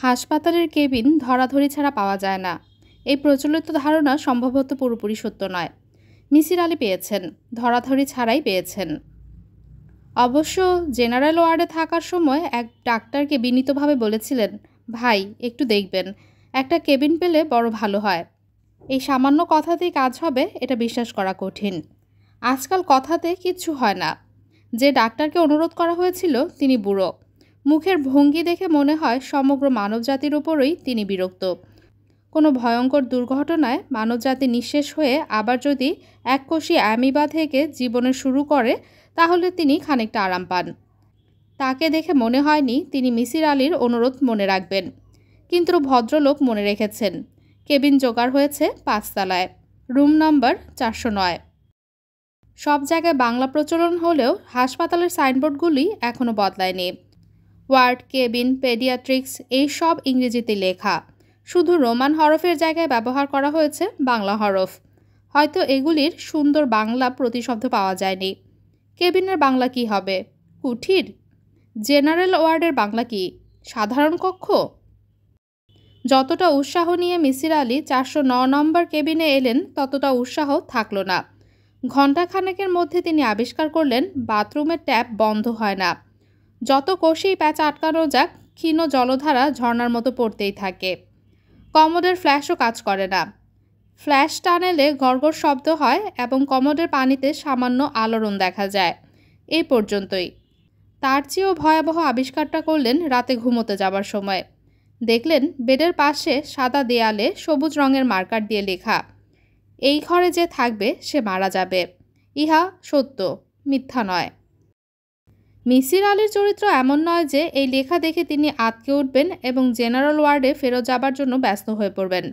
হাসপাতালের কেবিন ধরাধরি ছাড়া পাওয়া যায় না, এই প্রচলিত ধারণা সম্ভবত পুরোপুরি সত্য নয়। মিসির আলী পেয়েছেন, ধরাধরি ছাড়াই পেয়েছেন। অবশ্য জেনারেল ওয়ার্ডে থাকার সময় এক ডাক্তারকে বিনীতভাবে বলেছিলেন, ভাই একটু দেখবেন, একটা কেবিন পেলে বড় ভালো হয়। এই সামান্য কথাতেই কাজ হবে এটা বিশ্বাস করা কঠিন। আজকাল কথাতে কিচ্ছু হয় না। যে ডাক্তারকে অনুরোধ করা হয়েছিল তিনি বুড়ো, মুখের ভঙ্গি দেখে মনে হয় সমগ্র মানবজাতির উপরই তিনি বিরক্ত। কোনো ভয়ঙ্কর দুর্ঘটনায় মানবজাতি নিঃশেষ হয়ে আবার যদি এককোষী অ্যামিবা থেকে জীবনের শুরু করে তাহলে তিনি খানিকটা আরাম পান। তাকে দেখে মনে হয়নি তিনি মিসির আলীর অনুরোধ মনে রাখবেন, কিন্তু ভদ্রলোক মনে রেখেছেন। কেবিন জোগাড় হয়েছে 5 তলায়, রুম নাম্বার 409। সব জায়গায় বাংলা প্রচলন হলেও হাসপাতালের সাইনবোর্ডগুলি এখনও বদলায়নি। ওয়ার্ড, কেবিন, পেডিয়াট্রিক্স এই সব ইংরেজিতে লেখা, শুধু রোমান হরফের জায়গায় ব্যবহার করা হয়েছে বাংলা হরফ। হয়তো এগুলির সুন্দর বাংলা প্রতিশব্দ পাওয়া যায়নি। কেবিনের বাংলা কি হবে? কুঠির? জেনারেল ওয়ার্ডের বাংলা কি? সাধারণ কক্ষ? যতটা উৎসাহ নিয়ে মিসির আলী 409 নম্বর কেবিনে এলেন ততটা উৎসাহ থাকল না। ঘণ্টাখানেকের মধ্যে তিনি আবিষ্কার করলেন বাথরুমের ট্যাপ বন্ধ হয় না। যত কষেই প্যাচ আটকানো যাক, ক্ষীণ জলধারা ঝর্ণার মতো পড়তেই থাকে। কমোডের ফ্ল্যাশও কাজ করে না। ফ্ল্যাশ টানেলে গড়গড় শব্দ হয় এবং কমোডের পানিতে সামান্য আলোড়ন দেখা যায়। এই পর্যন্তই। তার চেয়েও ভয়াবহ আবিষ্কারটা করলেন রাতে ঘুমোতে যাবার সময়। দেখলেন বেডের পাশে সাদা দেয়ালে সবুজ রঙের মার্কার দিয়ে লেখা, এই ঘরে যে থাকবে সে মারা যাবে। ইহা সত্য, মিথ্যা নয়। মিসির আলীর চরিত্র এমন নয় যে এই লেখা দেখে তিনি আঁতকে উঠবেন এবং জেনারেল ওয়ার্ডে ফেরত যাবার জন্য ব্যস্ত হয়ে পড়বেন।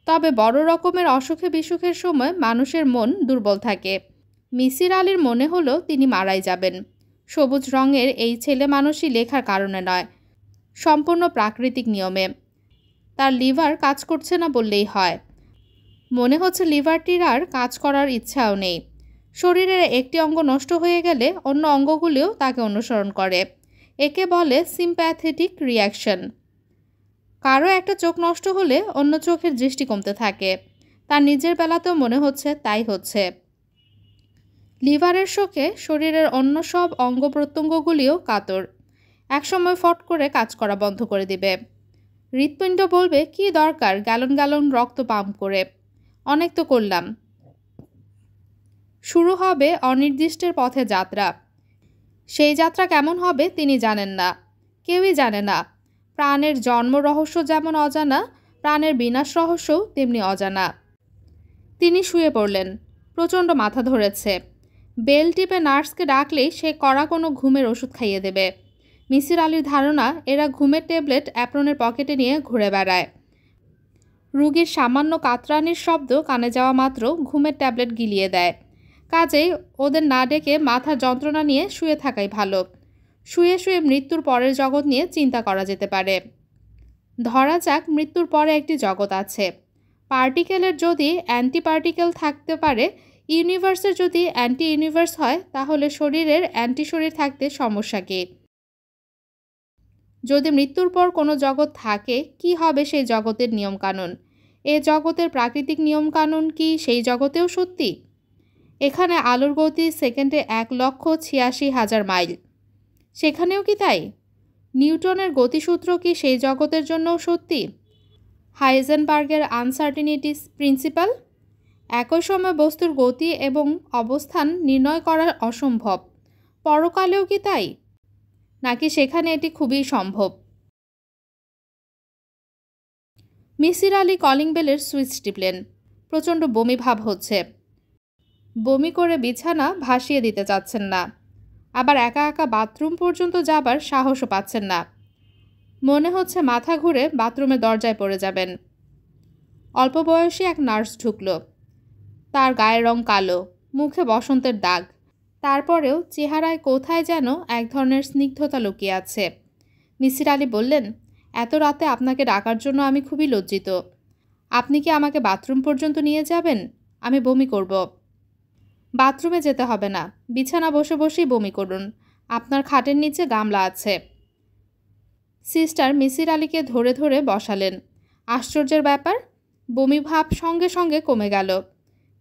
তবে বড় রকমের অসুখে বিসুখের সময় মানুষের মন দুর্বল থাকে। মিসির আলীর মনে হলো তিনি মারাই যাবেন। সবুজ রঙের এই ছেলে মানুষই লেখার কারণে নয়, সম্পূর্ণ প্রাকৃতিক নিয়মে। তার লিভার কাজ করছে না বললেই হয়। মনে হচ্ছে লিভারটির আর কাজ করার ইচ্ছাও নেই। শরীরের একটি অঙ্গ নষ্ট হয়ে গেলে অন্য অঙ্গগুলিও তাকে অনুসরণ করে। একে বলে সিম্প্যাথেটিক রিয়াকশন। কারো একটা চোখ নষ্ট হলে অন্য চোখের দৃষ্টি কমতে থাকে। তার নিজের বেলাতেও মনে হচ্ছে তাই হচ্ছে। লিভারের শোকে শরীরের অন্য সব অঙ্গ প্রত্যঙ্গগুলিও কাতর। একসময় ফট করে কাজ করা বন্ধ করে দিবে। হৃৎপিণ্ড বলবে, কি দরকার গ্যালন গ্যালন রক্ত পাম্প করে, অনেক তো করলাম। শুরু হবে অনির্দিষ্টের পথে যাত্রা। সেই যাত্রা কেমন হবে তিনি জানেন না, কেউই জানে না। প্রাণের জন্ম রহস্য যেমন অজানা, প্রাণের বিনাশ রহস্যও তেমনি অজানা। তিনি শুয়ে পড়লেন। প্রচণ্ড মাথা ধরেছে। বেল টিপে নার্সকে ডাকলেই সে কড়া কোনো ঘুমের ওষুধ খাইয়ে দেবে। মিসির আলীর ধারণা এরা ঘুমের ট্যাবলেট অ্যাপ্রনের পকেটে নিয়ে ঘুরে বেড়ায়। রুগীর সামান্য কাতরানির শব্দ কানে যাওয়া মাত্র ঘুমের ট্যাবলেট গিলিয়ে দেয়। কাজেই ওদের না ডেকে মাথার যন্ত্রণা নিয়ে শুয়ে থাকাই ভালো। শুয়ে শুয়ে মৃত্যুর পরের জগৎ নিয়ে চিন্তা করা যেতে পারে। ধরা যাক মৃত্যুর পরে একটি জগৎ আছে। পার্টিকেলের যদি অ্যান্টি পার্টিকেল থাকতে পারে, ইউনিভার্সের যদি অ্যান্টি ইউনিভার্স হয়, তাহলে শরীরের অ্যান্টি শরীর থাকতে সমস্যা কী? যদি মৃত্যুর পর কোনো জগৎ থাকে, কি হবে সেই জগতের নিয়মকানুন? এ জগতের প্রাকৃতিক নিয়মকানুন কি সেই জগতেও সত্যি? এখানে আলোর গতি সেকেন্ডে 1,86,000 মাইল। সেখানেও কি তাই? নিউটনের গতিসূত্র কি সেই জগতের জন্যও সত্যি? হাইজেনবার্গের আনসার্টিনিটি প্রিন্সিপাল? একই সময় বস্তুর গতি এবং অবস্থান নির্ণয় করা অসম্ভব। পরকালেও কি তাই? নাকি সেখানে এটি খুবই সম্ভব? মিসির আলী কলিং বেলের সুইচ টিপলেন। প্রচণ্ড বমি ভাব হচ্ছে। বমি করে বিছানা ভাসিয়ে দিতে চাচ্ছেন না, আবার একা একা বাথরুম পর্যন্ত যাবার সাহসও পাচ্ছেন না। মনে হচ্ছে মাথা ঘুরে বাথরুমের দরজায় পড়ে যাবেন। অল্প বয়সী এক নার্স ঢুকল। তার গায়ের রং কালো, মুখে বসন্তের দাগ। তারপরেও চেহারায় কোথায় যেন এক ধরনের স্নিগ্ধতা লুকিয়ে আছে। মিসির আলী বললেন, এত রাতে আপনাকে ডাকার জন্য আমি খুবই লজ্জিত। আপনি কি আমাকে বাথরুম পর্যন্ত নিয়ে যাবেন? আমি বমি করব। বাথরুমে যেতে হবে না, বিছানা বসে বসেই বমি করুন। আপনার খাটের নিচে গামলা আছে। সিস্টার মিসির আলীকে ধরে ধরে বসালেন। আশ্চর্যের ব্যাপার, বমি ভাব সঙ্গে সঙ্গে কমে গেল।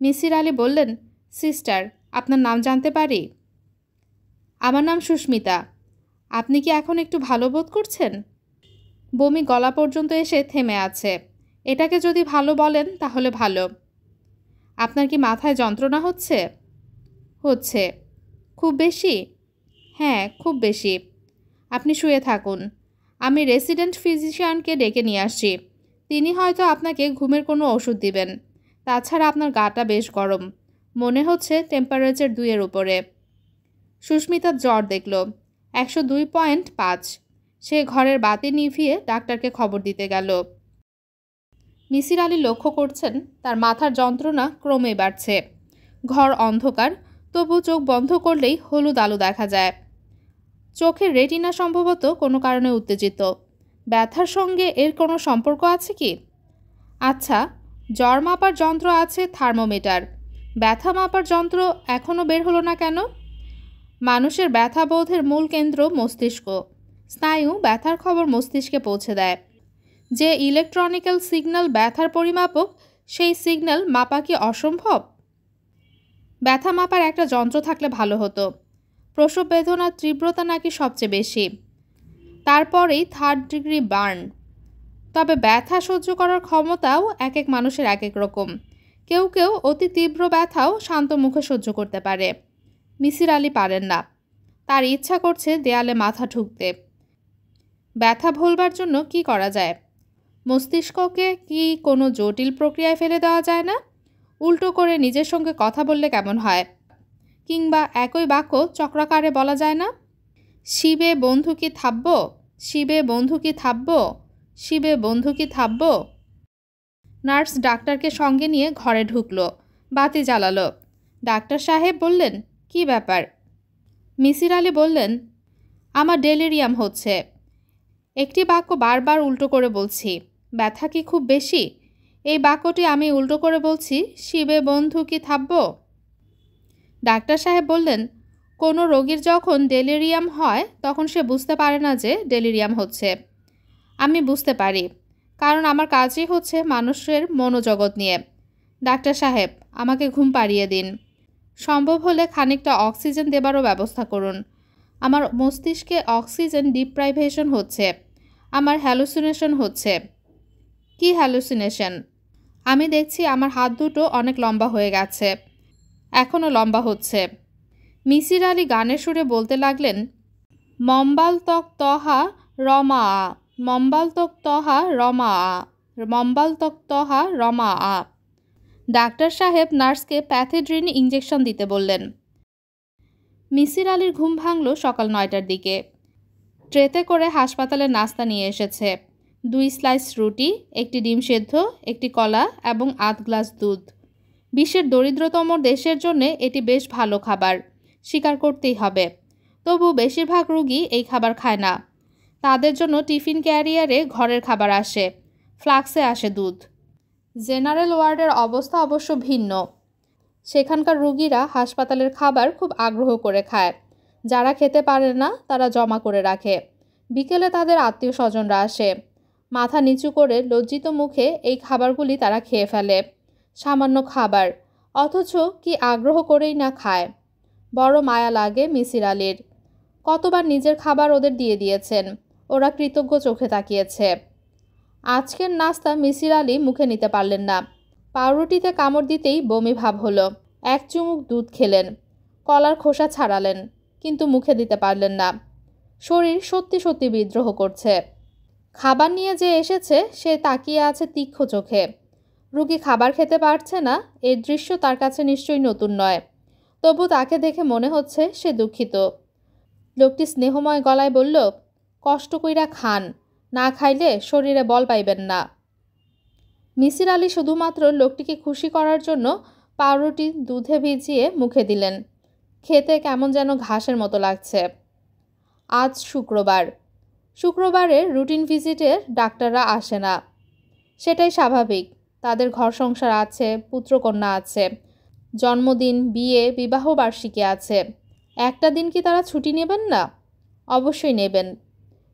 মিসির আলী বললেন, সিস্টার, আপনার নাম জানতে পারি? আমার নাম সুস্মিতা। আপনি কি এখন একটু ভালো বোধ করছেন? বমি গলা পর্যন্ত এসে থেমে আছে। এটাকে যদি ভালো বলেন তাহলে ভালো। আপনার কি মাথায় যন্ত্রণা হচ্ছে? হচ্ছে। খুব বেশি? হ্যাঁ, খুব বেশি। আপনি শুয়ে থাকুন, আমি রেসিডেন্ট ফিজিশিয়ানকে ডেকে নিয়ে আসছি। তিনি হয়তো আপনাকে ঘুমের কোনো ওষুধ দিবেন। তাছাড়া আপনার গাটা বেশ গরম, মনে হচ্ছে টেম্পারেচার 2-এর উপরে। সুস্মিতার জ্বর দেখল 102.5। সে ঘরের বাতি নিভিয়ে ডাক্তারকে খবর দিতে গেল। মিসির আলী লক্ষ্য করছেন তার মাথার যন্ত্রণা ক্রমেই বাড়ছে। ঘর অন্ধকার, তবু চোখ বন্ধ করলেই হলুদ আলো দেখা যায়। চোখের রেটিনা সম্ভবত কোনো কারণে উত্তেজিত। ব্যথার সঙ্গে এর কোনো সম্পর্ক আছে কি? আচ্ছা, জ্বর মাপার যন্ত্র আছে, থার্মোমিটার। ব্যথা মাপার যন্ত্র এখনও বের হলো না কেন? মানুষের ব্যথা বোধের মূল কেন্দ্র মস্তিষ্ক। স্নায়ু ব্যথার খবর মস্তিষ্কে পৌঁছে দেয়। যে ইলেকট্রনিক্যাল সিগন্যাল ব্যথার পরিমাপক, সেই সিগন্যাল মাপা কি অসম্ভব? ব্যথা মাপার একটা যন্ত্র থাকলে ভালো হতো। প্রসব বেদনার তীব্রতা নাকি সবচেয়ে বেশি, তারপরেই 3rd ডিগ্রি বার্ন। তবে ব্যথা সহ্য করার ক্ষমতাও এক এক মানুষের এক এক রকম। কেউ কেউ অতি তীব্র ব্যথাও শান্ত মুখে সহ্য করতে পারে। মিসির আলী পারেন না। তার ইচ্ছা করছে দেয়ালে মাথা ঠুকতে। ব্যথা ভুলবার জন্য কি করা যায়? মস্তিষ্ককে কি কোনো জটিল প্রক্রিয়ায় ফেলে দেওয়া যায় না? উল্টো করে নিজের সঙ্গে কথা বললে কেমন হয়? কিংবা একই বাক্য চক্রাকারে বলা যায় না? শিবে বন্ধু কি থাব্য, শিবে বন্ধু কি থাব্য, শিবে বন্ধু কি থাব্য। নার্স ডাক্তারকে সঙ্গে নিয়ে ঘরে ঢুকলো, বাতি জ্বালালো। ডাক্তার সাহেব বললেন, কি ব্যাপার? মিসির আলী বললেন, আমার ডেলিরিয়াম হচ্ছে। একটি বাক্য বারবার উল্টো করে বলছি। ব্যথা কি খুব বেশি? এই বাক্যটি আমি উল্টো করে বলছি, শিবে বন্ধু কি থাব্য। ডাক্তার সাহেব বললেন, কোনো রোগীর যখন ডেলিরিয়াম হয় তখন সে বুঝতে পারে না যে ডেলিরিয়াম হচ্ছে। আমি বুঝতে পারি, কারণ আমার কাজই হচ্ছে মানুষের মনোজগৎ নিয়ে। ডাক্তার সাহেব, আমাকে ঘুম পাড়িয়ে দিন। সম্ভব হলে খানিকটা অক্সিজেন দেবারও ব্যবস্থা করুন। আমার মস্তিষ্কে অক্সিজেন ডিপ্রাইভেশন হচ্ছে। আমার হ্যালুসিনেশন হচ্ছে। কি হ্যালুসিনেশন? আমি দেখছি আমার হাত দুটো অনেক লম্বা হয়ে গেছে, এখনও লম্বা হচ্ছে। মিসির আলী গানের সুরে বলতে লাগলেন, মম্বাল তক তহা রমা আ, মম্বাল তক তহা রমা আ, মম্বাল তক তহা রমা আ। ডাক্তার সাহেব নার্সকে প্যাথেড্রিন ইঞ্জেকশন দিতে বললেন। মিসির আলীর ঘুম ভাঙল সকাল 9টার দিকে। ট্রেতে করে হাসপাতালে নাস্তা নিয়ে এসেছে। 2 স্লাইস রুটি, একটি ডিম সেদ্ধ, একটি কলা এবং আধ গ্লাস দুধ। বিশ্বের দরিদ্রতম দেশের জন্য এটি বেশ ভালো খাবার, স্বীকার করতেই হবে। তবু বেশিরভাগ রোগী এই খাবার খায় না। তাদের জন্য টিফিন ক্যারিয়ারে ঘরের খাবার আসে, ফ্লাক্সে আসে দুধ। জেনারেল ওয়ার্ডের অবস্থা অবশ্য ভিন্ন। সেখানকার রোগীরা হাসপাতালের খাবার খুব আগ্রহ করে খায়। যারা খেতে পারে না তারা জমা করে রাখে। বিকেলে তাদের আত্মীয় স্বজনরা আসে। মাথা নিচু করে লজ্জিত মুখে এই খাবারগুলি তারা খেয়ে ফেলে। সামান্য খাবার, অথচ কি আগ্রহ করেই না খায়। বড় মায়া লাগে মিসির আলীর। কতবার নিজের খাবার ওদের দিয়ে দিয়েছেন, ওরা কৃতজ্ঞ চোখে তাকিয়েছে। আজকের নাস্তা মিসির আলী মুখে নিতে পারলেন না। পাউরুটিতে কামড় দিতেই বমি ভাব হলো। এক চুমুক দুধ খেলেন, কলার খোসা ছাড়ালেন, কিন্তু মুখে দিতে পারলেন না। শরীর সত্যি সত্যি বিদ্রোহ করছে। খাবার নিয়ে যে এসেছে সে তাকিয়ে আছে তীক্ষ্ণ চোখে। রোগী খাবার খেতে পারছে না, এর দৃশ্য তার কাছে নিশ্চয়ই নতুন নয়। তবু তাকে দেখে মনে হচ্ছে সে দুঃখিত। লোকটি স্নেহময় গলায় বলল, কষ্ট কইরা খান, না খাইলে শরীরে বল পাইবেন না। মিসির আলী শুধুমাত্র লোকটিকে খুশি করার জন্য পাউরুটি দুধে ভিজিয়ে মুখে দিলেন। খেতে কেমন যেন ঘাসের মতো লাগছে। আজ শুক্রবার। শুক্রবারের রুটিন ভিজিটের ডাক্তাররা আসে না। সেটাই স্বাভাবিক। তাদের ঘর সংসার আছে, পুত্রকন্যা আছে, জন্মদিন, বিয়ে, বিবাহবার্ষিকী আছে। একটা দিন কি তারা ছুটি নেবেন না? অবশ্যই নেবেন।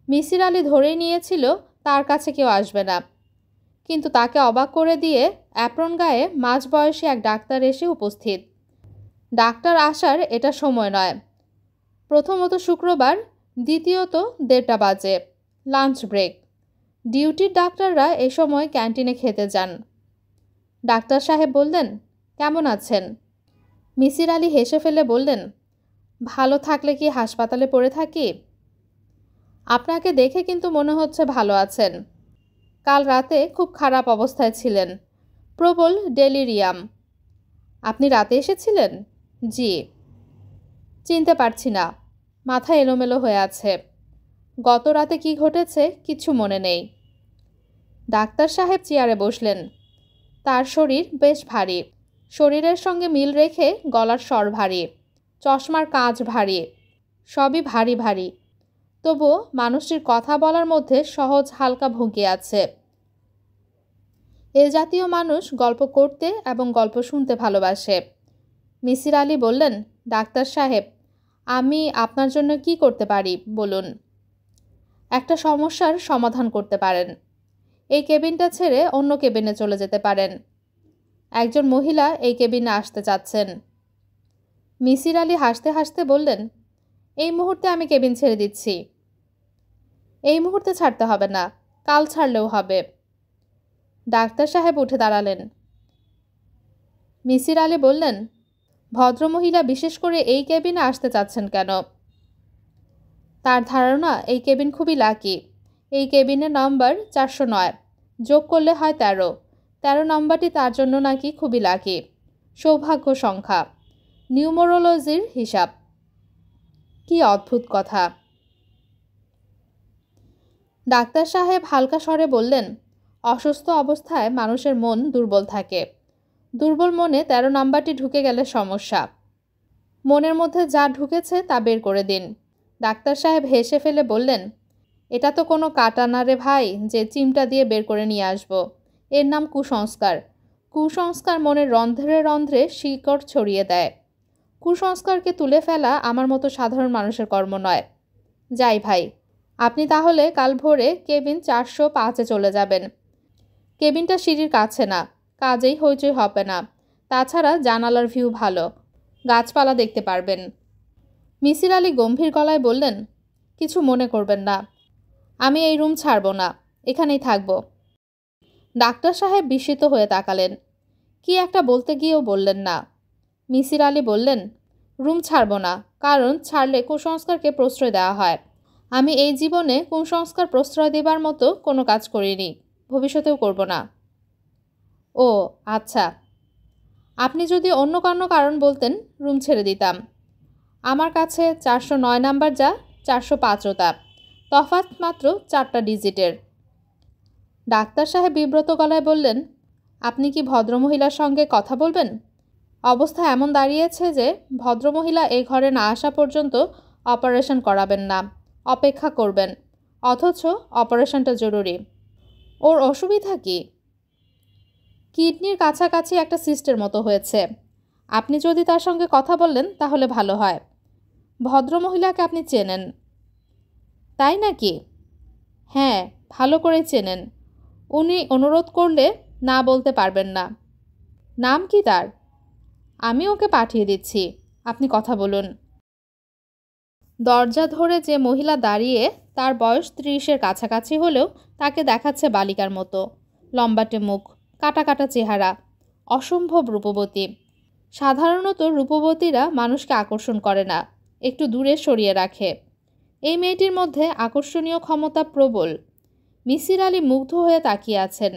মিসির আলি ধরেই নিয়েছিল তার কাছে কেউ আসবে না, কিন্তু তাকে অবাক করে দিয়ে অ্যাপ্রন গায়ে মাঝবয়সী এক ডাক্তার এসে উপস্থিত। ডাক্তার আসার এটা সময় নয়। প্রথমত শুক্রবার, দ্বিতীয়ত 1:30 বাজে, লাঞ্চ ব্রেক। ডিউটির ডাক্তাররা এ সময় ক্যান্টিনে খেতে যান। ডাক্তার সাহেব বললেন, কেমন আছেন? মিসির আলি হেসে ফেলে বললেন, ভালো থাকলে কি হাসপাতালে পড়ে থাকি? আপনাকে দেখে কিন্তু মনে হচ্ছে ভালো আছেন। কাল রাতে খুব খারাপ অবস্থায় ছিলেন, প্রবল ডেলিরিয়াম। আপনি রাতে এসেছিলেন? জি। চিনতে পারছি না, মাথা এলোমেলো হয়ে আছে। গত রাতে কি ঘটেছে কিছু মনে নেই। ডাক্তার সাহেব চেয়ারে বসলেন। তার শরীর বেশ ভারী, শরীরের সঙ্গে মিল রেখে গলার স্বর ভারী, চশমার কাঁচ ভারী, সবই ভারী ভারী। তবুও মানুষটির কথা বলার মধ্যে সহজ হালকা ভঙ্গি আছে। এ জাতীয় মানুষ গল্প করতে এবং গল্প শুনতে ভালোবাসে। মিসির আলি বললেন, ডাক্তার সাহেব, আমি আপনার জন্য কি করতে পারি বলুন। একটা সমস্যার সমাধান করতে পারেন। এই কেবিনটা ছেড়ে অন্য কেবিনে চলে যেতে পারেন। একজন মহিলা এই কেবিনে আসতে চাচ্ছেন। মিসির আলি হাসতে হাসতে বললেন, এই মুহূর্তে আমি কেবিন ছেড়ে দিচ্ছি। এই মুহূর্তে ছাড়তে হবে না, কাল ছাড়লেও হবে। ডাক্তার সাহেব উঠে দাঁড়ালেন। মিসির আলি বললেন, ভদ্রমহিলা বিশেষ করে এই কেবিনে আসতে চাচ্ছেন কেন? তার ধারণা এই কেবিন খুবই লাকি। এই কেবিনের নাম্বার 409, যোগ করলে হয় 13। 13 নম্বরটি তার জন্য নাকি খুবই লাকি, সৌভাগ্য সংখ্যা, নিউমোরোলজির হিসাব। কি অদ্ভুত কথা। ডাক্তার সাহেব হালকা স্বরে বললেন, অসুস্থ অবস্থায় মানুষের মন দুর্বল থাকে। দুর্বল মনে 13 নাম্বারটি ঢুকে গেলে সমস্যা। মনের মধ্যে যা ঢুকেছে তা বের করে দিন। ডাক্তার সাহেব হেসে ফেলে বললেন, এটা তো কোনো কাটা না রে ভাই যে চিমটা দিয়ে বের করে নিয়ে আসব। এর নাম কুসংস্কার। কুসংস্কার মনের রন্ধ্রে রন্ধ্রে শিকড় ছড়িয়ে দেয়। কুসংস্কারকে তুলে ফেলা আমার মতো সাধারণ মানুষের কর্ম নয়। যাই ভাই, আপনি তাহলে কাল ভোরে কেবিন 405-এ চলে যাবেন। কেবিনটা সিঁড়ির কাছে না, কাজেই হইচই হবে না। তাছাড়া জানালার ভিউ ভালো, গাছপালা দেখতে পারবেন। মিসির আলি গম্ভীর গলায় বললেন, কিছু মনে করবেন না, আমি এই রুম ছাড়ব না, এখানেই থাকব। ডাক্তার সাহেব বিস্মিত হয়ে তাকালেন। কি একটা বলতে গিয়েও বললেন না। মিসির আলি বললেন, রুম ছাড়ব না, কারণ ছাড়লে কুসংস্কারকে প্রশ্রয় দেওয়া হয়। আমি এই জীবনে কুসংস্কার প্রশ্রয় দেবার মতো কোনো কাজ করিনি, ভবিষ্যতেও করব না। ও আচ্ছা, আপনি যদি অন্য কোনো কারণ বলতেন রুম ছেড়ে দিতাম। আমার কাছে 409 নাম্বার যা, 405ও তা, তফাৎ মাত্র 4টা ডিজিটের। ডাক্তার সাহেব বিব্রত গলায় বললেন, আপনি কি ভদ্রমহিলার সঙ্গে কথা বলবেন? অবস্থা এমন দাঁড়িয়েছে যে ভদ্রমহিলা এই ঘরে না আসা পর্যন্ত অপারেশন করাবেন না, অপেক্ষা করবেন। অথচ অপারেশনটা জরুরি। ওর অসুবিধা কি? কিডনির কাছাকাছি একটা সিস্টের মতো হয়েছে। আপনি যদি তার সঙ্গে কথা বললেন তাহলে ভালো হয়। ভদ্রমহিলাকে আপনি চেনেন? তাই নাকি? হ্যাঁ, ভালো করে চেনেন। উনি অনুরোধ করলে না বলতে পারবেন না। নাম কি তার? আমি ওকে পাঠিয়ে দিচ্ছি, আপনি কথা বলুন। দরজা ধরে যে মহিলা দাঁড়িয়ে, তার বয়স 30-এর কাছাকাছি হলেও তাকে দেখাচ্ছে বালিকার মতো। লম্বাটে মুখ, কাটা কাটা চেহারা, অসম্ভব রূপবতী। সাধারণত রূপবতীরা মানুষকে আকর্ষণ করে না, একটু দূরে সরিয়ে রাখে। এই মেয়েটির মধ্যে আকর্ষণীয় ক্ষমতা প্রবল। মিসির আলি মুগ্ধ হয়ে তাকিয়ে আছেন।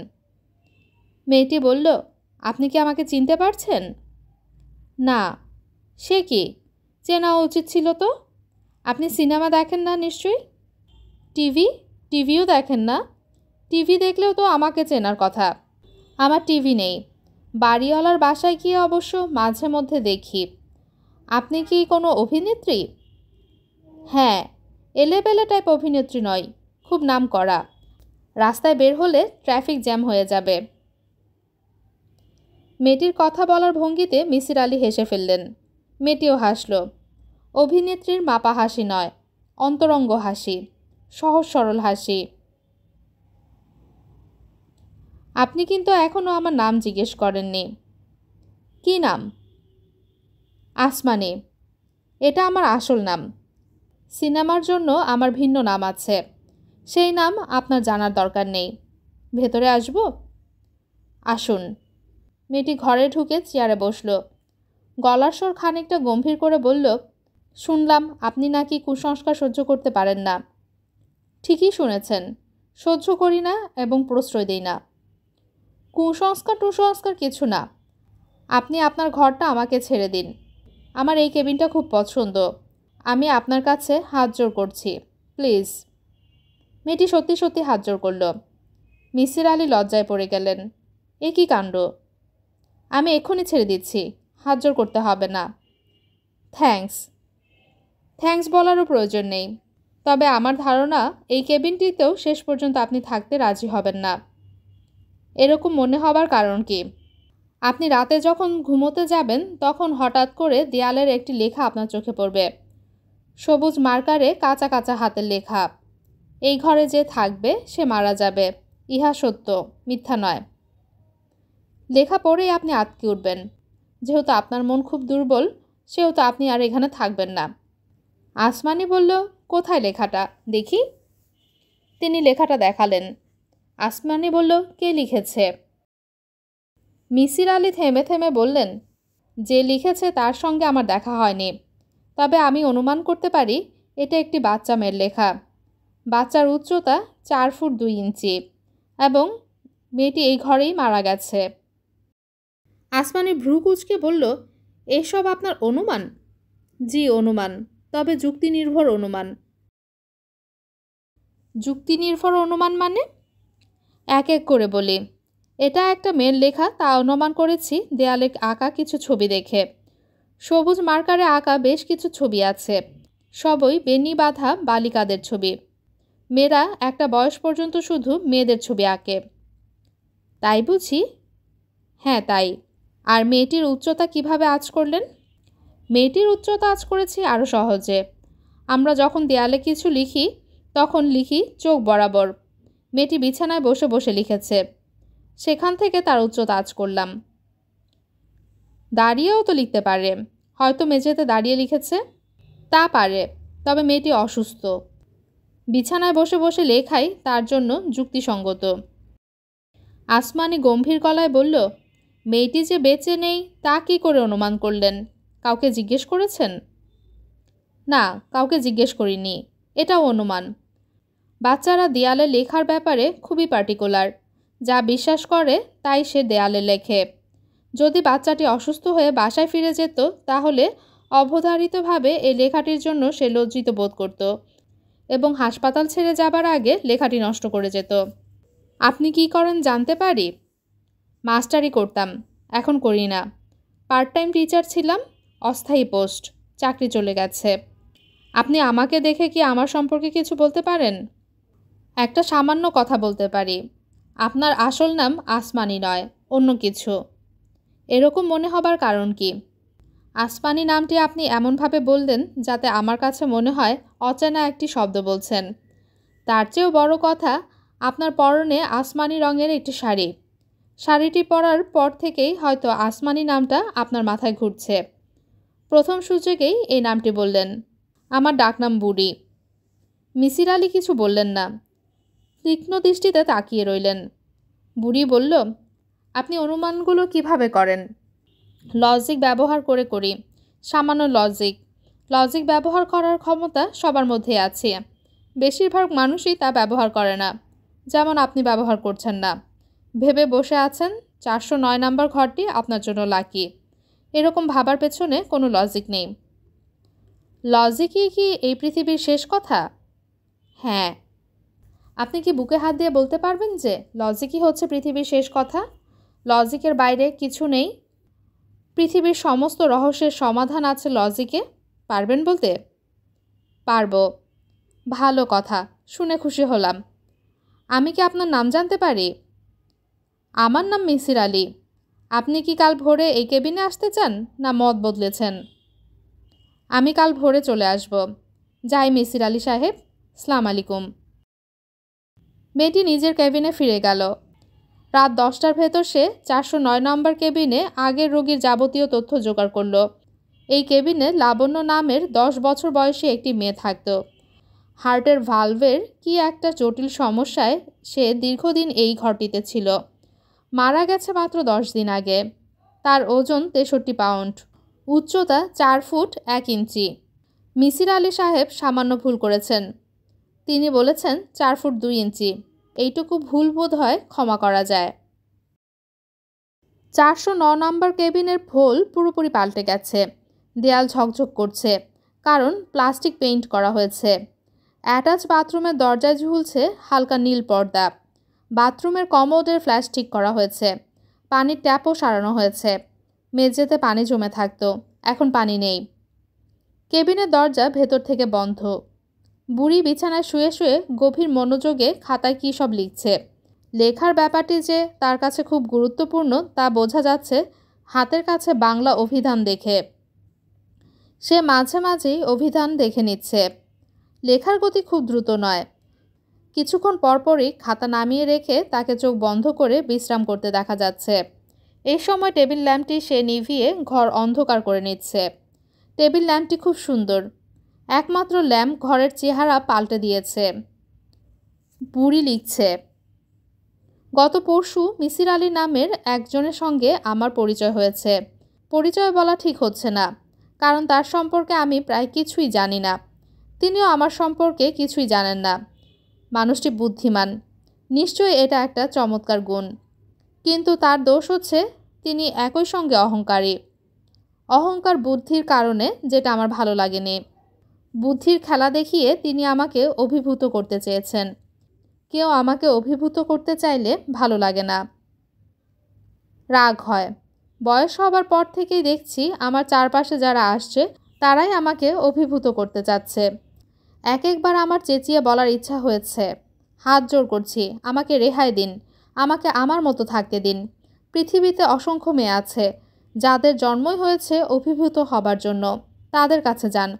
মেয়েটি বলল, আপনি কি আমাকে চিনতে পারছেন? না। সে কি, চেনা উচিত ছিল তো। আপনি সিনেমা দেখেন না নিশ্চয়ই? টিভিও দেখেন না? টিভি দেখলেও তো আমাকে চেনার কথা। আমার টিভি নেই। বাড়িওয়ালার বাসায় গিয়ে অবশ্য মাঝে মধ্যে দেখি। আপনি কি কোনো অভিনেত্রী? হ্যাঁ, এলেবেলে টাইপ অভিনেত্রী নয়, খুব নাম করা। রাস্তায় বের হলে ট্রাফিক জ্যাম হয়ে যাবে। মেয়েটির কথা বলার ভঙ্গিতে মিসির আলি হেসে ফেললেন। মেয়েটিও হাসল। অভিনেত্রীর মাপা হাসি নয়, অন্তরঙ্গ হাসি, সহজ সরল হাসি। আপনি কিন্তু এখনও আমার নাম জিজ্ঞেস করেননি। কি নাম? আসমানি। এটা আমার আসল নাম। সিনেমার জন্য আমার ভিন্ন নাম আছে, সেই নাম আপনার জানার দরকার নেই। ভেতরে আসবো? আসুন। মেয়েটি ঘরে ঢুকে চেয়ারে বসল। গলার স্বর খানিকটা গম্ভীর করে বলল, শুনলাম আপনি নাকি কুসংস্কার সহ্য করতে পারেন না। ঠিকই শুনেছেন, সহ্য করি না এবং প্রশ্রয় দিই না। কুসংস্কার কিছু না। আপনি আপনার ঘরটা আমাকে ছেড়ে দিন। আমার এই কেবিনটা খুব পছন্দ। আমি আপনার কাছে হাত জোড় করছি, প্লিজ। মেয়েটি সত্যি সত্যি হাত জোড় করল। মিসির আলি লজ্জায় পড়ে গেলেন। এ কী কাণ্ড! আমি এক্ষুনি ছেড়ে দিচ্ছি, হাত জোড় করতে হবে না। থ্যাঙ্কস বলারও প্রয়োজন নেই। তবে আমার ধারণা এই কেবিনটিতেও শেষ পর্যন্ত আপনি থাকতে রাজি হবেন না। এরকম মনে হবার কারণ কি? আপনি রাতে যখন ঘুমোতে যাবেন তখন হঠাৎ করে দেয়ালের একটি লেখা আপনার চোখে পড়বে। সবুজ মার্কারে কাঁচা কাঁচা হাতের লেখা, এই ঘরে যে থাকবে সে মারা যাবে, ইহা সত্য, মিথ্যা নয়। লেখা পড়েই আপনি আঁতকে উঠবেন। যেহেতু আপনার মন খুব দুর্বল, সেহেতু আপনি আর এখানে থাকবেন না। আসমানি বলল, কোথায় লেখাটা দেখি? তিনি লেখাটা দেখালেন। আসমানি বলল, কে লিখেছে? মিসির আলি থেমে থেমে বললেন, যে লিখেছে তার সঙ্গে আমার দেখা হয়নি, তবে আমি অনুমান করতে পারি এটা একটি বাচ্চা মেয়ের লেখা। বাচ্চার উচ্চতা 4 ফুট 2 ইঞ্চি এবং মেয়েটি এই ঘরেই মারা গেছে। আসমানি ভ্রু কুঁচকে বলল, এসব আপনার অনুমান? জি, অনুমান, তবে যুক্তি নির্ভর অনুমান। যুক্তি নির্ভর অনুমান মানে? এক এক করে বলি। এটা একটা মেয়ের লেখা, তা অনুমান করেছি দেয়ালে আঁকা কিছু ছবি দেখে। সবুজ মার্কারে আঁকা বেশ কিছু ছবি আছে, সবই বেনি বাঁধা বালিকাদের ছবি। মেয়েরা একটা বয়স পর্যন্ত শুধু মেয়েদের ছবি আঁকে। তাই বুঝি? হ্যাঁ, তাই। আর মেয়েটির উচ্চতা কিভাবে আঁচ করলেন? মেয়েটির উচ্চতা আঁচ করেছি আরও সহজে। আমরা যখন দেয়ালে কিছু লিখি তখন লিখি চোখ বরাবর। মেয়েটি বিছানায় বসে বসে লিখেছে, সেখান থেকে তার উচ্চতা আঁচ করলাম। দাঁড়িয়েও তো লিখতে পারে, হয়তো মেঝেতে দাঁড়িয়ে লিখেছে। তা পারে, তবে মেয়েটি অসুস্থ। বিছানায় বসে বসে লেখাই তার জন্য যুক্তিসঙ্গত। আসমানি গম্ভীর গলায় বলল, মেয়েটি যে বেঁচে নেই তা কী করে অনুমান করলেন? কাউকে জিজ্ঞেস করেছেন? না, কাউকে জিজ্ঞেস করিনি। এটাও অনুমান। বাচ্চারা দেয়ালে লেখার ব্যাপারে খুবই পার্টিকুলার। যা বিশ্বাস করে তাই সে দেয়ালে লেখে। যদি বাচ্চাটি অসুস্থ হয়ে বাসায় ফিরে যেত তাহলে অবধারিতভাবে এই লেখাটির জন্য সে লজ্জিত বোধ করত এবং হাসপাতাল ছেড়ে যাবার আগে লেখাটি নষ্ট করে যেত। আপনি কি করেন জানতে পারি? মাস্টারি করতাম, এখন করি না। পার্ট টাইম টিচার ছিলাম, অস্থায়ী পোস্ট, চাকরি চলে গেছে। আপনি আমাকে দেখে কি আমার সম্পর্কে কিছু বলতে পারেন? একটা সামান্য কথা বলতে পারি। আপনার আসল নাম আসমানি নয়, অন্য কিছু। এরকম মনে হবার কারণ কি? আসমানি নামটি আপনি এমনভাবে বললেন যাতে আমার কাছে মনে হয় অচেনা একটি শব্দ বলছেন। তার চেয়েও বড় কথা, আপনার পরনে আসমানি রঙের একটি শাড়ি। শাড়িটি পরার পর থেকেই হয়তো আসমানি নামটা আপনার মাথায় ঘুরছে। প্রথম সুযোগেই এই নামটি বললেন। আমার ডাকনাম বুড়ি। মিসির আলি কিছু বললেন না, তীক্ষ্ণ দৃষ্টিতে তাকিয়ে রইলেন। বুড়ি বলল, আপনি অনুমানগুলো কিভাবে করেন? লজিক ব্যবহার করে করি। সামান্য লজিক ব্যবহার করার ক্ষমতা সবার মধ্যে আছে। বেশিরভাগ মানুষই তা ব্যবহার করে না, যেমন আপনি ব্যবহার করছেন না। ভেবে বসে আছেন 409 নম্বর ঘরটি আপনার জন্য লাকি। এরকম ভাবার পেছনে কোনো লজিক নেই। লজিকই কি এই পৃথিবীর শেষ কথা? হ্যাঁ। আপনি কি বুকে হাত দিয়ে বলতে পারবেন যে লজিকই হচ্ছে পৃথিবীর শেষ কথা? লজিকের বাইরে কিছু নেই? পৃথিবীর সমস্ত রহস্যের সমাধান আছে লজিকে। পারবেন বলতে? পারবো। ভালো কথা, শুনে খুশি হলাম। আমি কি আপনার নাম জানতে পারি? আমার নাম মিসির আলি। আপনি কি কাল ভোরে এই কেবিনে আসতে চান, না মত বদলেছেন? আমি কাল ভোরে চলে আসব। যাই মিসির আলি সাহেব, সালাম আলাইকুম। মেয়েটি নিজের কেবিনে ফিরে গেল। রাত 10টার ভেতর সে 409 নম্বর কেবিনে আগের রোগীর যাবতীয় তথ্য জোগাড় করল। এই কেবিনে লাবণ্য নামের 10 বছর বয়সী একটি মেয়ে থাকত। হার্টের ভালভের কি একটা জটিল সমস্যায় সে দীর্ঘদিন এই ঘরটিতে ছিল। মারা গেছে মাত্র 10 দিন আগে। তার ওজন 63 পাউন্ড, উচ্চতা 4 ফুট 1 ইঞ্চি। মিসির আলী সাহেব সামান্য ভুল করেছেন। তিনি বলেছেন 4 ফুট 2 ইঞ্চি। এইটুকু ভুল বোধ হয় ক্ষমা করা যায়। 409 নম্বর কেবিনের ভোল পুরোপুরি পাল্টে গেছে। দেয়াল ঝকঝক করছে, কারণ প্লাস্টিক পেইন্ট করা হয়েছে। অ্যাটাচ বাথরুমের দরজায় ঝুলছে হালকা নীল পর্দা। বাথরুমের কমোডের ফ্ল্যাশ ঠিক করা হয়েছে। পানির ট্যাপও সারানো হয়েছে। মেঝেতে পানি জমে থাকতো, এখন পানি নেই। কেবিনের দরজা ভেতর থেকে বন্ধ। বুড়ি বিছানায় শুয়ে শুয়ে গভীর মনোযোগে খাতায় কী সব লিখছে। লেখার ব্যাপারটি যে তার কাছে খুব গুরুত্বপূর্ণ তা বোঝা যাচ্ছে হাতের কাছে বাংলা অভিধান দেখে। সে মাঝে মাঝেই অভিধান দেখে নিচ্ছে। লেখার গতি খুব দ্রুত নয়। কিছুক্ষণ পরপরই খাতা নামিয়ে রেখে তাকে চোখ বন্ধ করে বিশ্রাম করতে দেখা যাচ্ছে। এই সময় টেবিল ল্যাম্পটি সে নিভিয়ে ঘর অন্ধকার করে নিচ্ছে। টেবিল ল্যাম্পটি খুব সুন্দর। একমাত্র ল্যাম্প ঘরের চেহারা পাল্টে দিয়েছে। বুড়ি লিখছে, গত পরশু মিসির আলী নামের একজনের সঙ্গে আমার পরিচয় হয়েছে। পরিচয় বলা ঠিক হচ্ছে না, কারণ তার সম্পর্কে আমি প্রায় কিছুই জানি না। তিনিও আমার সম্পর্কে কিছুই জানেন না। মানুষটি বুদ্ধিমান, নিশ্চয়ই এটা একটা চমৎকার গুণ। কিন্তু তার দোষ হচ্ছে তিনি একই সঙ্গে অহংকারী। অহংকার বুদ্ধির কারণে, যেটা আমার ভালো লাগেনি। বুদ্ধির খেলা দেখিয়ে তিনি আমাকে অভিভূত করতে চেয়েছেন। কেউ আমাকে অভিভূত করতে চাইলে ভালো লাগে না, রাগ হয়। বয়স হবার পর থেকেই দেখছি আমার চারপাশে যারা আসছে তারাই আমাকে অভিভূত করতে চাচ্ছে। এক একবার আমার চেঁচিয়ে বলার ইচ্ছা হয়েছে, হাত জোর করছি, আমাকে রেহাই দিন, আমাকে আমার মতো থাকতে দিন। পৃথিবীতে অসংখ্য মেয়ে আছে যাদের জন্মই হয়েছে অভিভূত হবার জন্য। তাদের কাছে যান,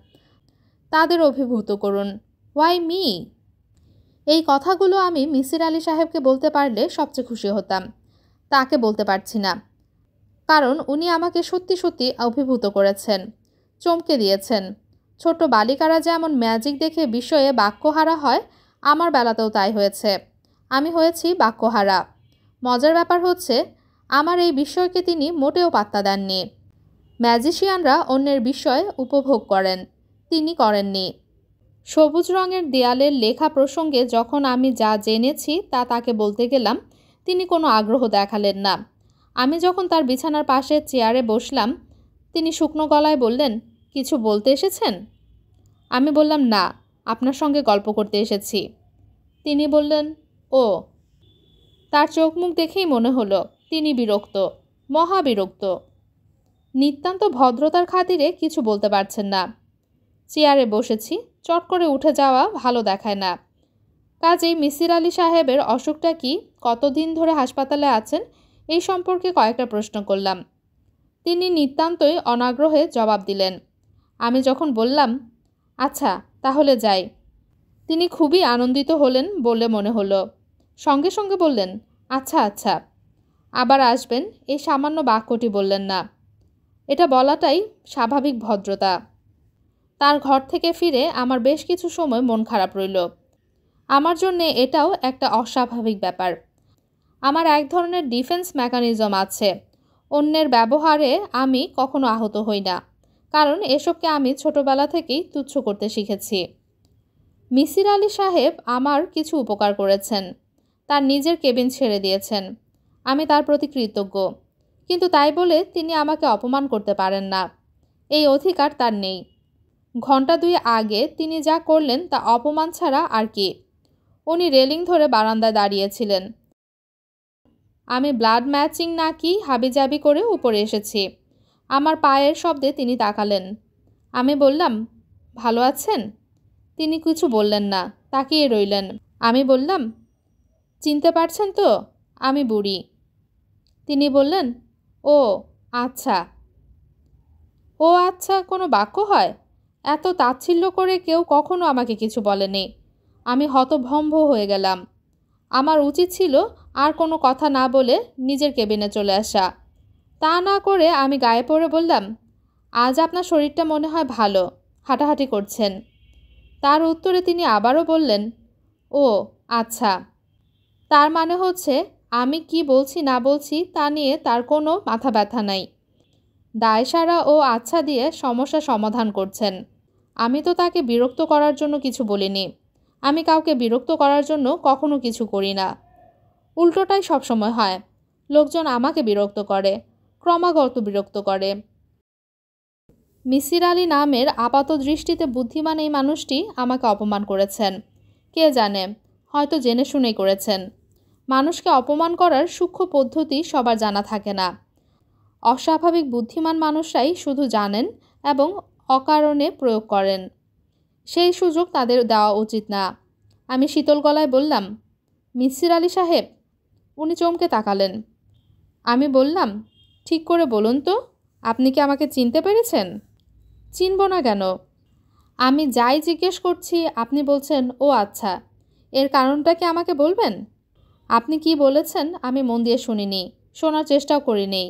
তাদের অভিভূত করুন। Y me? এই কথাগুলো আমি মিসির আলী সাহেবকে বলতে পারলে সবচেয়ে খুশি হতাম। তাকে বলতে পারছি না, কারণ উনি আমাকে সত্যি সত্যি অভিভূত করেছেন, চমকে দিয়েছেন। ছোট বালিকারা যেমন ম্যাজিক দেখে বিস্ময়ে বাক্যহারা হয়, আমার বেলাতেও তাই হয়েছে। আমি হয়েছি বাক্যহারা। মজার ব্যাপার হচ্ছে, আমার এই বিস্ময়কে তিনি মোটেও পাত্তা দেননি। ম্যাজিশিয়ানরা অন্যের বিস্ময় উপভোগ করেন, তিনি করেননি। সবুজ রঙের দেয়ালের লেখা প্রসঙ্গে যখন আমি যা জেনেছি তা তাকে বলতে গেলাম, তিনি কোনো আগ্রহ দেখালেন না। আমি যখন তার বিছানার পাশে চেয়ারে বসলাম, তিনি শুকনো গলায় বললেন, কিছু বলতে এসেছেন? আমি বললাম, না, আপনার সঙ্গে গল্প করতে এসেছি। তিনি বললেন, ও। তার চোখ মুখ দেখেই মনে হলো তিনি বিরক্ত, মহা বিরক্ত। নিতান্ত ভদ্রতার খাতিরে কিছু বলতে পারছেন না। চেয়ারে বসেছি, চট করে উঠে যাওয়া ভালো দেখায় না। কাজেই মিসির আলী সাহেবের অসুখটা কি, কতদিন ধরে হাসপাতালে আছেন, এই সম্পর্কে কয়েকটা প্রশ্ন করলাম। তিনি নিতান্তই অনাগ্রহে জবাব দিলেন। আমি যখন বললাম, আচ্ছা তাহলে যাই, তিনি খুবই আনন্দিত হলেন বলে মনে হলো। সঙ্গে সঙ্গে বললেন, আচ্ছা আচ্ছা, আবার আসবেন, এই সামান্য বাক্যটি বললেন না। এটা বলাটাই স্বাভাবিক ভদ্রতা। তার ঘর থেকে ফিরে আমার বেশ কিছু সময় মন খারাপ রইল। আমার জন্যে এটাও একটা অস্বাভাবিক ব্যাপার। আমার এক ধরনের ডিফেন্স মেকানিজম আছে। অন্যের ব্যবহারে আমি কখনো আহত হই না, কারণ এসবকে আমি ছোটবেলা থেকেই তুচ্ছ করতে শিখেছি। মিসির আলী সাহেব আমার কিছু উপকার করেছেন, তার নিজের কেবিন ছেড়ে দিয়েছেন। আমি তার প্রতি কৃতজ্ঞ, কিন্তু তাই বলে তিনি আমাকে অপমান করতে পারেন না। এই অধিকার তার নেই। ঘণ্টা 2 আগে তিনি যা করলেন তা অপমান ছাড়া আর কি। উনি রেলিং ধরে বারান্দায় দাঁড়িয়েছিলেন। আমি ব্লাড ম্যাচিং না কি হাবিজাবি করে উপরে এসেছি। আমার পায়ের শব্দে তিনি তাকালেন। আমি বললাম, ভালো আছেন? তিনি কিছু বললেন না, তাকিয়ে রইলেন। আমি বললাম, চিনতে পারছেন তো, আমি বুড়ি। তিনি বললেন, ও আচ্ছা। ও আচ্ছা কোনো বাক্য হয়? এত তাচ্ছিল্য করে কেউ কখনো আমাকে কিছু বলেনি। আমি হতভম্ব হয়ে গেলাম। আমার উচিত ছিল আর কোনো কথা না বলে নিজের কেবিনে চলে আসা। তা না করে আমি গায়ে পড়ে বললাম, আজ আপনার শরীরটা মনে হয় ভালো, হাঁটাহাঁটি করছেন। তার উত্তরে তিনি আবারও বললেন, ও আচ্ছা। তার মানে হচ্ছে আমি কি বলছি না বলছি তা নিয়ে তার কোনো মাথা ব্যথা নাই। দায়সারা ও আচ্ছা দিয়ে সমস্যা সমাধান করছেন। আমি তো তাকে বিরক্ত করার জন্য কিছু বলিনি। আমি কাউকে বিরক্ত করার জন্য কখনো কিছু করি না। উল্টোটাই সবসময় হয়। লোকজন আমাকে বিরক্ত করে, ক্রমাগত বিরক্ত করে। মিসির আলী নামের আপাত দৃষ্টিতে বুদ্ধিমান এই মানুষটি আমাকে অপমান করেছেন। কে জানে, হয়তো জেনে শুনেই করেছেন। মানুষকে অপমান করার সূক্ষ্ম পদ্ধতি সবার জানা থাকে না। অস্বাভাবিক বুদ্ধিমান মানুষরাই শুধু জানেন এবং অকারণে প্রয়োগ করেন। সেই সুযোগ তাদের দেওয়া উচিত না। আমি শীতল গলায় বললাম, মিসির আলী সাহেব। উনি চমকে তাকালেন। আমি বললাম, ঠিক করে বলুন তো, আপনি কি আমাকে চিনতে পেরেছেন? চিনব না কেন? আমি যাই জিজ্ঞেস করছি আপনি বলছেন ও আচ্ছা। এর কারণটা কি আমাকে বলবেন? আপনি কি বলেছেন আমি মন দিয়ে শুনিনি, শোনার চেষ্টাও করিনি।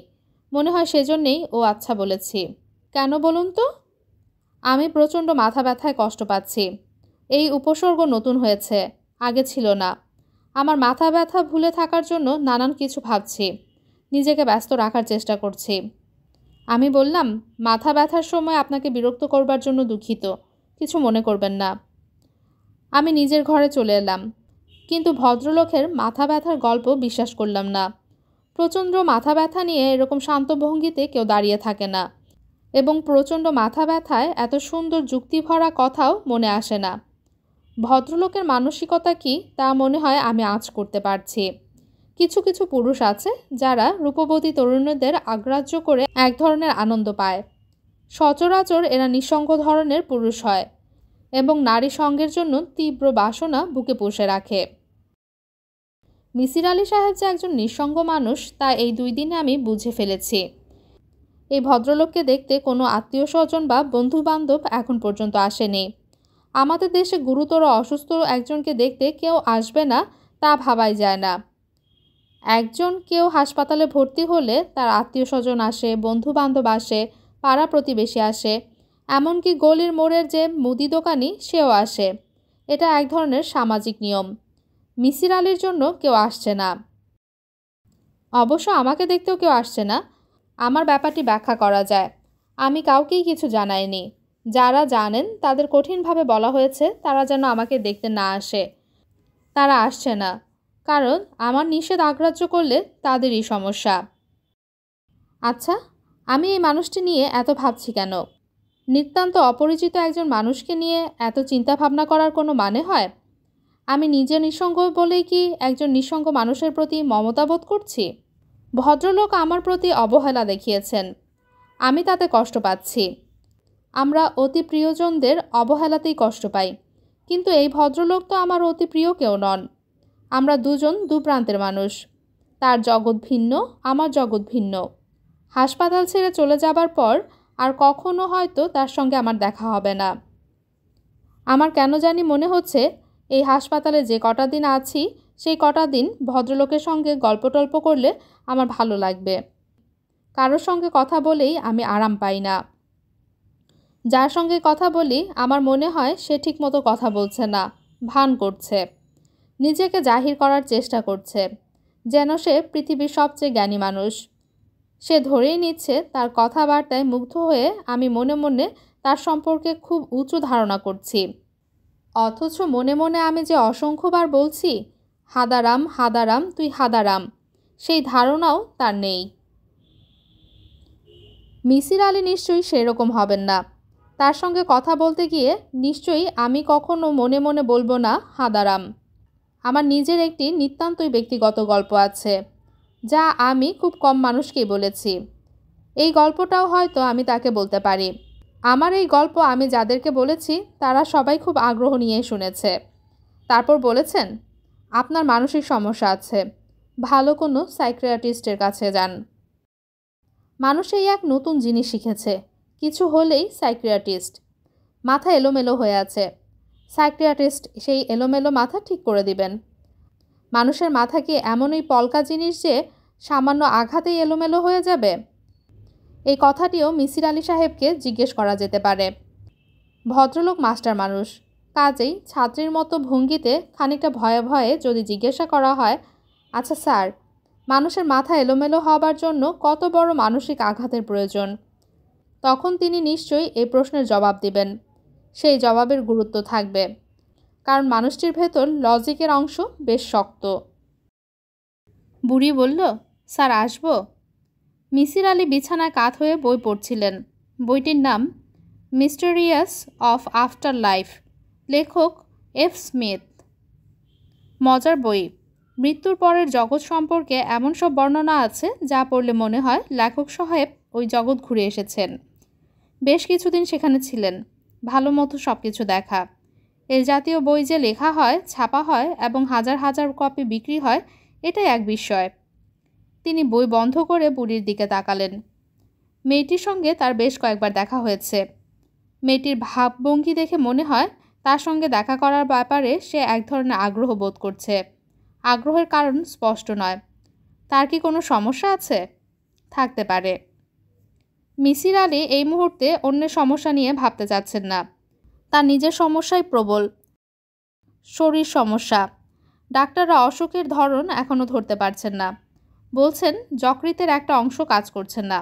মনে হয় সেজন্যেই ও আচ্ছা বলেছি। কেন বলুন তো? আমি প্রচণ্ড মাথা ব্যথায় কষ্ট পাচ্ছি। এই উপসর্গ নতুন হয়েছে, আগে ছিল না। আমার মাথা ব্যথা ভুলে থাকার জন্য নানান কিছু ভাবছি, নিজেকে ব্যস্ত রাখার চেষ্টা করছি। আমি বললাম, মাথা ব্যথার সময় আপনাকে বিরক্ত করবার জন্য দুঃখিত, কিছু মনে করবেন না। আমি নিজের ঘরে চলে এলাম, কিন্তু ভদ্রলোকের মাথা ব্যথার গল্প বিশ্বাস করলাম না। প্রচণ্ড মাথা ব্যথা নিয়ে এরকম শান্ত ভঙ্গিতে কেউ দাঁড়িয়ে থাকে না, এবং প্রচণ্ড মাথা ব্যথায় এত সুন্দর যুক্তিভরা কথাও মনে আসে না। ভদ্রলোকের মানসিকতা কি তা মনে হয় আমি আঁচ করতে পারছি। কিছু কিছু পুরুষ আছে যারা রূপবতী তরুণীদের আগ্রাহ্য করে এক ধরনের আনন্দ পায়। সচরাচর এরা নিঃসঙ্গ ধরনের পুরুষ হয় এবং নারী সঙ্গের জন্য তীব্র বাসনা বুকে পুষে রাখে। মিসির আলী সাহেব যে একজন নিঃসঙ্গ মানুষ তা এই 2 দিনে আমি বুঝে ফেলেছি। এই ভদ্রলোককে দেখতে কোনো আত্মীয় স্বজন বা বন্ধু বান্ধব এখন পর্যন্ত আসেনি। আমাদের দেশে গুরুতর অসুস্থ একজনকে দেখতে কেউ আসবে না তা ভাবাই যায় না। কেউ হাসপাতালে ভর্তি হলে তার আত্মীয় স্বজন আসে, বন্ধু বান্ধব আসে, পাড়া প্রতিবেশী আসে, এমনকি গলির মোড়ের যে মুদি দোকানি সেও আসে। এটা এক ধরনের সামাজিক নিয়ম। মিসির আলীর জন্য কেউ আসছে না। অবশ্য আমাকে দেখতেও কেউ আসছে না। আমার ব্যাপারটি ব্যাখ্যা করা যায়। আমি কাউকেই কিছু জানাইনি। যারা জানেন তাদের কঠিনভাবে বলা হয়েছে তারা যেন আমাকে দেখতে না আসে। তারা আসছে না, কারণ আমার নিষেধ অগ্রাহ্য করলে তাদেরই সমস্যা। আচ্ছা, আমি এই মানুষটি নিয়ে এত ভাবছি কেন? নিতান্ত অপরিচিত একজন মানুষকে নিয়ে এত চিন্তা ভাবনা করার কোনো মানে হয়? আমি নিজে নিঃসঙ্গ বলেই কি একজন নিঃসঙ্গ মানুষের প্রতি মমতা বোধ করছি? ভদ্রলোক আমার প্রতি অবহেলা দেখিয়েছেন, আমি তাতে কষ্ট পাচ্ছি। আমরা অতি প্রিয়জনদের অবহেলাতেই কষ্ট পাই, কিন্তু এই ভদ্রলোক তো আমার অতি প্রিয় কেউ নন। আমরা দুজন দুপ্রান্তের মানুষ। তার জগৎ ভিন্ন, আমার জগৎ ভিন্ন। হাসপাতাল ছেড়ে চলে যাবার পর আর কখনো হয়তো তার সঙ্গে আমার দেখা হবে না। আমার কেন জানি মনে হচ্ছে এই হাসপাতালে যে কটা দিন আছি সেই কটা দিন ভদ্রলোকের সঙ্গে গল্প টল্প করলে আমার ভালো লাগবে। কারোর সঙ্গে কথা বলেই আমি আরাম পাই না। যার সঙ্গে কথা বলি আমার মনে হয় সে ঠিকমতো কথা বলছে না, ভান করছে, নিজেকে জাহির করার চেষ্টা করছে, যেন সে পৃথিবীর সবচেয়ে জ্ঞানী মানুষ। সে ধরেই নিচ্ছে তার কথাবার্তায় মুগ্ধ হয়ে আমি মনে মনে তার সম্পর্কে খুব উঁচু ধারণা করছি। অথচ মনে মনে আমি যে অসংখ্যবার বলছি, হাদারাম হাদারাম তুই হাদারাম, সেই ধারণাও তার নেই। মিসির আলী নিশ্চয়ই সেরকম হবেন না। তার সঙ্গে কথা বলতে গিয়ে নিশ্চয়ই আমি কখনো মনে মনে বলবো না হাদারাম। আমার নিজের একটি নিতান্তই ব্যক্তিগত গল্প আছে, যা আমি খুব কম মানুষকেই বলেছি। এই গল্পটাও হয়তো আমি তাকে বলতে পারি। আমার এই গল্প আমি যাদেরকে বলেছি তারা সবাই খুব আগ্রহ নিয়ে শুনেছে। তারপর বলেছেন, আপনার মানসিক সমস্যা আছে, ভালো কোনো সাইকিয়াট্রিস্টের কাছে যান। মানুষ এই এক নতুন জিনিস শিখেছে, কিছু হলেই সাইকিয়াট্রিস্ট। মাথা এলোমেলো হয়ে আছে। সাইকিয়াট্রিস্ট সেই এলোমেলো মাথা ঠিক করে দিবেন। মানুষের মাথা কি এমনই পলকা জিনিস যে সামান্য আঘাতেই এলোমেলো হয়ে যাবে? এই কথাটিও মিসির আলি সাহেবকে জিজ্ঞেস করা যেতে পারে। ভদ্রলোক মাস্টার মানুষ, কাজেই ছাত্রীর মতো ভঙ্গিতে খানিকটা ভয়ে ভয়ে যদি জিজ্ঞাসা করা হয়, আচ্ছা স্যার, মানুষের মাথা এলোমেলো হবার জন্য কত বড় মানসিক আঘাতের প্রয়োজন, তখন তিনি নিশ্চয়ই এই প্রশ্নের জবাব দিবেন। সেই জবাবের গুরুত্ব থাকবে, কারণ মানুষটির ভেতর লজিকের অংশ বেশ শক্ত। বুড়ি বলল, স্যার আসবো? মিসির আলি বিছানায় কাত হয়ে বই পড়ছিলেন। বইটির নাম মিস্টেরিয়াস অফ আফটার লাইফ, লেখক এফ স্মিথ। মজার বই। মৃত্যুর পরের জগৎ সম্পর্কে এমন সব বর্ণনা আছে যা পড়লে মনে হয় লেখক সাহেব ওই জগৎ ঘুরে এসেছেন, বেশ কিছুদিন সেখানে ছিলেন, ভালো মতো সব কিছু দেখা। এই জাতীয় বই যে লেখা হয়, ছাপা হয় এবং হাজার হাজার কপি বিক্রি হয়, এটাই এক বিস্ময়। তিনি বই বন্ধ করে বুড়ির দিকে তাকালেন। মেয়েটির সঙ্গে তার বেশ কয়েকবার দেখা হয়েছে। মেয়েটির ভাবভঙ্গি দেখে মনে হয় তার সঙ্গে দেখা করার ব্যাপারে সে এক ধরনের আগ্রহ বোধ করছে। আগ্রহের কারণ স্পষ্ট নয়। তার কি কোনো সমস্যা আছে? থাকতে পারে। মিসির আলি এই মুহূর্তে অন্যের সমস্যা নিয়ে ভাবতে চাচ্ছেন না। তার নিজের সমস্যাই প্রবল, শরীর সমস্যা। ডাক্তাররা অসুখের ধরন এখনও ধরতে পারছেন না। বলছেন যকৃতের একটা অংশ কাজ করছে না।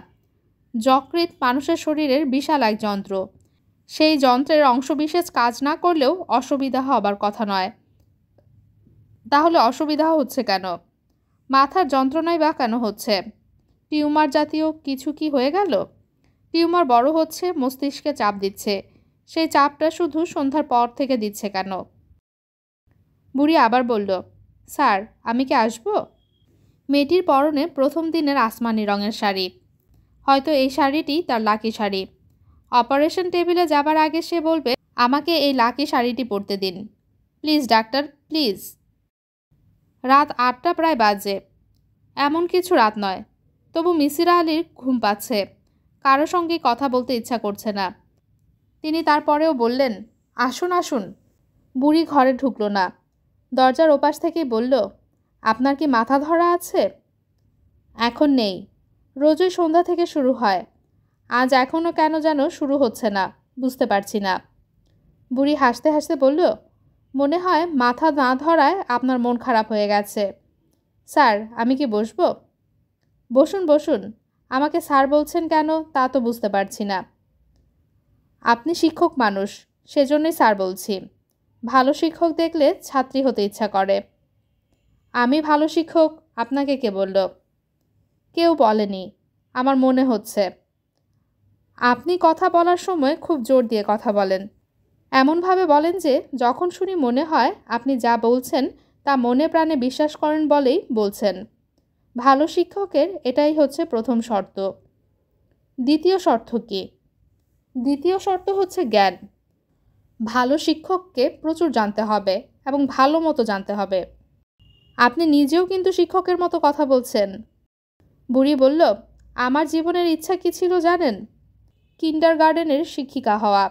যকৃৎ মানুষের শরীরের বিশাল এক যন্ত্র। সেই যন্ত্রের অংশবিশেষ কাজ না করলেও অসুবিধা হবার কথা নয়। তাহলে অসুবিধা হচ্ছে কেন? মাথার যন্ত্রণাই বা কেন হচ্ছে? টিউমার জাতীয় কিছু কি হয়ে গেল? টিউমার বড় হচ্ছে, মস্তিষ্কে চাপ দিচ্ছে। সেই চাপটা শুধু সন্ধ্যার পর থেকে দিচ্ছে কেন? বুড়ি আবার বলল, স্যার আমি কি আসবো? মেয়েটির পরনে প্রথম দিনের আসমানি রঙের শাড়ি। হয়তো এই শাড়িটি তার লাকি শাড়ি। অপারেশন টেবিলে যাবার আগে সে বলবে, আমাকে এই লাকি শাড়িটি পরতে দিন প্লিজ ডাক্তার, প্লিজ। রাত 8টা প্রায় বাজে। এমন কিছু রাত নয়, তবু মিসির আলির ঘুম পাচ্ছে। কারো সঙ্গে কথা বলতে ইচ্ছা করছে না। তিনি তারপরেও বললেন, আসুন আসুন। বুড়ি ঘরে ঢুকল না। দরজার ওপাশ থেকেই বলল, আপনার কি মাথা ধরা আছে? এখন নেই, রোজই সন্ধ্যা থেকে শুরু হয়। আজ এখনও কেন যেন শুরু হচ্ছে না, বুঝতে পারছি না। বুড়ি হাসতে হাসতে বলল, মনে হয় মাথা না ধরায় আপনার মন খারাপ হয়ে গেছে। স্যার আমি কি বসবো? বসুন বসুন। আমাকে স্যার বলছেন কেন তা তো বুঝতে পারছি না। আপনি শিক্ষক মানুষ, সেজন্যই স্যার বলছি। ভালো শিক্ষক দেখলে ছাত্রী হতে ইচ্ছা করে। আমি ভালো শিক্ষক আপনাকে কে বলল? কেউ বলেনি, আমার মনে হচ্ছে। আপনি কথা বলার সময় খুব জোর দিয়ে কথা বলেন। এমনভাবে বলেন যে যখন শুনি মনে হয় আপনি যা বলছেন তা মনে প্রাণে বিশ্বাস করেন বলেই বলছেন। ভালো শিক্ষকের এটাই হচ্ছে প্রথম শর্ত। দ্বিতীয় শর্ত কি? দ্বিতীয় শর্ত হচ্ছে জ্ঞান। ভালো শিক্ষককে প্রচুর জানতে হবে এবং ভালো মতো জানতে হবে। আপনি নিজেও কিন্তু শিক্ষকের মতো কথা বলছেন। বুড়ি বলল, আমার জীবনের ইচ্ছা কি ছিল জানেন? কিন্ডারগার্টেনের শিক্ষিকা হওয়া।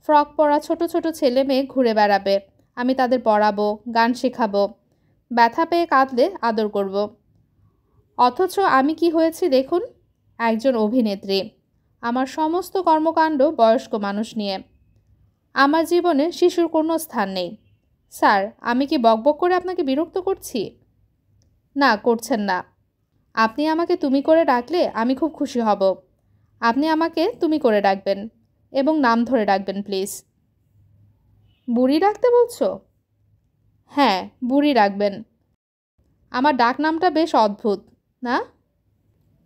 ফ্রক পরা ছোট ছোট ছেলে মেয়ে ঘুরে বেড়াবে, আমি তাদের পড়াবো, গান শেখাবো, ব্যথা পেয়ে কাঁদলে আদর করব। অথচ আমি কি হয়েছি দেখুন, একজন অভিনেত্রী। আমার সমস্ত কর্মকাণ্ড বয়স্ক মানুষ নিয়ে। আমার জীবনে শিশুর কোনো স্থান নেই। স্যার আমি কি বকবক করে আপনাকে বিরক্ত করছি? না, করছেন না। আপনি আমাকে তুমি করে ডাকলে আমি খুব খুশি হব। আপনি আমাকে তুমি করে ডাকবেন এবং নাম ধরে ডাকবেন প্লিজ। বুড়ি ডাকতে বলছো? হ্যাঁ, বুড়ি ডাকবেন। আমার ডাক নামটা বেশ অদ্ভুত না?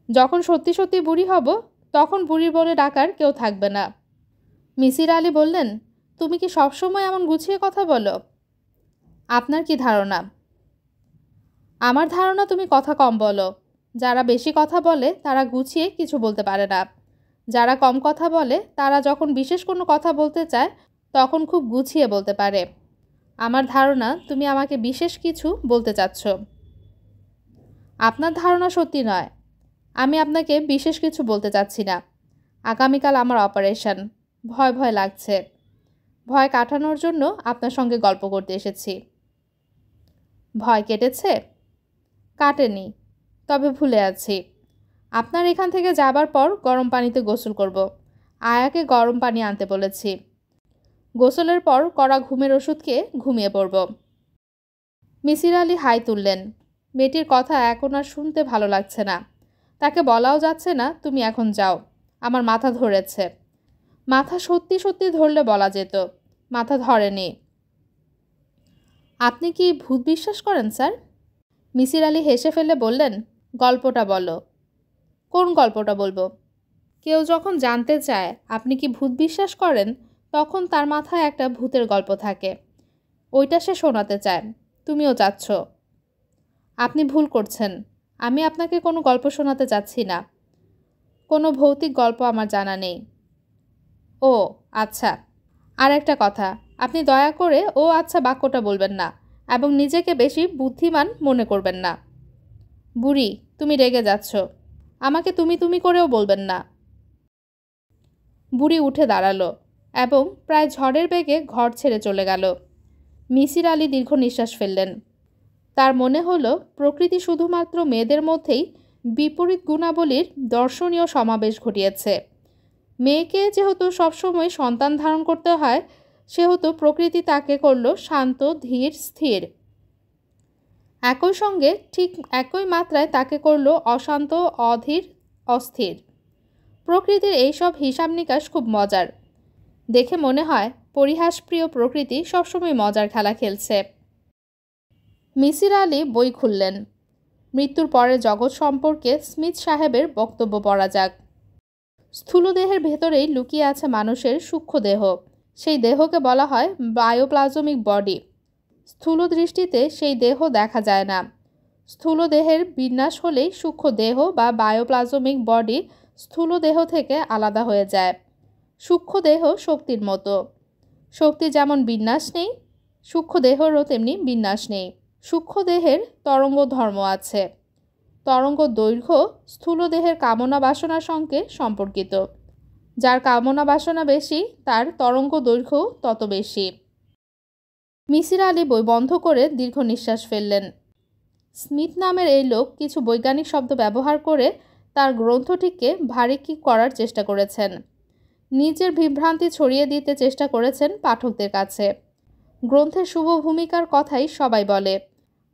যখন সত্যি সত্যি বুড়ি হব তখন বুড়ি বলে ডাকার কেউ থাকবে না। মিসির আলি বললেন, তুমি কি সবসময় এমন গুছিয়ে কথা বলো? আপনার কি ধারণা? আমার ধারণা তুমি কথা কম বলো। যারা বেশি কথা বলে তারা গুছিয়ে কিছু বলতে পারে না। যারা কম কথা বলে তারা যখন বিশেষ কোনো কথা বলতে চায় তখন খুব গুছিয়ে বলতে পারে। আমার ধারণা তুমি আমাকে বিশেষ কিছু বলতে চাচ্ছ। আপনার ধারণা সত্যি নয়। আমি আপনাকে বিশেষ কিছু বলতে চাচ্ছি না। আগামীকাল আমার অপারেশন, ভয় ভয় লাগছে। ভয় কাটানোর জন্য আপনার সঙ্গে গল্প করতে এসেছি। ভয় কেটেছে? কাটেনি, তবে ভুলে আছি। আপনার এখান থেকে যাবার পর গরম পানিতে গোসল করব। আয়াকে গরম পানি আনতে বলেছি। গোসলের পর কড়া ঘুমের ওষুধ খেয়ে ঘুমিয়ে পড়ব। মিসির আলি হাই তুললেন। মেয়েটির কথা এখন আর শুনতে ভালো লাগছে না। তাকে বলাও যাচ্ছে না তুমি এখন যাও, আমার মাথা ধরেছে। মাথা সত্যি সত্যি ধরলে বলা যেত, মাথা ধরেনি। আপনি কি ভূত বিশ্বাস করেন স্যার? মিসির আলি হেসে ফেলে বললেন, গল্পটা বলো। কোন গল্পটা বলবো? কেউ যখন জানতে চায় আপনি কি ভূত বিশ্বাস করেন, তখন তার মাথায় একটা ভূতের গল্প থাকে, ওইটা সে শোনাতে চায়। তুমিও চাচ্ছ। আপনি ভুল করছেন। আমি আপনাকে কোনো গল্প শোনাতে চাচ্ছি না। কোনো ভৌতিক গল্প আমার জানা নেই। ও আচ্ছা, আর একটা কথা, আপনি দয়া করে ও আচ্ছা বাক্যটা বলবেন না এবং নিজেকে বেশি বুদ্ধিমান মনে করবেন না। বুড়ি, তুমি রেগে যাচ্ছ। আমাকে তুমি তুমি করেও বলবেন না। বুড়ি উঠে দাঁড়ালো এবং প্রায় ঝড়ের বেগে ঘর ছেড়ে চলে গেল। মিসির আলি দীর্ঘ নিঃশ্বাস ফেললেন। তার মনে হলো প্রকৃতি শুধুমাত্র মেয়েদের মধ্যেই বিপরীত গুণাবলীর দর্শনীয় সমাবেশ ঘটিয়েছে। মেয়েকে যেহেতু সবসময় সন্তান ধারণ করতে হয়, সেহেতু প্রকৃতি তাকে করল শান্ত, ধীর, স্থির। একই সঙ্গে ঠিক একই মাত্রায় তাকে করল অশান্ত, অধীর, অস্থির। প্রকৃতির এইসব হিসাব নিকাশ খুব মজার। দেখে মনে হয় পরিহাসপ্রিয় প্রকৃতি সবসময় মজার খেলা খেলছে। মিসির আলি বই খুললেন। মৃত্যুর পরের জগৎ সম্পর্কে স্মিথ সাহেবের বক্তব্য পড়া যাক। স্থূল দেহের ভেতরেই লুকিয়ে আছে মানুষের সূক্ষ্ম দেহ। সেই দেহকে বলা হয় বায়োপ্লাজমিক বডি। স্থূল দৃষ্টিতে সেই দেহ দেখা যায় না। স্থূল দেহের বিন্যাস হলেই সূক্ষ্ম দেহ বা বায়োপ্লাজমিক বডি স্থূল দেহ থেকে আলাদা হয়ে যায়। সূক্ষ্ম দেহ শক্তির মতো। শক্তি যেমন বিন্যাস নেই, সূক্ষ্ম দেহেরও তেমনি বিন্যাস নেই। সূক্ষ্ম দেহের তরঙ্গ ধর্ম আছে। তরঙ্গ দৈর্ঘ্য স্থূল দেহের কামনা বাসনার সঙ্গে সম্পর্কিত। যার কামনা বাসনা বেশি, তার তরঙ্গ দৈর্ঘ্য তত বেশি। মিসির আলি বই বন্ধ করে দীর্ঘ নিঃশ্বাস ফেললেন। স্মিথ নামের এই লোক কিছু বৈজ্ঞানিক শব্দ ব্যবহার করে তার গ্রন্থটিকে ভারী করার চেষ্টা করেছেন। নিজের বিভ্রান্তি ছড়িয়ে দিতে চেষ্টা করেছেন পাঠকদের কাছে। গ্রন্থের শুভ ভূমিকার কথাই সবাই বলে।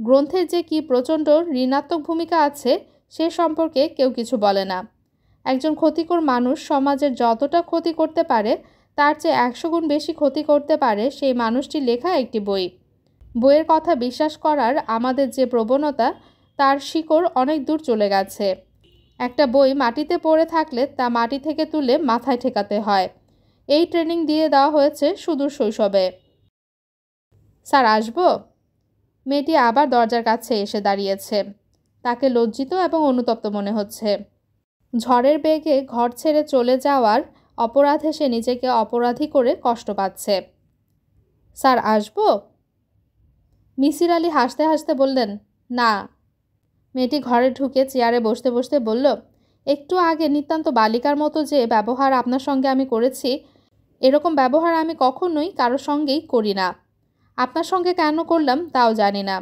গ্রন্থের যে কি প্রচণ্ড ঋণাত্মক ভূমিকা আছে, সে সম্পর্কে কেউ কিছু বলে না। একজন ক্ষতিকর মানুষ সমাজের যতটা ক্ষতি করতে পারে, তার চেয়ে 100 গুণ বেশি ক্ষতি করতে পারে সেই মানুষটি লেখা একটি বই। বইয়ের কথা বিশ্বাস করার আমাদের যে প্রবণতা, তার শিকড় অনেক দূর চলে গেছে। একটা বই মাটিতে পড়ে থাকলে তা মাটি থেকে তুলে মাথায় ঠেকাতে হয়। এই ট্রেনিং দিয়ে দেওয়া হয়েছে সুদূর শৈশবে। স্যার, আসবো? মেয়েটি আবার দরজার কাছে এসে দাঁড়িয়েছে। তাকে লজ্জিত এবং অনুতপ্ত মনে হচ্ছে। ঝড়ের বেগে ঘর ছেড়ে চলে যাওয়ার অপরাধে সে নিজেকে অপরাধী করে কষ্ট পাচ্ছে। স্যার, আসবো? মিসির আলি হাসতে হাসতে বললেন, না। মেয়েটি ঘরে ঢুকে চেয়ারে বসতে বসতে বলল, একটু আগে নিতান্ত বালিকার মতো যে ব্যবহার আপনার সঙ্গে আমি করেছি, এরকম ব্যবহার আমি কখনোই কারোর সঙ্গেই করি না। আপনার সঙ্গে কেন করলাম তাও জানি না।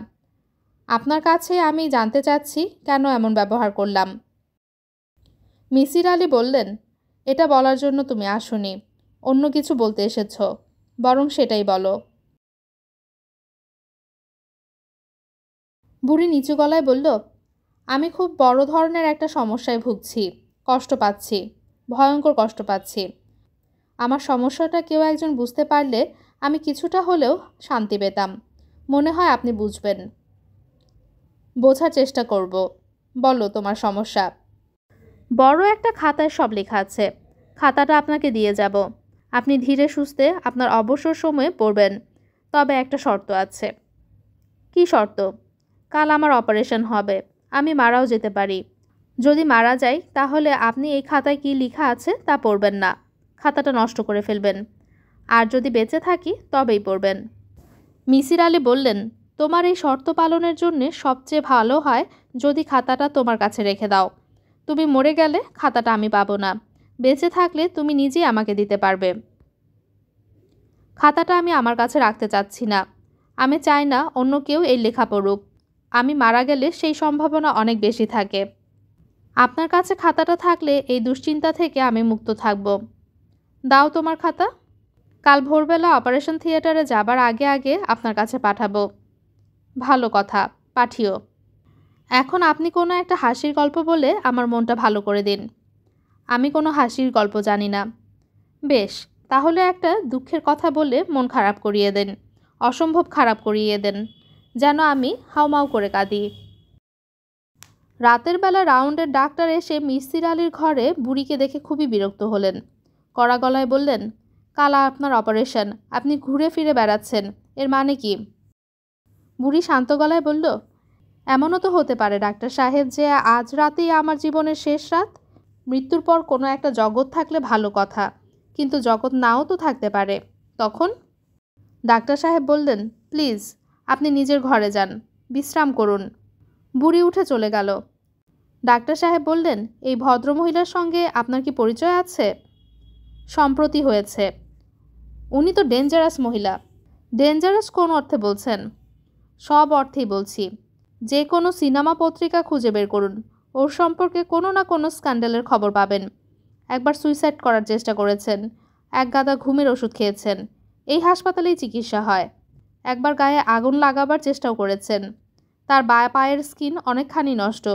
আপনার কাছে আমি জানতে চাচ্ছি কেন এমন ব্যবহার করলাম। মিসির আলি বললেন, এটা বলার জন্য তুমি আসোনি, অন্য কিছু বলতে এসেছ, বরং সেটাই বলো। বুড়ি নিচু গলায় বলল, আমি খুব বড় ধরনের একটা সমস্যায় ভুগছি, কষ্ট পাচ্ছি, ভয়ঙ্কর কষ্ট পাচ্ছি। আমার সমস্যাটা কেউ একজন বুঝতে পারলে আমি কিছুটা হলেও শান্তি পেতাম। মনে হয় আপনি বুঝবেন। বোঝার চেষ্টা করব। বলো তোমার সমস্যা। বড় একটা খাতায় সব লেখা আছে। খাতাটা আপনাকে দিয়ে যাব। আপনি ধীরে সুস্থে আপনার অবসর সময়ে পড়বেন। তবে একটা শর্ত আছে। কি শর্ত? কাল আমার অপারেশন হবে, আমি মারাও যেতে পারি। যদি মারা যাই তাহলে আপনি এই খাতায় কি লেখা আছে তা পড়বেন না, খাতাটা নষ্ট করে ফেলবেন। আর যদি বেঁচে থাকি তবেই পড়বেন। মিসির আলি বললেন, তোমার এই শর্ত পালনের জন্যে সবচেয়ে ভালো হয় যদি খাতাটা তোমার কাছে রেখে দাও। তুমি মরে গেলে খাতাটা আমি পাবো না, বেঁচে থাকলে তুমি নিজেই আমাকে দিতে পারবে। খাতাটা আমি আমার কাছে রাখতে চাচ্ছি না। আমি চাই না অন্য কেউ এই লেখা পড়ুক। আমি মারা গেলে সেই সম্ভাবনা অনেক বেশি থাকে। আপনার কাছে খাতাটা থাকলে এই দুশ্চিন্তা থেকে আমি মুক্ত থাকব। দাও তোমার খাতা। কাল ভোরবেলা অপারেশন থিয়েটারে যাবার আগে আগে আপনার কাছে পাঠাবো। ভালো কথা, পাঠিও। এখন আপনি কোনো একটা হাসির গল্প বলে আমার মনটা ভালো করে দিন। আমি কোনো হাসির গল্প জানি না। বেশ, তাহলে একটা দুঃখের কথা বলে মন খারাপ করিয়ে দেন, অসম্ভব খারাপ করিয়ে দেন, যেন আমি হাউমাউ করে কাঁদি। রাতের বেলা রাউন্ডের ডাক্তার এসে মিসির আলীর ঘরে বুড়িকে দেখে খুবই বিরক্ত হলেন। কড়া গলায় বললেন, কাল আপনার অপারেশন, আপনি ঘুরে ফিরে বেড়াচ্ছেন, এর মানে কি? বুড়ি শান্ত গলায় বলল, এমনও তো হতে পারে ডাক্তার সাহেব যে আজ রাতেই আমার জীবনের শেষ রাত। মৃত্যুর পর কোনো একটা জগৎ থাকলে ভালো কথা, কিন্তু জগৎ নাও তো থাকতে পারে। তখন? ডাক্তার সাহেব বললেন, প্লিজ আপনি নিজের ঘরে যান, বিশ্রাম করুন। বুড়ি উঠে চলে গেল। ডাক্তার সাহেব বললেন, এই ভদ্রমহিলার সঙ্গে আপনার কি পরিচয় আছে? সম্প্রতি হয়েছে। উনি তো ডেঞ্জারাস মহিলা। ডেঞ্জারাস কোন অর্থে বলছেন? সব অর্থেই বলছি। যে কোনো সিনেমা পত্রিকা খুঁজে বের করুন, ওর সম্পর্কে কোনো না কোনো স্ক্যান্ডালের খবর পাবেন। একবার সুইসাইড করার চেষ্টা করেছেন, এক গাদা ঘুমের ওষুধ খেয়েছেন, এই হাসপাতালেই চিকিৎসা হয়। একবার গায়ে আগুন লাগাবার চেষ্টাও করেছেন। তার পায়ের স্কিন অনেকখানি নষ্ট,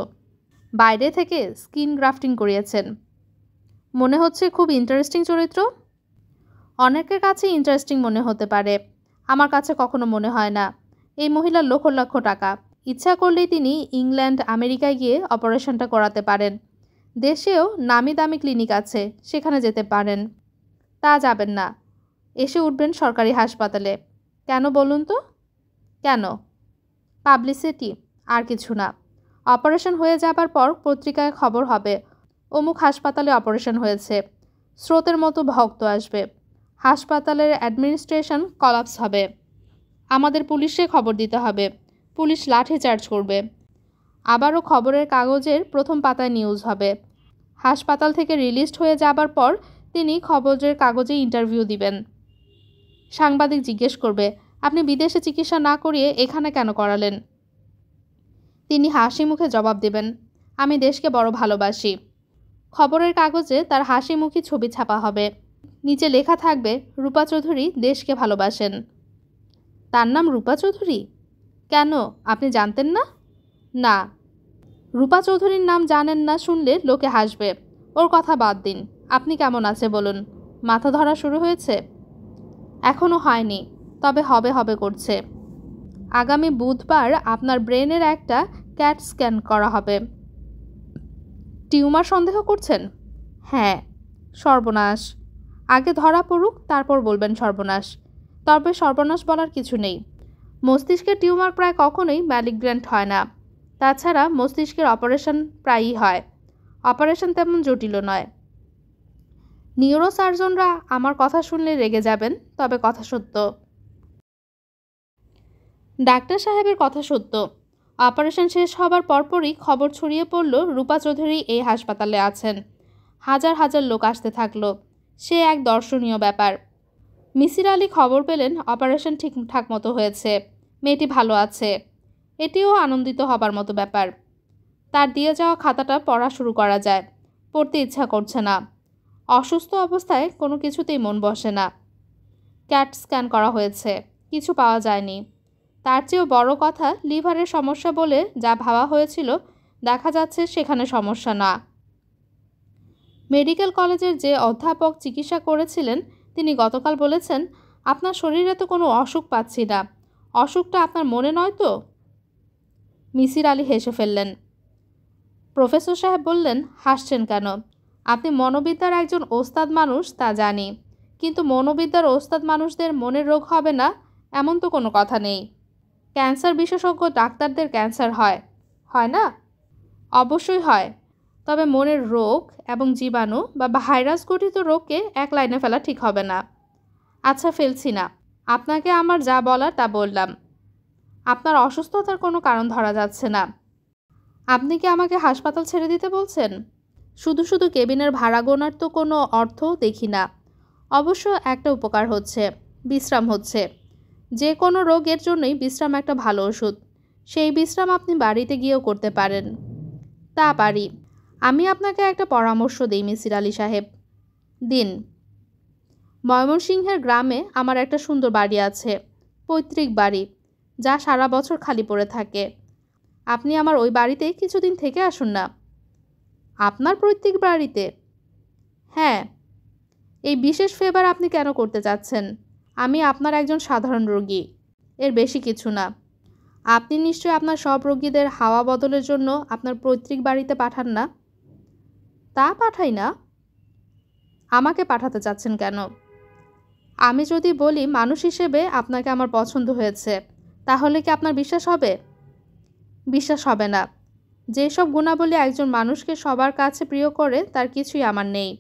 বাইরে থেকে স্কিন গ্রাফটিং করিয়েছেন। মনে হচ্ছে খুব ইন্টারেস্টিং চরিত্র। অনেকের কাছে ইন্টারেস্টিং মনে হতে পারে, আমার কাছে কখনো মনে হয় না। এই মহিলার লক্ষ লক্ষ টাকা, ইচ্ছা করলেই তিনি ইংল্যান্ড আমেরিকায় গিয়ে অপারেশনটা করাতে পারেন। দেশেও নামি দামি ক্লিনিক আছে, সেখানে যেতে পারেন। তা যাবেন না, এসে উঠবেন সরকারি হাসপাতালে। কেন বলুন তো? কেন? পাবলিসিটি, আর কিছু না। অপারেশন হয়ে যাবার পর পত্রিকায় খবর হবে, অমুক হাসপাতালে অপারেশন হয়েছে। স্রোতের মতো ভক্ত আসবে, হাসপাতালের অ্যাডমিনিস্ট্রেশন কলাপস হবে। আমাদের পুলিশে খবর দিতে হবে, পুলিশ লাঠি চার্জ করবে। আবারও খবরের কাগজের প্রথম পাতায় নিউজ হবে। হাসপাতাল থেকে রিলিজড হয়ে যাবার পর তিনি খবরের কাগজে ইন্টারভিউ দিবেন। সাংবাদিক জিজ্ঞেস করবে, আপনি বিদেশে চিকিৎসা না করিয়ে এখানে কেন করালেন? তিনি হাসি মুখে জবাব দেবেন, আমি দেশকে বড় ভালোবাসি। খবরের কাগজে তার হাসি মুখী ছবি ছাপা হবে। নিচে লেখা থাকবে, রূপা চৌধুরী দেশকে ভালোবাসেন। তার নাম রূপা চৌধুরী? কেন, আপনি জানতেন না? না, রূপা চৌধুরীর নাম জানেন না শুনলে লোকে হাসবে। ওর কথা বাদ দিন, আপনি কেমন আছে বলুন? মাথা ধরা শুরু হয়েছে? এখনও হয়নি, তবে হবে হবে করছে। আগামী বুধবার আপনার ব্রেনের একটা ক্যাট স্ক্যান করা হবে। টিউমার সন্দেহ করছেন? হ্যাঁ। সর্বনাশ। আগে ধরা পড়ুক, তারপর বলবেন সর্বনাশ। তবে সর্বনাশ বলার কিছু নেই। মস্তিষ্কের টিউমার প্রায় কখনোই ম্যালিগ্রেন্ট হয় না। তাছাড়া মস্তিষ্কের অপারেশন প্রায়ই হয়। অপারেশন তেমন জটিল নয়। নিউরোসার্জনরা আমার কথা শুনলে রেগে যাবেন, তবে কথা সত্য। ডাক্তার সাহেবের কথা সত্য। অপারেশন শেষ হবার পরপরই খবর ছড়িয়ে পড়ল রূপা চৌধুরী এই হাসপাতালে আছেন। হাজার হাজার লোক আসতে থাকলো। সে এক দর্শনীয় ব্যাপার। মিসির আলী খবর পেলেন অপারেশন ঠিকঠাক মতো হয়েছে, মেয়েটি ভালো আছে। এটিও আনন্দিত হবার মতো ব্যাপার। তার দিয়ে যাওয়া খাতাটা পড়া শুরু করা যায়। পড়তে ইচ্ছা করছে না। অসুস্থ অবস্থায় কোনো কিছুতেই মন বসে না। ক্যাট স্ক্যান করা হয়েছে, কিছু পাওয়া যায়নি। তার চেয়েও বড় কথা, লিভারের সমস্যা বলে যা ভাবা হয়েছিল দেখা যাচ্ছে সেখানে সমস্যা না। মেডিকেল কলেজের যে অধ্যাপক চিকিৎসা করেছিলেন তিনি গতকাল বলেছেন, আপনার শরীরে তো কোনো অসুখ পাচ্ছি না। অসুখটা আপনার মনে নয় তো? মিসির আলী হেসে ফেললেন। প্রফেসর সাহেব বললেন, হাসছেন কেন? আপনি মনোবিদ্যার একজন ওস্তাদ মানুষ তা জানি, কিন্তু মনোবিদ্যার ওস্তাদ মানুষদের মনের রোগ হবে না এমন তো কোনো কথা নেই। ক্যান্সার বিশেষজ্ঞ ডাক্তারদের ক্যান্সার হয়, হয় না? অবশ্যই হয়, তবে মনের রোগ এবং জীবাণু বা ভাইরাস গঠিত রোগকে এক লাইনে ফেলা ঠিক হবে না। আচ্ছা, ফেলছি না। আপনাকে আমার যা বলার তা বললাম। আপনার অসুস্থতার কোনো কারণ ধরা যাচ্ছে না। আপনি কি আমাকে হাসপাতাল ছেড়ে দিতে বলছেন? শুধু শুধু কেবিনের ভাড়া গোনার তো কোনো অর্থ দেখি না। অবশ্য একটা উপকার হচ্ছে, বিশ্রাম হচ্ছে। যে কোনো রোগের জন্যই বিশ্রাম একটা ভালো ওষুধ। সেই বিশ্রাম আপনি বাড়িতে গিয়েও করতে পারেন। তা পারি। আমি আপনাকে একটা পরামর্শ দিই মিসির আলি সাহেব। দিন। ময়মনসিংহের গ্রামে আমার একটা সুন্দর বাড়ি আছে, পৈতৃক বাড়ি, যা সারা বছর খালি পড়ে থাকে। আপনি আমার ওই বাড়িতে কিছুদিন থেকে আসুন না। আপনার পৈতৃক বাড়িতে? হ্যাঁ। এই বিশেষ ফেভার আপনি কেন করতে চাচ্ছেন? আমি আপনার একজন সাধারণ রোগী, এর বেশি কিছু না। আপনি নিশ্চয়ই আপনার সব রোগীদের হাওয়া বদলের জন্য আপনার পৈতৃক বাড়িতে পাঠান না? তা পাঠাই না। আমাকে পাঠাতে চাচ্ছেন কেন? আমি যদি বলি মানুষ হিসেবে আপনাকে আমার পছন্দ হয়েছে, তাহলে কি আপনার বিশ্বাস হবে? বিশ্বাস হবে না। যেসব গুণাবলী একজন মানুষকে সবার কাছে প্রিয় করে তার কিছুই আমার নেই।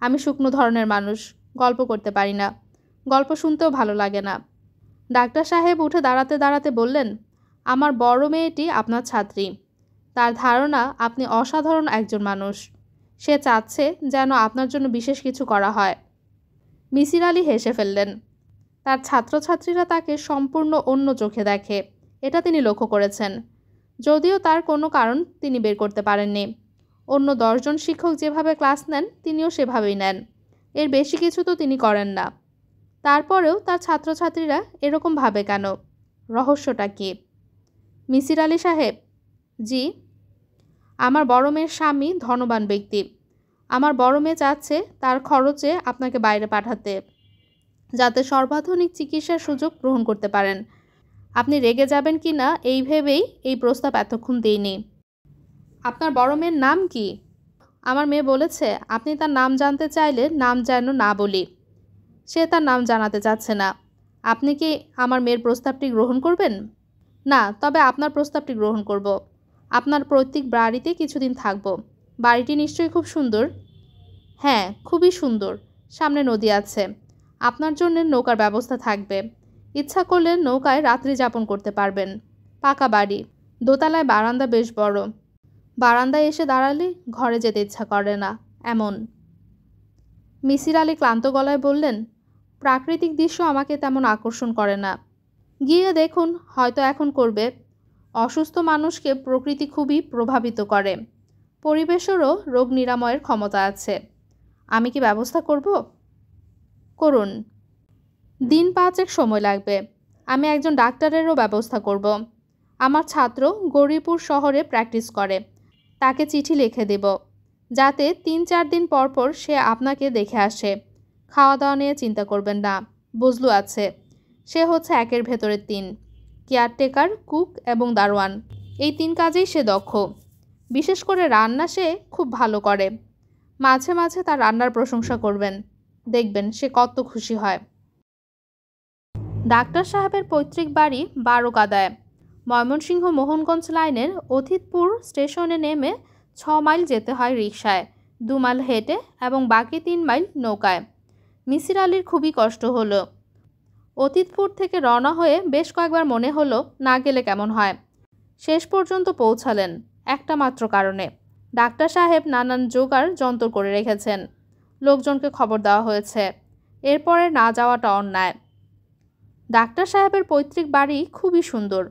আমি শুকনো ধরনের মানুষ, গল্প করতে পারি না, গল্প শুনতেও ভালো লাগে না। ডাক্তার সাহেব উঠে দাঁড়াতে দাঁড়াতে বললেন, আমার বড় মেয়েটি আপনার ছাত্রী। তার ধারণা আপনি অসাধারণ একজন মানুষ। সে চাচ্ছে যেন আপনার জন্য বিশেষ কিছু করা হয়। মিসির আলি হেসে ফেললেন। তার ছাত্রছাত্রীরা তাকে সম্পূর্ণ অন্য চোখে দেখে, এটা তিনি লক্ষ্য করেছেন। যদিও তার কোনো কারণ তিনি বের করতে পারেননি। অন্য 10 জন শিক্ষক যেভাবে ক্লাস নেন তিনিও সেভাবেই নেন। এর বেশি কিছু তো তিনি করেন না। তারপরেও তার ছাত্রছাত্রীরা এরকম ভাবে কেন? রহস্যটা কী? মিসির আলি সাহেব? জি। আমার বড় মেয়ের স্বামী ধনবান ব্যক্তি। আমার বড় মেয়ে চাচ্ছে তার খরচে আপনাকে বাইরে পাঠাতে, যাতে সর্বাধুনিক চিকিৎসার সুযোগ গ্রহণ করতে পারেন। আপনি রেগে যাবেন কি না এই ভেবেই এই প্রস্তাব এতক্ষণ দিইনি। আপনার বড় মেয়ের নাম কি? আমার মেয়ে বলেছে আপনি তার নাম জানতে চাইলে নাম যেন না বলি। সে তার নাম জানাতে চাচ্ছে না। আপনি কি আমার মেয়ের প্রস্তাবটি গ্রহণ করবেন? না, তবে আপনার প্রস্তাবটি গ্রহণ করব। আপনার পৈতৃক বাড়িতে কিছুদিন থাকব। বাড়িটি নিশ্চয়ই খুব সুন্দর। হ্যাঁ, খুবই সুন্দর। সামনে নদী আছে। আপনার জন্য নৌকার ব্যবস্থা থাকবে। ইচ্ছা করলে নৌকায় রাত্রি যাপন করতে পারবেন। পাকা বাড়ি, দোতলায় বারান্দা বেশ বড়। বারান্দায় এসে দাঁড়ালে ঘরে যেতে ইচ্ছা করে না, এমন। মিসির আলি ক্লান্ত গলায় বললেন, প্রাকৃতিক দৃশ্য আমাকে তেমন আকর্ষণ করে না। গিয়ে দেখুন, হয়তো এখন করবে। অসুস্থ মানুষকে প্রকৃতি খুবই প্রভাবিত করে। পরিবেশেরও রোগ নিরাময়ের ক্ষমতা আছে। আমি কি ব্যবস্থা করব? করুন। দিন 5 সময় লাগবে। আমি একজন ডাক্তারেরও ব্যবস্থা করব। আমার ছাত্র গৌরীপুর শহরে প্র্যাকটিস করে। তাকে চিঠি লিখে দেব, যাতে 3-4 দিন পর পর সে আপনাকে দেখে আসে। খাওয়া দাওয়া নিয়ে চিন্তা করবেন না, বজলু আছে। সে হচ্ছে 1-এর ভেতরে 3, কেয়ারটেকার, কুক এবং দারোয়ান। এই 3 কাজেই সে দক্ষ। বিশেষ করে রান্না সে খুব ভালো করে। মাঝে মাঝে তার রান্নার প্রশংসা করবেন, দেখবেন সে কত খুশি হয়। ডাক্তার সাহেবের পৈতৃক বাড়ি 12 কাদায়। ময়মনসিংহ মোহনগঞ্জ লাইনের অথিতপুর স্টেশনে নেমে 6 মাইল যেতে হয় রিকশায়, 2 মাইল হেঁটে এবং বাকি 3 মাইল নৌকায়। মিসির আলির খুবই কষ্ট হলো। অথিতপুর থেকে রওনা হয়ে বেশ কয়েকবার মনে হলো না গেলে কেমন হয়। শেষ পর্যন্ত পৌঁছালেন একটা মাত্র কারণে। ডাক্তার সাহেব নানান জোগাড় যন্ত্র করে রেখেছেন। লোকজনকে খবর দেওয়া হয়েছে। এরপরে না যাওয়াটা অন্যায়। ডাক্তার সাহেবের পৈতৃক বাড়ি খুবই সুন্দর।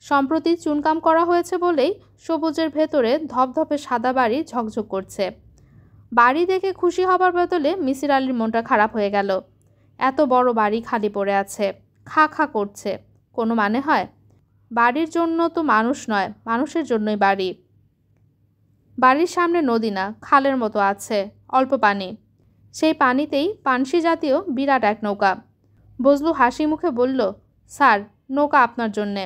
সম্প্রতি চুনকাম করা হয়েছে বলেই সবুজের ভেতরে ধপধপে সাদা বাড়ি ঝকঝক করছে। বাড়ি দেখে খুশি হবার বদলে মিসির আলির মনটা খারাপ হয়ে গেল। এত বড় বাড়ি খালি পড়ে আছে, খা খা করছে, কোনো মানে হয়? বাড়ির জন্য তো মানুষ নয়, মানুষের জন্যই বাড়ি। বাড়ির সামনে নদী না, খালের মতো আছে, অল্প পানি। সেই পানিতেই পানসি জাতীয় বিরাট এক নৌকা। বজলু হাসি মুখে বলল, স্যার, নৌকা আপনার জন্যে।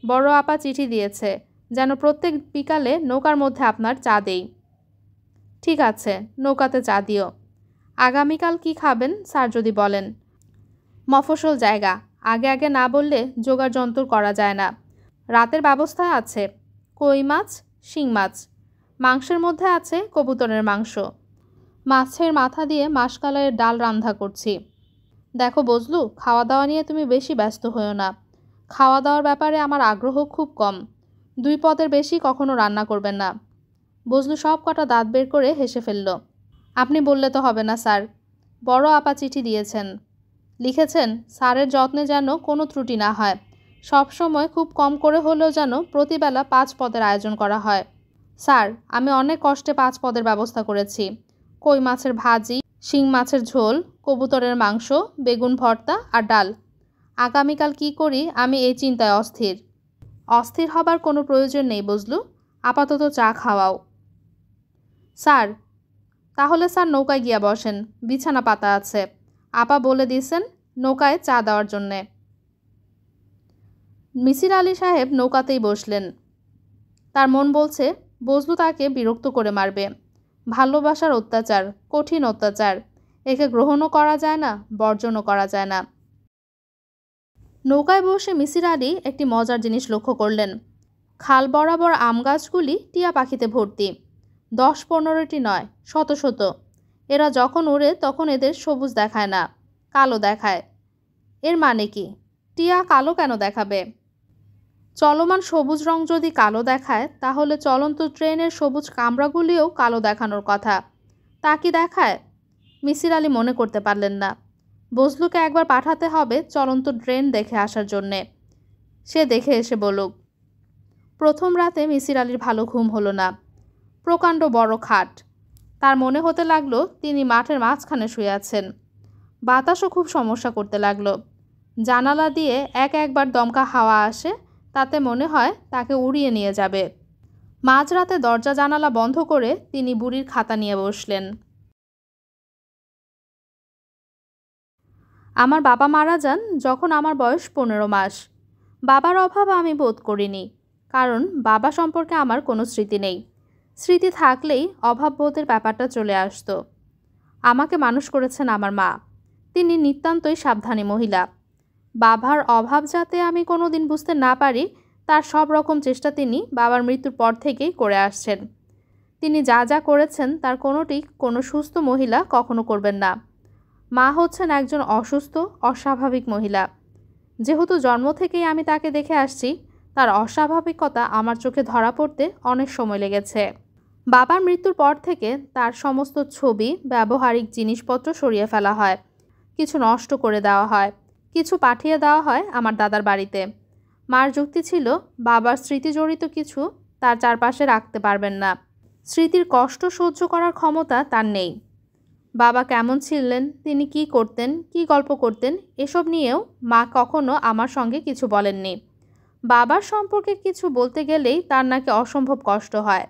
বড় আপা চিঠি দিয়েছে যেন প্রত্যেক বিকালে নৌকার মধ্যে আপনার চা দেই। ঠিক আছে, নৌকাতে চা দিও। আগামীকাল কি খাবেন স্যার যদি বলেন। মফস্বল জায়গা, আগে আগে না বললে জোগাড় যন্ত্র করা যায় না। রাতের ব্যবস্থা আছে, কই মাছ, শিং মাছ। মাংসের মধ্যে আছে কবুতরের মাংস। মাছের মাথা দিয়ে মাসকালাইয়ের ডাল রান্না করছি। দেখো বজলু, খাওয়া দাওয়া নিয়ে তুমি বেশি ব্যস্ত হইও না। খাওয়া দাওয়ার ব্যাপারে আমার আগ্রহ খুব কম। 2 পদের বেশি কখনো রান্না করবেন না। বজলু সব কটা দাঁত বের করে হেসে ফেলল। আপনি বললে তো হবে না স্যার। বড় আপা চিঠি দিয়েছেন। লিখেছেন, স্যারের যত্নে যেন কোনো ত্রুটি না হয়। সবসময় খুব কম করে হলেও যেন প্রতিবেলা 5 পদের আয়োজন করা হয়। স্যার, আমি অনেক কষ্টে 5 পদের ব্যবস্থা করেছি। কই মাছের ভাজি, শিং মাছের ঝোল, কবুতরের মাংস, বেগুন ভর্তা আর ডাল। আগামীকাল কি করি আমি এই চিন্তায় অস্থির। অস্থির হবার কোনো প্রয়োজন নেই বুঝলু, আপাতত চা খাওয়াও। স্যার, তাহলে স্যার নৌকায় গিয়া বসেন, বিছানা পাতা আছে। আপা বলে দিয়েছেন নৌকায় চা দেওয়ার জন্যে। মিসির আলি সাহেব নৌকাতেই বসলেন। তার মন বলছে বজলু তাকে বিরক্ত করে মারবে। ভালোবাসার অত্যাচার, কঠিন অত্যাচার, একে গ্রহণও করা যায় না, বর্জনও করা যায় না। নৌকায় বসে মিসির আলি একটি মজার জিনিস লক্ষ্য করলেন। খাল বরাবর আম গাছগুলি টিয়া পাখিতে ভর্তি। 10-15টি নয়, শত শত। এরা যখন ওড়ে তখন এদের সবুজ দেখায় না, কালো দেখায়। এর মানে কি? টিয়া কালো কেন দেখাবে? চলমান সবুজ রং যদি কালো দেখায় তাহলে চলন্ত ট্রেনের সবুজ কামরাগুলিও কালো দেখানোর কথা। তা কি দেখায়? মিসির আলি মনে করতে পারলেন না। বজলুকে একবার পাঠাতে হবে চলন্ত ট্রেন দেখে আসার জন্যে। সে দেখে এসে বলুক। প্রথম রাতে মিসির আলির ভালো ঘুম হলো না। প্রকাণ্ড বড় খাট। তার মনে হতে লাগলো তিনি মাঠের মাঝখানে শুয়ে আছেন। বাতাসও খুব সমস্যা করতে লাগলো। জানালা দিয়ে একবার দমকা হাওয়া আসে, তাতে মনে হয় তাকে উড়িয়ে নিয়ে যাবে। মাঝরাতে দরজা জানালা বন্ধ করে তিনি বুড়ির খাতা নিয়ে বসলেন। আমার বাবা মারা যান যখন আমার বয়স 15 মাস। বাবার অভাব আমি বোধ করিনি, কারণ বাবা সম্পর্কে আমার কোনো স্মৃতি নেই। স্মৃতি থাকলেই অভাববোধের ব্যাপারটা চলে আসতো। আমাকে মানুষ করেছেন আমার মা। তিনি নিতান্তই সাবধানী মহিলা। বাবার অভাব যাতে আমি কোনো দিন বুঝতে না পারি তার সব রকম চেষ্টা তিনি বাবার মৃত্যুর পর থেকেই করে আসছেন। তিনি যা যা করেছেন তার কোনোটি কোনো সুস্থ মহিলা কখনো করবেন না। মা হচ্ছেন একজন অসুস্থ, অস্বাভাবিক মহিলা। যেহেতু জন্ম থেকেই আমি তাকে দেখে আসছি, তার অস্বাভাবিকতা আমার চোখে ধরা পড়তে অনেক সময় লেগেছে। বাবার মৃত্যুর পর থেকে তার সমস্ত ছবি, ব্যবহারিক জিনিসপত্র সরিয়ে ফেলা হয়, কিছু নষ্ট করে দেওয়া হয়, কিছু পাঠিয়ে দেওয়া হয় আমার দাদার বাড়িতে। মার যুক্তি ছিল বাবার স্মৃতি জড়িত কিছু তার চারপাশে রাখতে পারবেন না। স্মৃতির কষ্ট সহ্য করার ক্ষমতা তার নেই। বাবা কেমন ছিলেন, তিনি কি করতেন, কি গল্প করতেন, এসব নিয়েও মা কখনো আমার সঙ্গে কিছু বলেননি। বাবার সম্পর্কে কিছু বলতে গেলেই তার নাকি অসম্ভব কষ্ট হয়।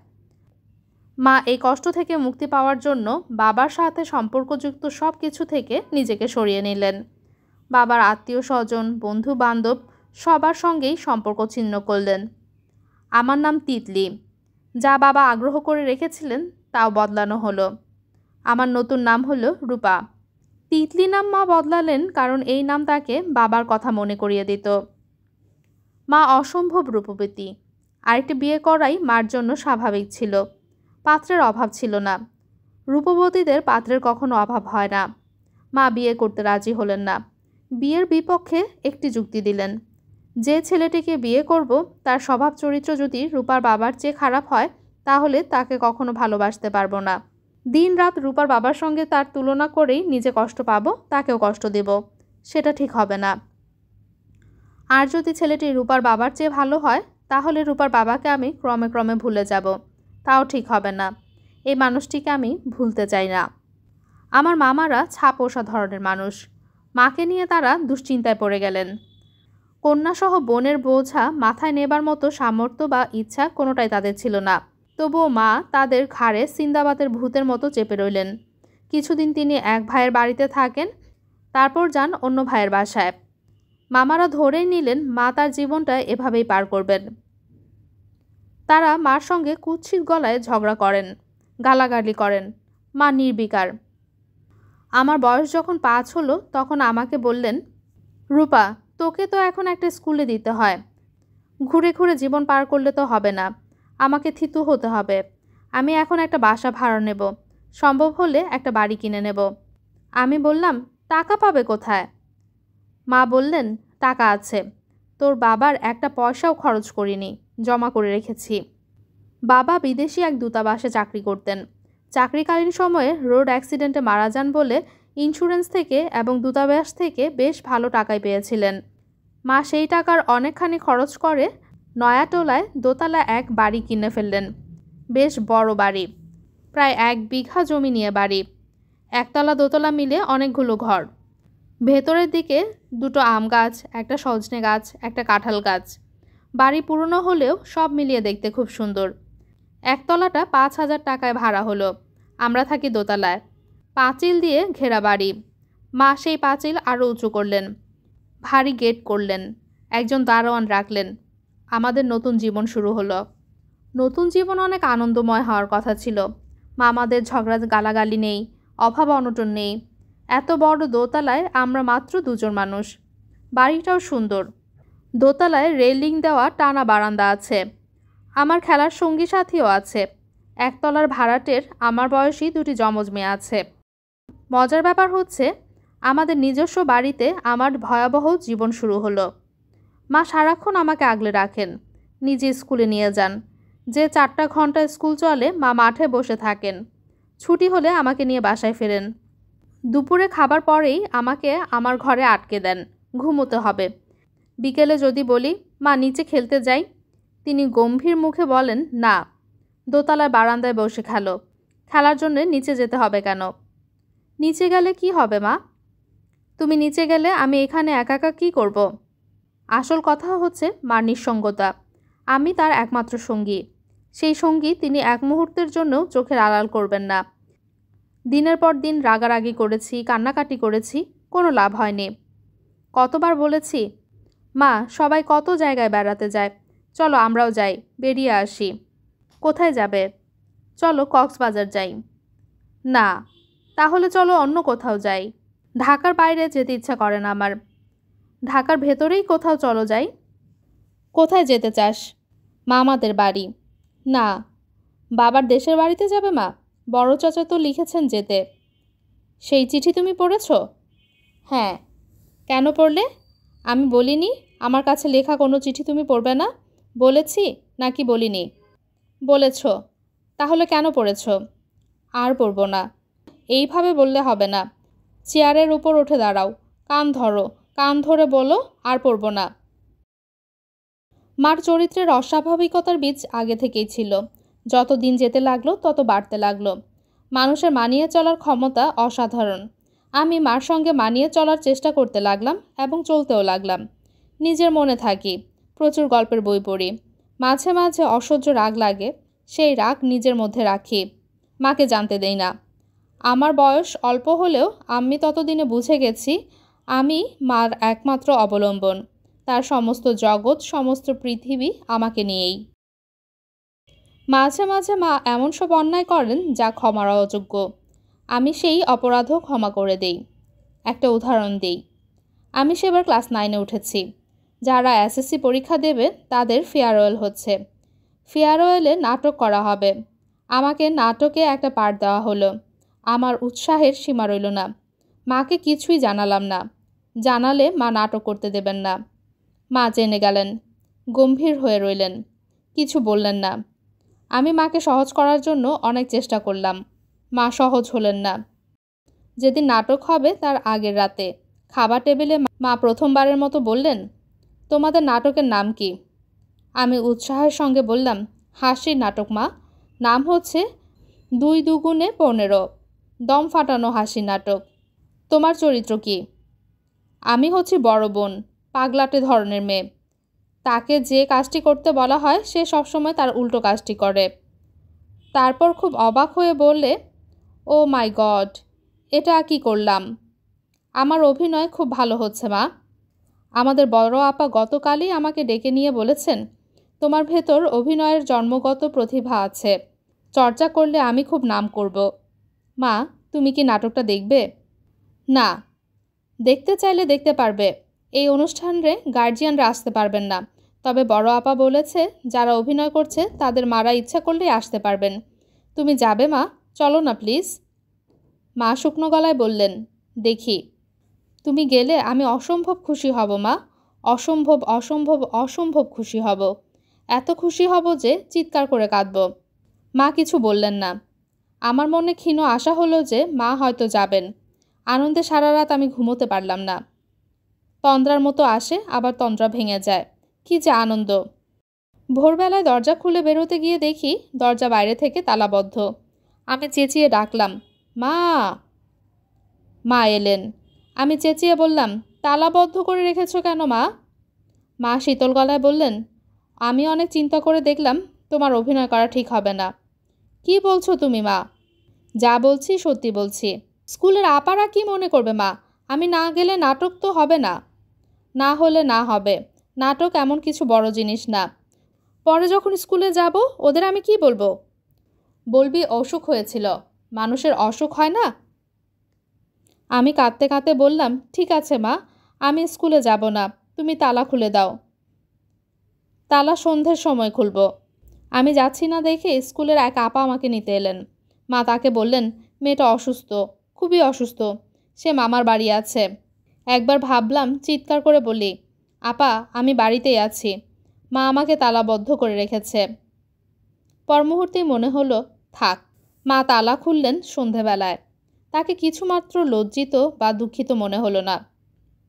মা এই কষ্ট থেকে মুক্তি পাওয়ার জন্য বাবার সাথে সম্পর্কযুক্ত সব কিছু থেকে নিজেকে সরিয়ে নিলেন। বাবার আত্মীয় স্বজন, বন্ধু বান্ধব সবার সঙ্গেই সম্পর্ক ছিন্ন করলেন। আমার নাম তিতলি। যা বাবা আগ্রহ করে রেখেছিলেন তাও বদলানো হলো। আমার নতুন নাম হলো রূপা। তিতলি নাম মা বদলালেন কারণ এই নাম তাকে বাবার কথা মনে করিয়ে দিত। মা অসম্ভব রূপবতী। আরেকটি বিয়ে করাই মার জন্য স্বাভাবিক ছিল। পাত্রের অভাব ছিল না। রূপবতীদের পাত্রের কখনো অভাব হয় না। মা বিয়ে করতে রাজি হলেন না। বিয়ের বিপক্ষে একটি যুক্তি দিলেন। যে ছেলেটিকে বিয়ে করব তার স্বভাব চরিত্র যদি রূপার বাবার চেয়ে খারাপ হয় তাহলে তাকে কখনো ভালোবাসতে পারবো না। দিন রাত রূপার বাবার সঙ্গে তার তুলনা করেই নিজে কষ্ট পাবো, তাকেও কষ্ট দেব, সেটা ঠিক হবে না। আর যদি ছেলেটি রূপার বাবার চেয়ে ভালো হয় তাহলে রূপার বাবাকে আমি ক্রমে ক্রমে ভুলে যাব, তাও ঠিক হবে না। এই মানুষটিকে আমি ভুলতে চাই না। আমার মামারা ছাপোষা ধরনের মানুষ। মাকে নিয়ে তারা দুশ্চিন্তায় পড়ে গেলেন। কন্যাসহ বোনের বোঝা মাথায় নেবার মতো সামর্থ্য বা ইচ্ছা কোনোটাই তাদের ছিল না। তবুও মা তাদের ঘাড়ে সিন্দাবাদের ভূতের মতো চেপে রইলেন। কিছুদিন তিনি এক ভাইয়ের বাড়িতে থাকেন, তারপর যান অন্য ভাইয়ের বাসায়। মামারা ধরেই নিলেন মা তার জীবনটা এভাবেই পার করবেন। তারা মার সঙ্গে কুৎসিত গলায় ঝগড়া করেন, গালাগালি করেন। মা নির্বিকার। আমার বয়স যখন 5 হলো তখন আমাকে বললেন, রূপা, তোকে তো এখন একটা স্কুলে দিতে হয়। ঘুরে ঘুরে জীবন পার করলে তো হবে না, আমাকে থিতু হতে হবে। আমি এখন একটা বাসা ভাড়া নেব, সম্ভব হলে একটা বাড়ি কিনে নেব। আমি বললাম, টাকা পাবে কোথায়? মা বললেন, টাকা আছে। তোর বাবার একটা পয়সাও খরচ করিনি, জমা করে রেখেছি। বাবা বিদেশি এক দূতাবাসে চাকরি করতেন। চাকরিকালীন সময়ে রোড অ্যাক্সিডেন্টে মারা যান বলে ইন্স্যুরেন্স থেকে এবং দূতাবাস থেকে বেশ ভালো টাকাই পেয়েছিলেন। মা সেই টাকার অনেকখানি খরচ করে নয়াটোলায় দোতলা এক বাড়ি কিনে ফেললেন। বেশ বড় বাড়ি, প্রায় 1 বিঘা জমি নিয়ে বাড়ি। একতলা দোতলা মিলে অনেকগুলো ঘর। ভেতরের দিকে 2টো আম গাছ, একটা সজনে গাছ, একটা কাঁঠাল গাছ। বাড়ি পুরনো হলেও সব মিলিয়ে দেখতে খুব সুন্দর। একতলাটা 5,000 টাকায় ভাড়া হলো। আমরা থাকি দোতলায়। পাঁচিল দিয়ে ঘেরা বাড়ি। মা সেই পাঁচিল আরও উঁচু করলেন, ভারী গেট করলেন, একজন দারোয়ান রাখলেন। আমাদের নতুন জীবন শুরু হলো। নতুন জীবন অনেক আনন্দময় হওয়ার কথা ছিল। মামাদের ঝগড়া গালাগালি নেই, অভাব অনটন নেই। এত বড় দোতলায় আমরা মাত্র 2 জন মানুষ। বাড়িটাও সুন্দর। দোতলায় রেলিং দেওয়া টানা বারান্দা আছে। আমার খেলার সঙ্গী সাথীও আছে। একতলার ভাড়াটের আমার বয়সী 2টি যমজ মেয়ে আছে। মজার ব্যাপার হচ্ছে, আমাদের নিজস্ব বাড়িতে আমার ভয়াবহ জীবন শুরু হলো। মা সারাক্ষণ আমাকে আগলে রাখেন, নিজে স্কুলে নিয়ে যান। যে 4টা ঘন্টা স্কুল চলে মা মাঠে বসে থাকেন। ছুটি হলে আমাকে নিয়ে বাসায় ফেরেন। দুপুরে খাবার পরেই আমাকে আমার ঘরে আটকে দেন, ঘুমোতে হবে। বিকেলে যদি বলি মা নিচে খেলতে যাই, তিনি গম্ভীর মুখে বলেন, না, দোতলার বারান্দায় বসে খেলো। খেলার জন্য নিচে যেতে হবে কেন? নিচে গেলে কি হবে মা? তুমি নিচে গেলে আমি এখানে একা একা কী করব? আসল কথা হচ্ছে মার নিঃসঙ্গতা। আমি তার একমাত্র সঙ্গী। সেই সঙ্গী তিনি এক মুহূর্তের জন্যও চোখের আড়াল করবেন না। দিনের পর দিন রাগারাগি করেছি, কান্নাকাটি করেছি, কোনো লাভ হয়নি। কতবার বলেছি, মা সবাই কত জায়গায় বেড়াতে যায়, চলো আমরাও যাই, বেরিয়ে আসি। কোথায় যাবে? চলো কক্সবাজার যাই। না, তাহলে চলো অন্য কোথাও যাই। ঢাকার বাইরে যেতে ইচ্ছা করে না আমার। ঢাকার ভেতরেই কোথাও চলো যাই। কোথায় যেতে চাস? মামাদের বাড়ি। না, বাবার দেশের বাড়িতে যাবে মা? বড় চাচা তো লিখেছেন যেতে। সেই চিঠি তুমি পড়েছ? হ্যাঁ। কেন পড়লে? আমি বলিনি আমার কাছে লেখা কোনো চিঠি তুমি পড়বে না? বলেছি নাকি বলিনি? বলেছ। তাহলে কেন পড়েছ? আর পড়ব না। এইভাবে বললে হবে না। চেয়ারের উপর উঠে দাঁড়াও, কান ধরো, কান ধরে বলো আর পড়ব না। মার চরিত্রের অস্বাভাবিকতার বীজ আগে থেকেই ছিল। যত দিন যেতে লাগলো তত বাড়তে লাগলো। মানুষের মানিয়ে চলার ক্ষমতা অসাধারণ। আমি মার সঙ্গে মানিয়ে চলার চেষ্টা করতে লাগলাম এবং চলতেও লাগলাম। নিজের মনে থাকি, প্রচুর গল্পের বই পড়ি। মাঝে মাঝে অসহ্য রাগ লাগে, সেই রাগ নিজের মধ্যে রাখি, মাকে জানতে দেই না। আমার বয়স অল্প হলেও আমি ততদিনে বুঝে গেছি আমি মার একমাত্র অবলম্বন। তার সমস্ত জগৎ, সমস্ত পৃথিবী আমাকে নিয়েই। মাঝে মাঝে মা এমন সব অন্যায় করেন যা ক্ষমার অযোগ্য। আমি সেই অপরাধও ক্ষমা করে দেই। একটা উদাহরণ দিই। আমি সেবার ক্লাস 9-এ উঠেছি। যারা এসএসসি পরীক্ষা দেবে তাদের ফেয়ারওয়েল হচ্ছে। ফেয়ারওয়েলে নাটক করা হবে। আমাকে নাটকে একটা পার্ট দেওয়া হলো। আমার উৎসাহের সীমা রইল না। মাকে কিছুই জানালাম না। জানালে মা নাটক করতে দেবেন না। মা জেনে গেলেন, গম্ভীর হয়ে রইলেন, কিছু বললেন না। আমি মাকে সহজ করার জন্য অনেক চেষ্টা করলাম। মা সহজ হলেন না। যেদিন নাটক হবে তার আগের রাতে খাবার টেবিলে মা প্রথমবারের মতো বললেন, তোমাদের নাটকের নাম কি? আমি উৎসাহের সঙ্গে বললাম, হাসির নাটক মা। নাম হচ্ছে 2 দুগুণে 15, দম ফাটানো হাসির নাটক। তোমার চরিত্র কি? আমি হচ্ছি বড় বোন, পাগলাটে ধরনের মেয়ে। তাকে যে কাজটি করতে বলা হয় সে সবসময় তার উল্টো কাজটি করে। তারপর খুব অবাক হয়ে বললে, ও মাই গড, এটা কি করলাম? আমার অভিনয় খুব ভালো হচ্ছে মা। আমাদের বড় আপা গতকালই আমাকে ডেকে নিয়ে বলেছেন, তোমার ভেতর অভিনয়ের জন্মগত প্রতিভা আছে, চর্চা করলে আমি খুব নাম করব। মা, তুমি কি নাটকটা দেখবে? না। দেখতে চাইলে দেখতে পারবে। এই অনুষ্ঠানে গার্জিয়ানরা আসতে পারবেন না। তবে বড় আপা বলেছে যারা অভিনয় করছে তাদের মারা ইচ্ছা করলেই আসতে পারবেন। তুমি যাবে মা? চলো না প্লিজ। মা শুকনো গলায় বললেন, দেখি। তুমি গেলে আমি অসম্ভব খুশি হব মা। অসম্ভব অসম্ভব অসম্ভব খুশি হব। এত খুশি হব যে চিৎকার করে কাঁদব। মা কিছু বললেন না। আমার মনে ক্ষীণ আশা হলো যে মা হয়তো যাবেন। আনন্দে সারা রাত আমি ঘুমোতে পারলাম না। তন্দ্রার মতো আসে, আবার তন্দ্রা ভেঙে যায়। কি যে আনন্দ! ভোরবেলায় দরজা খুলে বেরোতে গিয়ে দেখি দরজা বাইরে থেকে তালাবদ্ধ। আমি চেঁচিয়ে ডাকলাম, মা! মা এলেন। আমি চেঁচিয়ে বললাম, তালাবদ্ধ করে রেখেছো কেন মা? মা শীতল গলায় বললেন, আমি অনেক চিন্তা করে দেখলাম তোমার অভিনয় করা ঠিক হবে না। কি বলছো তুমি মা? যা বলছি সত্যি বলছি। স্কুলের আপারা কি মনে করবে মা? আমি না গেলে নাটক তো হবে না। না হলে না হবে, নাটক এমন কিছু বড় জিনিস না। পরে যখন স্কুলে যাব ওদের আমি কি বলবো? বলবি অসুখ হয়েছিল। মানুষের অসুখ হয় না? আমি কাঁদতে কাঁদতে বললাম, ঠিক আছে মা, আমি স্কুলে যাব না, তুমি তালা খুলে দাও। তালা সন্ধ্যের সময় খুলব। আমি যাচ্ছি না দেখে স্কুলের এক আপা আমাকে নিতে এলেন। মা তাকে বললেন, মেয়েটা অসুস্থ, খুবই অসুস্থ, সে মামার বাড়ি আছে। একবার ভাবলাম চিৎকার করে বলি, আপা আমি বাড়িতেই আছি, মা আমাকে তালাবদ্ধ করে রেখেছে। পর মুহূর্তেই মনে হলো থাক। মা তালা খুললেন সন্ধেবেলায়। তাকে কিছুমাত্র লজ্জিত বা দুঃখিত মনে হলো না।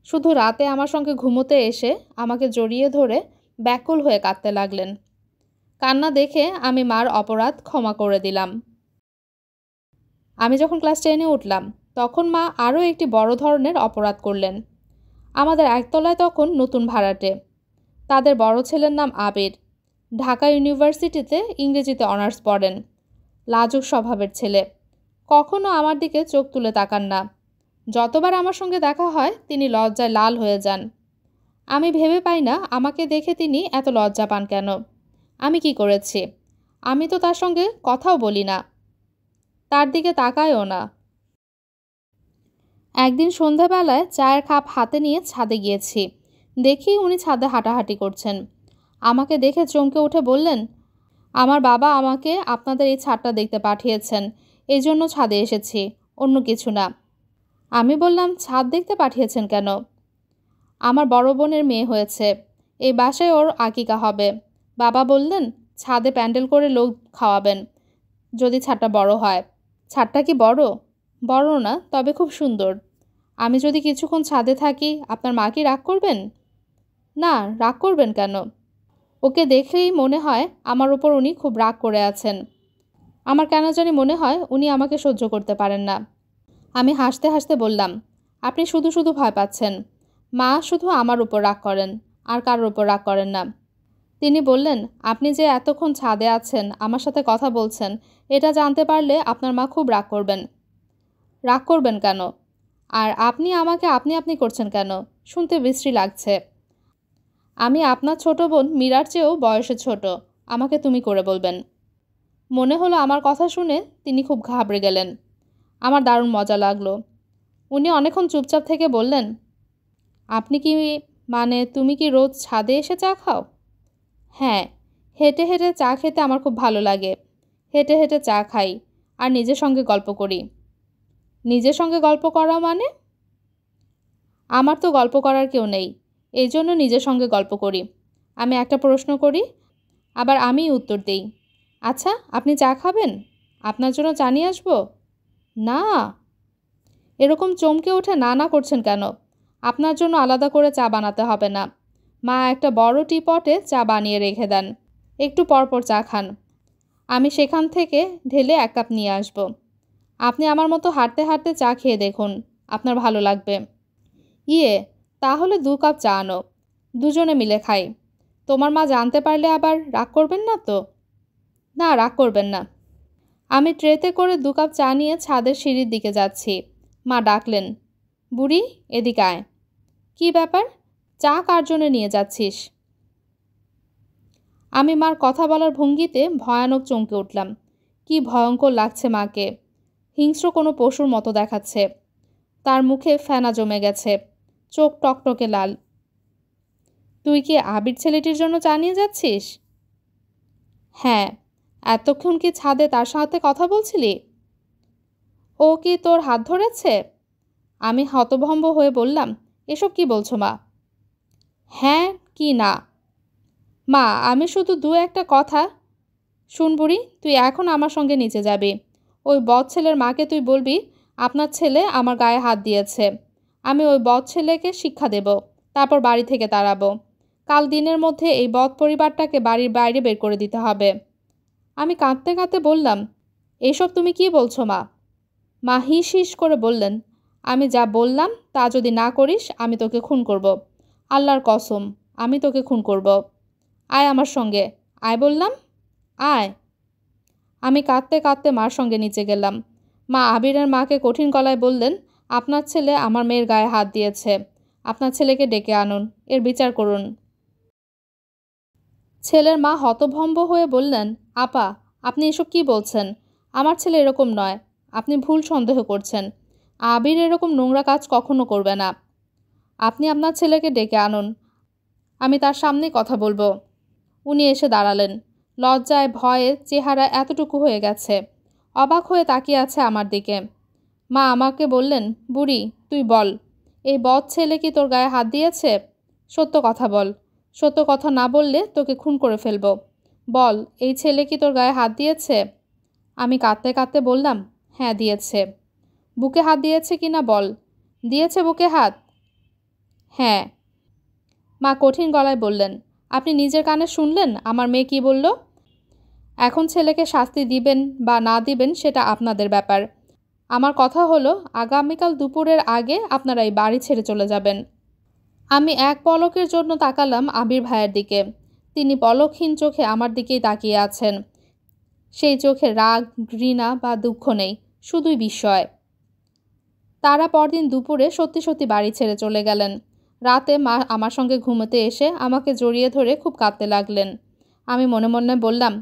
শুধু রাতে আমার সঙ্গে ঘুমোতে এসে আমাকে জড়িয়ে ধরে ব্যাকুল হয়ে কাঁদতে লাগলেন। কান্না দেখে আমি মার অপরাধ ক্ষমা করে দিলাম। আমি যখন ক্লাস 10-এ উঠলাম তখন মা আরও একটি বড় ধরনের অপরাধ করলেন। আমাদের একতলায় তখন নতুন ভাড়াটে। তাদের বড় ছেলের নাম আবির। ঢাকা ইউনিভার্সিটিতে ইংরেজিতে অনার্স পড়েন। লাজুক স্বভাবের ছেলে। কখনো আমার দিকে চোখ তুলে তাকান না। যতবার আমার সঙ্গে দেখা হয় তিনি লজ্জায় লাল হয়ে যান। আমি ভেবে পাই না আমাকে দেখে তিনি এত লজ্জা পান কেন। আমি কি করেছি? আমি তো তার সঙ্গে কথাও বলি না, তার দিকে তাকায়ও না। একদিন সন্ধ্যাবেলায় চায়ের কাপ হাতে নিয়ে ছাদে গিয়েছি। দেখি উনি ছাদে হাঁটাহাঁটি করছেন। আমাকে দেখে চমকে উঠে বললেন, আমার বাবা আমাকে আপনাদের এই ছাদটা দেখতে পাঠিয়েছেন, এই জন্য ছাদে এসেছি, অন্য কিছু না। আমি বললাম, ছাদ দেখতে পাঠিয়েছেন কেন? আমার বড় বোনের মেয়ে হয়েছে, এই বাসায় ওর আকিকা হবে। বাবা বললেন ছাদে প্যান্ডেল করে লোক খাওয়াবেন যদি ছাদটা বড় হয়। ছাদটা কি বড়? বড় না, তবে খুব সুন্দর। আমি যদি কিছুক্ষণ ছাদে থাকি আপনার মা কি রাগ করবেন? না, রাগ করবেন কেন? ওকে দেখেই মনে হয় আমার উপর উনি খুব রাগ করে আছেন। আমার কেন জানি মনে হয় উনি আমাকে সহ্য করতে পারেন না। আমি হাসতে হাসতে বললাম, আপনি শুধু শুধু ভয় পাচ্ছেন। মা শুধু আমার উপর রাগ করেন, আর কারোর উপর রাগ করেন না। তিনি বললেন, আপনি যে এতক্ষণ ছাদে আছেন, আমার সাথে কথা বলছেন, এটা জানতে পারলে আপনার মা খুব রাগ করবেন। রাগ করবেন কেন? আর আপনি আমাকে আপনি আপনি করছেন কেন? শুনতে বিশ্রী লাগছে। আমি আপনার ছোট বোন মীরার চেয়েও বয়সে ছোট, আমাকে তুমি করে বলবেন। মনে হলো আমার কথা শুনে তিনি খুব ঘাবড়ে গেলেন। আমার দারুণ মজা লাগলো। উনি অনেকক্ষণ চুপচাপ থেকে বললেন, আপনি কি, মানে তুমি কি রোজ ছাদে এসে চা খাও? হ্যাঁ, হেঁটে হেঁটে চা খেতে আমার খুব ভালো লাগে। হেঁটে হেঁটে চা খাই আর নিজের সঙ্গে গল্প করি। নিজের সঙ্গে গল্প করা মানে? আমার তো গল্প করার কেউ নেই, এই জন্য নিজের সঙ্গে গল্প করি। আমি একটা প্রশ্ন করি, আবার আমিই উত্তর দিই। আচ্ছা, আপনি চা খাবেন? আপনার জন্য চা নিয়ে আসবো? না। এরকম চমকে উঠে না না করছেন কেন? আপনার জন্য আলাদা করে চা বানাতে হবে না। মা একটা বড় টিপটে চা বানিয়ে রেখে দেন। একটু পরপর চা খান। আমি সেখান থেকে ঢেলে 1 কাপ নিয়ে আসব। আপনি আমার মতো হাঁটতে হাঁটতে চা খেয়ে দেখুন, আপনার ভালো লাগবে। ইয়ে, তাহলে 2 কাপ চা আনো, দুজনে মিলে খাই। তোমার মা জানতে পারলে আবার রাগ করবেন না তো? না, রাগ করবেন না। আমি ট্রেতে করে 2 কাপ চা নিয়ে ছাদের সিঁড়ির দিকে যাচ্ছি। মা ডাকলেন, বুড়ি এদিকে আয়। কী ব্যাপার? চা কার জন্য নিয়ে যাচ্ছিস? আমি মার কথা বলার ভঙ্গিতে ভয়ানক চমকে উঠলাম। কি ভয়ঙ্কর লাগছে মাকে। হিংস্র কোনো পশুর মতো দেখাচ্ছে। তার মুখে ফেনা জমে গেছে, চোখ টকটকে লাল। তুই কি আবির ছেলেটির জন্য চা নিয়ে যাচ্ছিস? হ্যাঁ। এতক্ষণ কি ছাদে তার সাথে কথা বলছিলি? ও কি তোর হাত ধরেছে? আমি হতভম্ব হয়ে বললাম, এসব কি বলছো মা? হ্যাঁ কি না? মা, আমি শুধু 2-1টা কথা। শুন বুড়ি, তুই এখন আমার সঙ্গে নিচে যাবি। ওই বদ ছেলের মাকে তুই বলবি আপনার ছেলে আমার গায়ে হাত দিয়েছে। আমি ওই বদ ছেলেকে শিক্ষা দেব, তারপর বাড়ি থেকে তাড়াবো। কাল দিনের মধ্যে এই বদ পরিবারটাকে বাড়ির বাইরে বের করে দিতে হবে। আমি কাঁদতে কাঁদতে বললাম, এসব তুমি কি বলছো মা? মা হিস হিস করে বললেন, আমি যা বললাম তা যদি না করিস আমি তোকে খুন করব। আল্লাহর কসম, আমি তোকে খুন করব। আয় আমার সঙ্গে, আয় বললাম, আয়। আমি কাঁদতে কাঁদতে মার সঙ্গে নিচে গেলাম। মা আবিরের মাকে কঠিন গলায় বললেন, আপনার ছেলে আমার মেয়ের গায়ে হাত দিয়েছে। আপনার ছেলেকে ডেকে আনুন, এর বিচার করুন। ছেলের মা হতভম্ব হয়ে বললেন, আপা, আপনি এসব কি বলছেন? আমার ছেলে এরকম নয়, আপনি ভুল সন্দেহ করছেন। আবির এরকম নোংরা কাজ কখনো করবে না। আপনি আপনার ছেলেকে ডেকে আনুন, আমি তার সামনেই কথা বলবো। উনি এসে দাঁড়ালেন। লজ্জায় ভয়ে চেহারা এতটুকু হয়ে গেছে। অবাক হয়ে তাকিয়ে আছে আমার দিকে। মা আমাকে বললেন, বুড়ি, তুই বল, এই বদ ছেলে কি তোর গায়ে হাত দিয়েছে? সত্য কথা বল। সত্য কথা না বললে তোকে খুন করে ফেলব। বল, এই ছেলে কি তোর গায়ে হাত দিয়েছে? আমি কাঁদতে কাঁদতে বললাম, হ্যাঁ দিয়েছে। বুকে হাত দিয়েছে কি না বল। দিয়েছে বুকে হাত? হ্যাঁ। মা কঠিন গলায় বললেন, আপনি নিজের কানে শুনলেন আমার মেয়ে কি বলল? এখন ছেলেকে শাস্তি দিবেন বা না দিবেন সেটা আপনাদের ব্যাপার। আমার কথা হলো, আগামীকাল দুপুরের আগে আপনারা এই বাড়ি ছেড়ে চলে যাবেন। আমি এক পলকের জন্য তাকালাম আবির ভাইয়ের দিকে। তিনি পলকহীন চোখে আমার দিকেই তাকিয়ে আছেন। সেই চোখে রাগ, ঘৃণা বা দুঃখ নেই, শুধুই বিস্ময়। তারা পরদিন দুপুরে সত্যি সত্যি বাড়ি ছেড়ে চলে গেলেন। রাতে মা আমার সঙ্গে ঘুমোতে এসে আমাকে জড়িয়ে ধরে খুব কাঁদতে লাগলেন। আমি মনে মনে বললাম,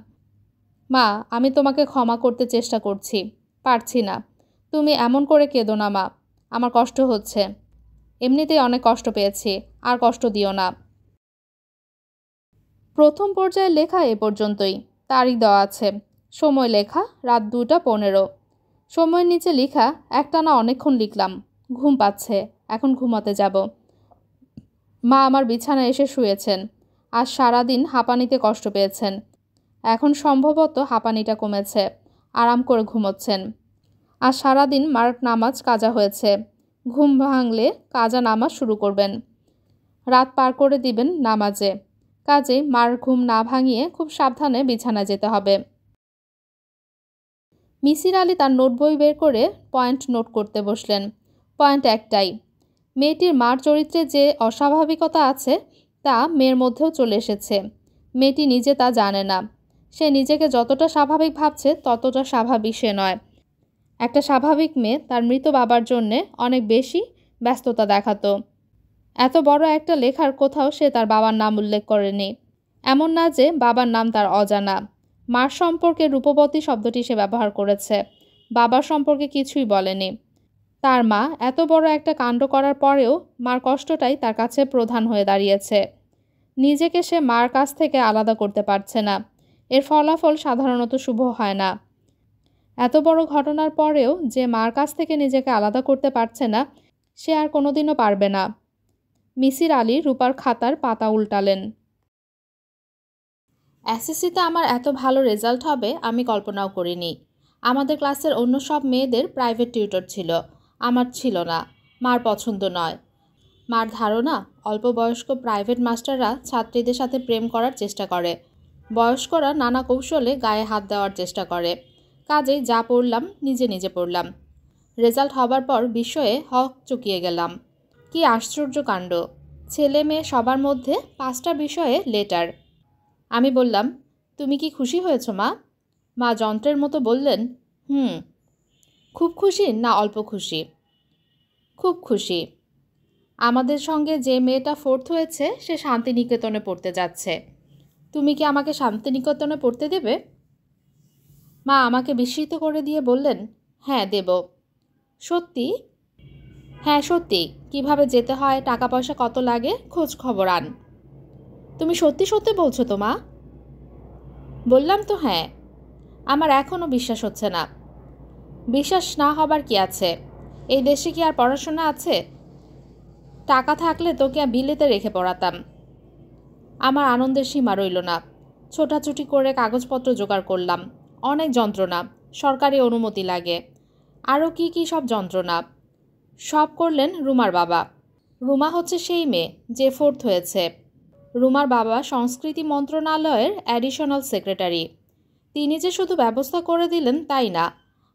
মা, আমি তোমাকে ক্ষমা করতে চেষ্টা করছি, পারছি না। তুমি এমন করে কেঁদো না মা, আমার কষ্ট হচ্ছে। এমনিতেই অনেক কষ্ট পেয়েছি, আর কষ্ট দিও না। প্রথম পর্যায়ের লেখা এ পর্যন্তই। তারিখ দেওয়া আছে, সময় লেখা রাত 2:15। সময়ের নিচে লেখা একটানা অনেকক্ষণ লিখলাম, ঘুম পাচ্ছে, এখন ঘুমাতে যাব। মা আমার বিছানায় এসে শুয়েছেন। আজ সারাদিন হাঁপানিতে কষ্ট পেয়েছেন। এখন সম্ভবত হাঁপানিটা কমেছে, আরাম করে ঘুমোচ্ছেন। আজ সারাদিন মার নামাজ কাজা হয়েছে, ঘুম ভাঙলে কাজা নামাজ শুরু করবেন, রাত পার করে দিবেন নামাজে। কাজেই মার ঘুম না ভাঙিয়ে খুব সাবধানে বিছানায় যেতে হবে। মিসির আলী তার নোট বই বের করে পয়েন্ট নোট করতে বসলেন। পয়েন্ট একটাই, মেয়েটির মার চরিত্রে যে অস্বাভাবিকতা আছে তা মেয়ের মধ্যেও চলে এসেছে। মেয়েটি নিজে তা জানে না। সে নিজেকে যতটা স্বাভাবিক ভাবছে ততটা স্বাভাবিক সে নয়। একটা স্বাভাবিক মেয়ে তার মৃত বাবার জন্যে অনেক বেশি ব্যস্ততা দেখাতো। এত বড় একটা লেখার কোথাও সে তার বাবার নাম উল্লেখ করেনি। এমন না যে বাবার নাম তার অজানা। মার সম্পর্কে রূপবতী শব্দটি সে ব্যবহার করেছে, বাবার সম্পর্কে কিছুই বলেনি। তার মা এত বড় একটা কাণ্ড করার পরেও মার কষ্টটাই তার কাছে প্রধান হয়ে দাঁড়িয়েছে। নিজেকে সে মার কাছ থেকে আলাদা করতে পারছে না। এর ফলাফল সাধারণত শুভ হয় না। এত বড় ঘটনার পরেও যে মার কাছ থেকে নিজেকে আলাদা করতে পারছে না, সে আর কোনোদিনও পারবে না। মিসির আলী রূপার খাতার পাতা উল্টালেন। এসএসসিতে আমার এত ভালো রেজাল্ট হবে আমি কল্পনাও করিনি। আমাদের ক্লাসের অন্য সব মেয়েদের প্রাইভেট টিউটর ছিল, আমার ছিল না। মার পছন্দ নয়। মার ধারণা, অল্প বয়স্ক প্রাইভেট মাস্টাররা ছাত্রীদের সাথে প্রেম করার চেষ্টা করে, বয়স্করা নানা কৌশলে গায়ে হাত দেওয়ার চেষ্টা করে। কাজেই যা পড়লাম নিজে নিজে পড়লাম। রেজাল্ট হবার পর বিস্ময়ে হক চকিয়ে গেলাম। কি আশ্চর্য কাণ্ড! ছেলে মেয়ে সবার মধ্যে 5টা বিষয়ে লেটার। আমি বললাম, তুমি কি খুশি হয়েছ মা? মা যন্ত্রের মতো বললেন, খুব খুশি না অল্প খুশি? খুব খুশি। আমাদের সঙ্গে যে মেয়েটা 4th হয়েছে সে শান্তিনিকেতনে পড়তে যাচ্ছে। তুমি কি আমাকে শান্তিনিকেতনে পড়তে দেবে? মা আমাকে বিস্মিত করে দিয়ে বললেন, হ্যাঁ দেব। সত্যি? হ্যাঁ সত্যি। কিভাবে যেতে হয়, টাকা পয়সা কত লাগে, খোঁজ খবর আন। তুমি সত্যি সত্যি বলছো তো মা? বললাম তো হ্যাঁ। আমার এখনও বিশ্বাস হচ্ছে না। বিশ্বাস না হবার কি আছে? এই দেশে কি আর পড়াশোনা আছে? টাকা থাকলে তোকে বিলেতে রেখে পড়াতাম। আমার আনন্দের সীমা রইল না। ছোটাছুটি করে কাগজপত্র জোগাড় করলাম। অনেক যন্ত্রণা, সরকারি অনুমতি লাগে। আরও কি কি সব যন্ত্রণা। সব করলেন রুমার বাবা। রুমা হচ্ছে সেই মেয়ে যে 4th হয়েছে। রুমার বাবা সংস্কৃতি মন্ত্রণালয়ের অ্যাডিশনাল সেক্রেটারি। তিনি যে শুধু ব্যবস্থা করে দিলেন তাই না,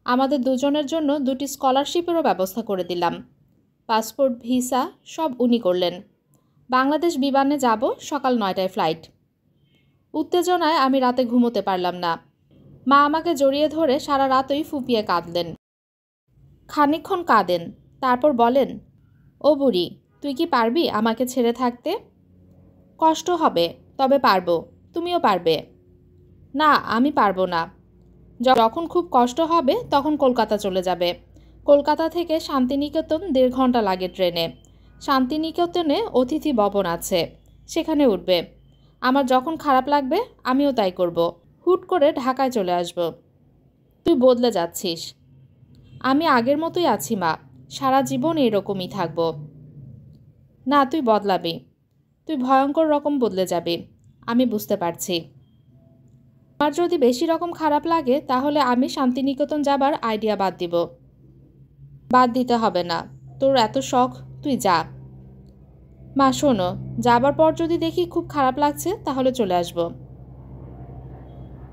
আমাদের দুজনের জন্য 2টি স্কলারশিপেরও ব্যবস্থা করে দিলাম। পাসপোর্ট, ভিসা সব উনি করলেন। বাংলাদেশ বিমানে যাব, সকাল 9টায় ফ্লাইট। উত্তেজনায় আমি রাতে ঘুমোতে পারলাম না। মা আমাকে জড়িয়ে ধরে সারা রাতই ফুপিয়ে কাঁদলেন। খানিকক্ষণ কাঁদেন, তারপর বলেন, ও বুড়ি, তুই কি পারবি আমাকে ছেড়ে থাকতে? কষ্ট হবে, তবে পারবো। তুমিও পারবে। না, আমি পারবো না। যখন খুব কষ্ট হবে তখন কলকাতা চলে যাবে। কলকাতা থেকে শান্তিনিকেতন 1.5 ঘন্টা লাগে ট্রেনে। শান্তিনিকেতনে অতিথি ভবন আছে, সেখানে উঠবে। আমার যখন খারাপ লাগবে আমিও তাই করব। হুট করে ঢাকায় চলে আসব। তুই বদলে যাচ্ছিস। আমি আগের মতোই আছি মা, সারা জীবন এরকমই থাকব। না, তুই বদলাবি। তুই ভয়ঙ্কর রকম বদলে যাবি, আমি বুঝতে পারছি। আমার যদি বেশি রকম খারাপ লাগে তাহলে আমি শান্তিনিকেতন যাবার আইডিয়া বাদ দিব। বাদ দিতে হবে না, তোর এত শখ, তুই যা। মা শোনো, যাবার পর যদি দেখি খুব খারাপ লাগছে তাহলে চলে আসব।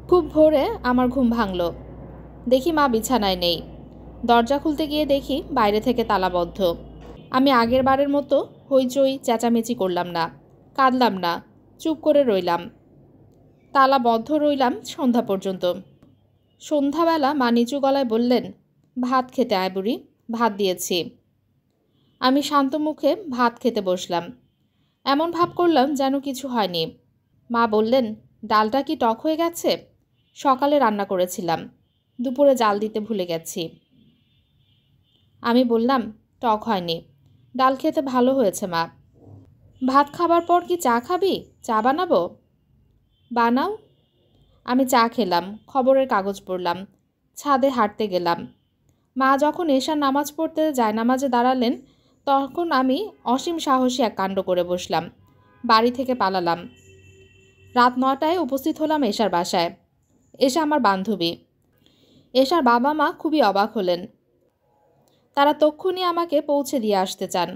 খুব ভোরে আমার ঘুম ভাঙল। দেখি মা বিছানায় নেই। দরজা খুলতে গিয়ে দেখি বাইরে থেকে তালাবদ্ধ। আমি আগের বারের মতো হইচই চেঁচামেচি করলাম না, কাঁদলাম না, চুপ করে রইলাম। তালা বদ্ধ রইলাম সন্ধ্যা পর্যন্ত। সন্ধ্যাবেলা মা নিচু গলায় বললেন, ভাত খেতে আয় বুড়ি, ভাত দিয়েছি। আমি শান্ত মুখে ভাত খেতে বসলাম। এমন ভাব করলাম যেন কিছু হয়নি। মা বললেন, ডালটা কি টক হয়ে গেছে? সকালে রান্না করেছিলাম, দুপুরে জাল দিতে ভুলে গেছি। আমি বললাম, টক হয়নি, ডাল খেতে ভালো হয়েছে মা। ভাত খাবার পর কি চা খাবি? চা বানাবো? বানাও। আমি চা খেলাম, খবরের কাগজ পড়লাম, ছাদে হাঁটতে গেলাম। মা যখন এশার নামাজ পড়তে জায়নামাজে দাঁড়ালেন তখন আমি অসীম সাহসী এক কাণ্ড করে বসলাম। বাড়ি থেকে পালালাম। রাত 9টায় উপস্থিত হলাম এশার বাসায়। এশা আমার বান্ধবী। এশার বাবা মা খুবই অবাক হলেন। তারা তক্ষুনি আমাকে পৌঁছে দিয়ে আসতে চান।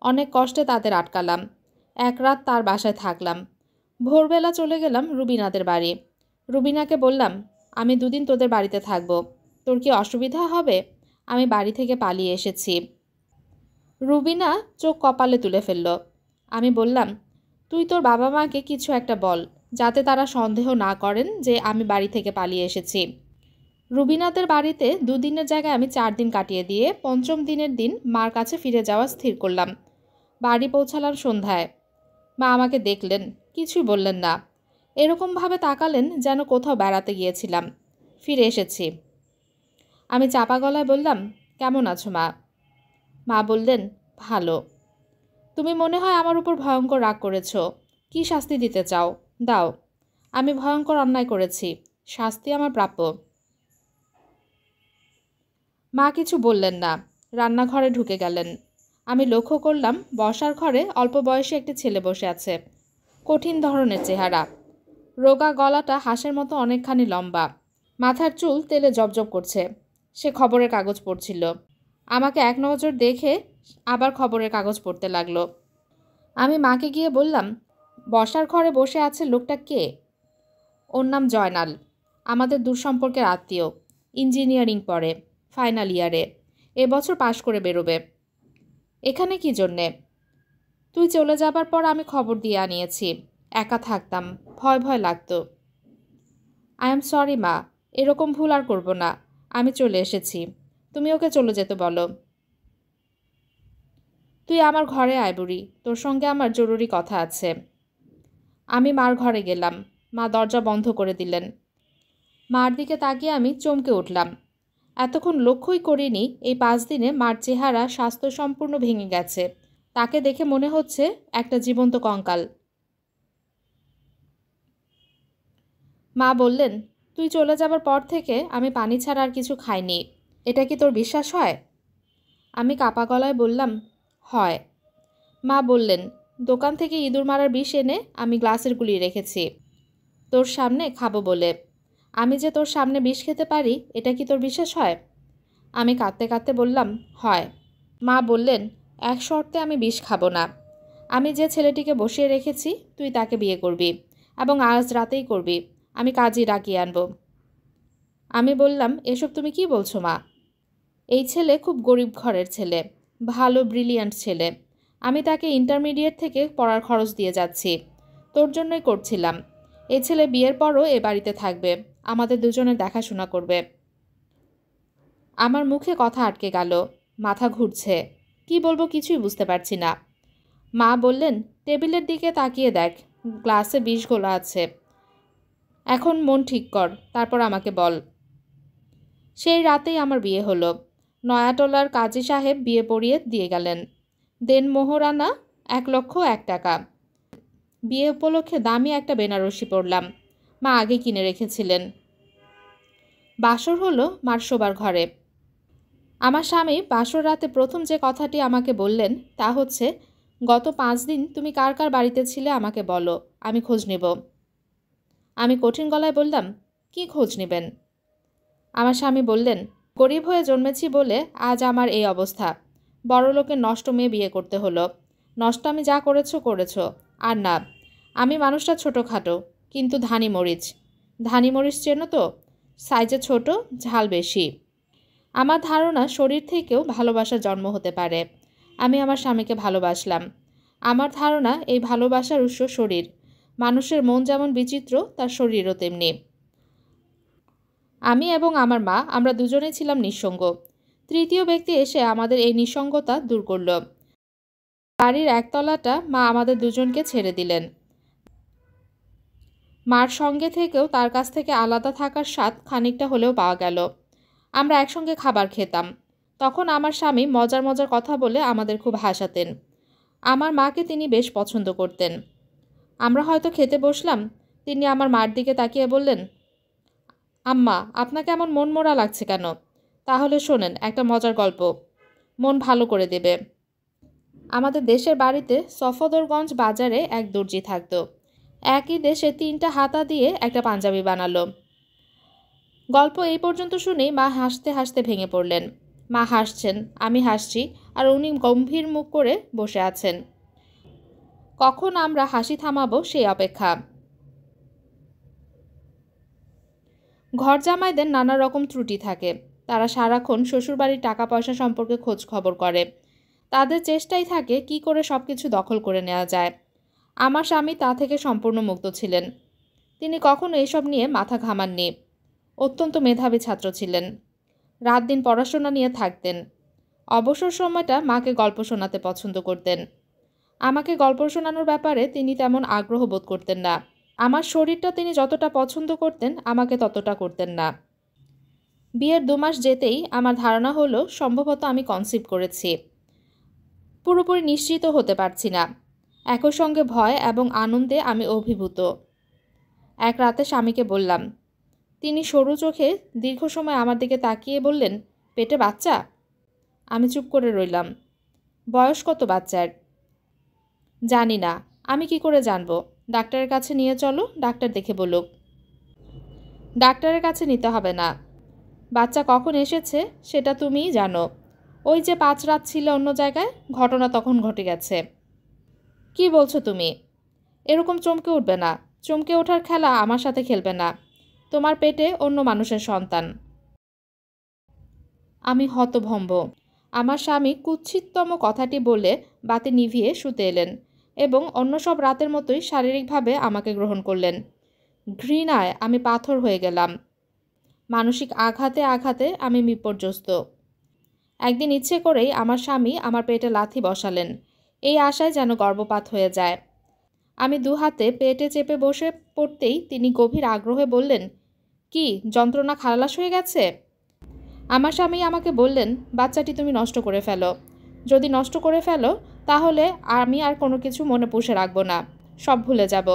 অনেক কষ্টে তাদের আটকালাম। এক রাত তার বাসায় থাকলাম। ভোরবেলা চলে গেলাম রুবিনাদের বাড়ি। রুবিনাকে বললাম, আমি 2 দিন তোদের বাড়িতে থাকব, তোর কি অসুবিধা হবে? আমি বাড়ি থেকে পালিয়ে এসেছি। রুবিনা চোখ কপালে তুলে ফেলল। আমি বললাম, তুই তোর বাবা মাকে কিছু একটা বল, যাতে তারা সন্দেহ না করেন যে আমি বাড়ি থেকে পালিয়ে এসেছি। রুবিনাদের বাড়িতে 2 দিনের জায়গায় আমি 4 দিন কাটিয়ে দিয়ে 5ম দিনের দিন মার কাছে ফিরে যাওয়া স্থির করলাম। বাড়ি পৌঁছালাম সন্ধ্যায়। মা আমাকে দেখলেন, কিছুই বললেন না। এরকমভাবে তাকালেন যেন কোথাও বেড়াতে গিয়েছিলাম, ফিরে এসেছি। আমি চাপা গলায় বললাম, কেমন আছো মা? মা বললেন, ভালো। তুমি মনে হয় আমার উপর ভয়ঙ্কর রাগ করেছ। কি শাস্তি দিতে চাও? দাও। আমি ভয়ঙ্কর অন্যায় করেছি, শাস্তি আমার প্রাপ্য। মা কিছু বললেন না, রান্নাঘরে ঢুকে গেলেন। আমি লক্ষ্য করলাম বসার ঘরে অল্প বয়সী একটি ছেলে বসে আছে। কঠিন ধরনের চেহারা, রোগা গলাটা হাঁসের মতো অনেকখানি লম্বা, মাথার চুল তেলে জবজব করছে। সে খবরের কাগজ পড়ছিল। আমাকে এক নজর দেখে আবার খবরের কাগজ পড়তে লাগলো। আমি মাকে গিয়ে বললাম, বসার ঘরে বসে আছে লোকটা কে? ওর নাম জয়নাল, আমাদের দূরসম্পর্কের আত্মীয়। ইঞ্জিনিয়ারিং পড়ে, ফাইনাল ইয়ারে, এবছর পাশ করে বেরোবে। এখানে কি জন্যে? তুই চলে যাবার পর আমি খবর দিয়ে আনিয়েছি। একা থাকতাম, ভয় ভয় লাগতো। আই এম সরি মা, এরকম ভুল আর করব না। আমি চলে এসেছি, তুমি ওকে চলে যেতে বলো। তুই আমার ঘরে আয় বুড়ি, তোর সঙ্গে আমার জরুরি কথা আছে। আমি মার ঘরে গেলাম। মা দরজা বন্ধ করে দিলেন। মার দিকে তাকিয়ে আমি চমকে উঠলাম। এতক্ষণ লক্ষ্যই করিনি এই 5 দিনে মার চেহারা স্বাস্থ্য সম্পূর্ণ ভেঙে গেছে। তাকে দেখে মনে হচ্ছে একটা জীবন্ত কঙ্কাল। মা বললেন, তুই চলে যাবার পর থেকে আমি পানি ছাড়া আর কিছু খাইনি। এটা কি তোর বিশ্বাস হয়? আমি কাপা গলায় বললাম, হয়। মা বললেন, দোকান থেকে ইঁদুর মারার বিষ এনে আমি গ্লাসের গুলি রেখেছি তোর সামনে খাবো বলে। আমি যে তোর সামনে বিষ খেতে পারি এটা কি তোর বিশ্বাস হয়? আমি কাঁদতে কাঁদতে বললাম, হয়। মা বললেন, এক শর্তে আমি বিষ খাবো না। আমি যে ছেলেটিকে বসিয়ে রেখেছি তুই তাকে বিয়ে করবি, এবং আজ রাতেই করবি। আমি কাজী ডাকিয়ে আনবো। আমি বললাম, এসব তুমি কি বলছো মা? এই ছেলে খুব গরিব ঘরের ছেলে, ভালো ব্রিলিয়ান্ট ছেলে। আমি তাকে ইন্টারমিডিয়েট থেকে পড়ার খরচ দিয়ে যাচ্ছি, তোর জন্যই করছিলাম। এই ছেলে বিয়ের পরও এ বাড়িতে থাকবে, আমাদের দুজনের দেখাশোনা করবে। আমার মুখে কথা আটকে গেল, মাথা ঘুরছে, কি বলবো কিছুই বুঝতে পারছি না। মা বললেন, টেবিলের দিকে তাকিয়ে দেখ, গ্লাসে বিষ ঘোলা আছে। এখন মন ঠিক কর, তারপর আমাকে বল। সেই রাতেই আমার বিয়ে হলো। নয়াটোলার কাজী সাহেব বিয়ে পড়িয়ে দিয়ে গেলেন। দেন মোহরানা 1,01,000 টাকা। বিয়ে উপলক্ষে দামি একটা বেনারসি পরলাম, মা আগে কিনে রেখেছিলেন। বাসর হলো মার শোবার ঘরে। আমার স্বামী বাসর রাতে প্রথম যে কথাটি আমাকে বললেন তা হচ্ছে, গত 5 দিন তুমি কার কার বাড়িতে ছিলে আমাকে বলো, আমি খোঁজ নেব। আমি কঠিন গলায় বললাম, কি খোঁজ নেবেন? আমার স্বামী বললেন, গরিব হয়ে জন্মেছি বলে আজ আমার এই অবস্থা। বড়লোকের নষ্ট মেয়ে বিয়ে করতে হলো। নষ্ট আমি যা করেছো করেছো, আর না। আমি মানুষটা ছোটোখাটো, কিন্তু ধানি মরিচ। ধানি মরিচ চেনো তো? সাইজে ছোট, ঝাল বেশি। আমার ধারণা শরীর থেকেও ভালোবাসার জন্ম হতে পারে। আমি আমার স্বামীকে ভালোবাসলাম। আমার ধারণা এই ভালোবাসার উৎস শরীর। মানুষের মন যেমন বিচিত্র, তার শরীরও তেমনি। আমি এবং আমার মা, আমরা দুজনেই ছিলাম নিঃসঙ্গ। তৃতীয় ব্যক্তি এসে আমাদের এই নিঃসঙ্গতা দূর করল। বাড়ির একতলাটা মা আমাদের দুজনকে ছেড়ে দিলেন। মার সঙ্গে থেকেও তার কাছ থেকে আলাদা থাকার স্বাদ খানিকটা হলেও পাওয়া গেল। আমরা একসঙ্গে খাবার খেতাম। তখন আমার স্বামী মজার মজার কথা বলে আমাদের খুব হাসাতেন। আমার মাকে তিনি বেশ পছন্দ করতেন। আমরা হয়তো খেতে বসলাম, তিনি আমার মার দিকে তাকিয়ে বললেন, আম্মা, আপনাকে এমন মনমরা লাগছে কেন? তাহলে শোনেন একটা মজার গল্প, মন ভালো করে দেবে। আমাদের দেশের বাড়িতে সফদরগঞ্জ বাজারে এক দর্জি থাকতো। একই দেশে 3টা হাতা দিয়ে একটা পাঞ্জাবি বানালো। গল্প এই পর্যন্ত শুনেই মা হাসতে হাসতে ভেঙে পড়লেন। মা হাসছেন, আমি হাসছি, আর উনি গম্ভীর মুখ করে বসে আছেন। কখন আমরা হাসি থামাবো সেই অপেক্ষা। ঘর জামাইদের নানা রকম ত্রুটি থাকে। তারা সারাক্ষণ শ্বশুরবাড়ির টাকা পয়সা সম্পর্কে খোঁজ খবর করে। তাদের চেষ্টাই থাকে কি করে সব কিছু দখল করে নেওয়া যায়। আমার স্বামী তা থেকে সম্পূর্ণ মুক্ত ছিলেন। তিনি কখনো এসব নিয়ে মাথা ঘামাননি। অত্যন্ত মেধাবী ছাত্র ছিলেন। রাত দিন পড়াশোনা নিয়ে থাকতেন। অবসর সময়টা মাকে গল্প শোনাতে পছন্দ করতেন। আমাকে গল্প শোনানোর ব্যাপারে তিনি তেমন আগ্রহ বোধ করতেন না। আমার শরীরটা তিনি যতটা পছন্দ করতেন, আমাকে ততটা করতেন না। বিয়ের 2 মাস যেতেই আমার ধারণা হলো সম্ভবত আমি কনসিভ করেছি। পুরোপুরি নিশ্চিত হতে পারছি না। একই সঙ্গে ভয় এবং আনন্দে আমি অভিভূত। এক রাতে স্বামীকে বললাম। তিনি সরু চোখে দীর্ঘ সময় আমার দিকে তাকিয়ে বললেন, পেটে বাচ্চা? আমি চুপ করে রইলাম। বয়স কত বাচ্চার? জানি না। আমি কি করে জানবো? ডাক্তারের কাছে নিয়ে চলো, ডাক্তার দেখে বলুক। ডাক্তারের কাছে নিতে হবে না। বাচ্চা কখন এসেছে সেটা তুমিই জানো। ওই যে 5 রাত ছিল অন্য জায়গায়, ঘটনা তখন ঘটে গেছে। কি বলছো তুমি? এরকম চমকে উঠবে না। চমকে ওঠার খেলা আমার সাথে খেলবে না। তোমার পেটে অন্য মানুষের সন্তান। আমি হতভম্ব। আমার স্বামী কুৎসিততম কথাটি বলে বাতি নিভিয়ে শুতে এলেন এবং অন্য সব রাতের মতোই শারীরিকভাবে আমাকে গ্রহণ করলেন। ঘৃণায় আমি পাথর হয়ে গেলাম। মানসিক আঘাতে আঘাতে আমি বিপর্যস্ত। একদিন ইচ্ছে করেই আমার স্বামী আমার পেটে লাথি বসালেন, এই আশায় যেন গর্ভপাত হয়ে যায়। আমি 2 হাতে পেটে চেপে বসে পড়তেই তিনি গভীর আগ্রহে বললেন, কি যন্ত্রণা খালাস হয়ে গেছে? আমার স্বামী আমাকে বললেন, বাচ্চাটি তুমি নষ্ট করে ফেলো। যদি নষ্ট করে ফেলো তাহলে আমি আর কোনো কিছু মনে পুষে রাখবো না, সব ভুলে যাব,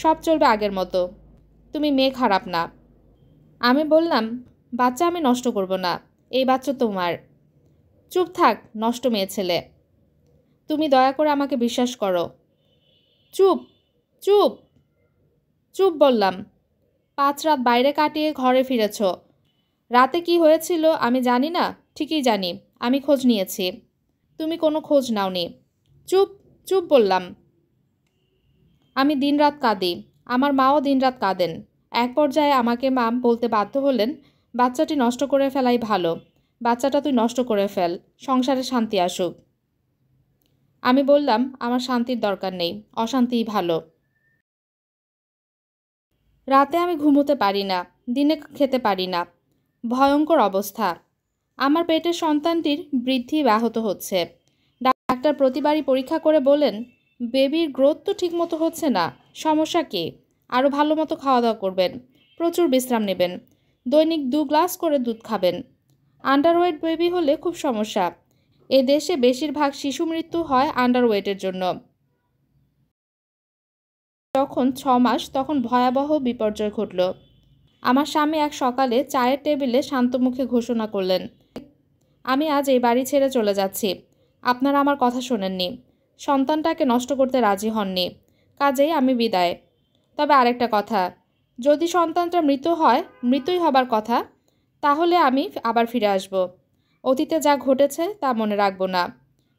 সব চলবে আগের মতো। তুমি মেয়ে খারাপ না। আমি বললাম, বাচ্চা আমি নষ্ট করব না, এই বাচ্চা তোমার। চুপ থাক নষ্ট মেয়ে ছেলে, তুমি দয়া করে আমাকে বিশ্বাস করো। চুপ চুপ চুপ বললাম। 5 রাত বাইরে কাটিয়ে ঘরে ফিরেছ, রাতে কি হয়েছিল আমি জানি না? ঠিকই জানি। আমি খোঁজ নিয়েছি। তুমি কোনো খোঁজ নাওনি। চুপ, চুপ বললাম। আমি দিনরাত কাঁদি। আমার মাও দিনরাত কাঁদেন। এক পর্যায়ে আমাকে মা বলতে বাধ্য হলেন, বাচ্চাটি নষ্ট করে ফেলাই ভালো। বাচ্চাটা তুই নষ্ট করে ফেল, সংসারে শান্তি আসুক। আমি বললাম, আমার শান্তির দরকার নেই, অশান্তিই ভালো। রাতে আমি ঘুমোতে পারি না, দিনে খেতে পারি না। ভয়ঙ্কর অবস্থা। আমার পেটের সন্তানটির বৃদ্ধি ব্যাহত হচ্ছে। ডাক্তার প্রতিবারই পরীক্ষা করে বলেন, বেবির গ্রোথ তো ঠিকমতো হচ্ছে না, সমস্যা কী? আরও ভালো মতো খাওয়া দাওয়া করবেন, প্রচুর বিশ্রাম নেবেন, দৈনিক 2 গ্লাস করে দুধ খাবেন। আন্ডারওয়েট বেবি হলে খুব সমস্যা। এ দেশে বেশিরভাগ শিশু মৃত্যু হয় আন্ডারওয়েটের জন্য। যখন 6 মাস তখন ভয়াবহ বিপর্যয় ঘটল। আমার স্বামী এক সকালে চায়ের টেবিলে শান্তমুখে ঘোষণা করলেন, আমি আজ এই বাড়ি ছেড়ে চলে যাচ্ছি। আপনারা আমার কথা শোনেননি, সন্তানটাকে নষ্ট করতে রাজি হননি, কাজেই আমি বিদায়। তবে আরেকটা কথা, যদি সন্তানটা মৃত হয়, মৃতই হবার কথা, তাহলে আমি আবার ফিরে আসব। অতীতে যা ঘটেছে তা মনে রাখব না।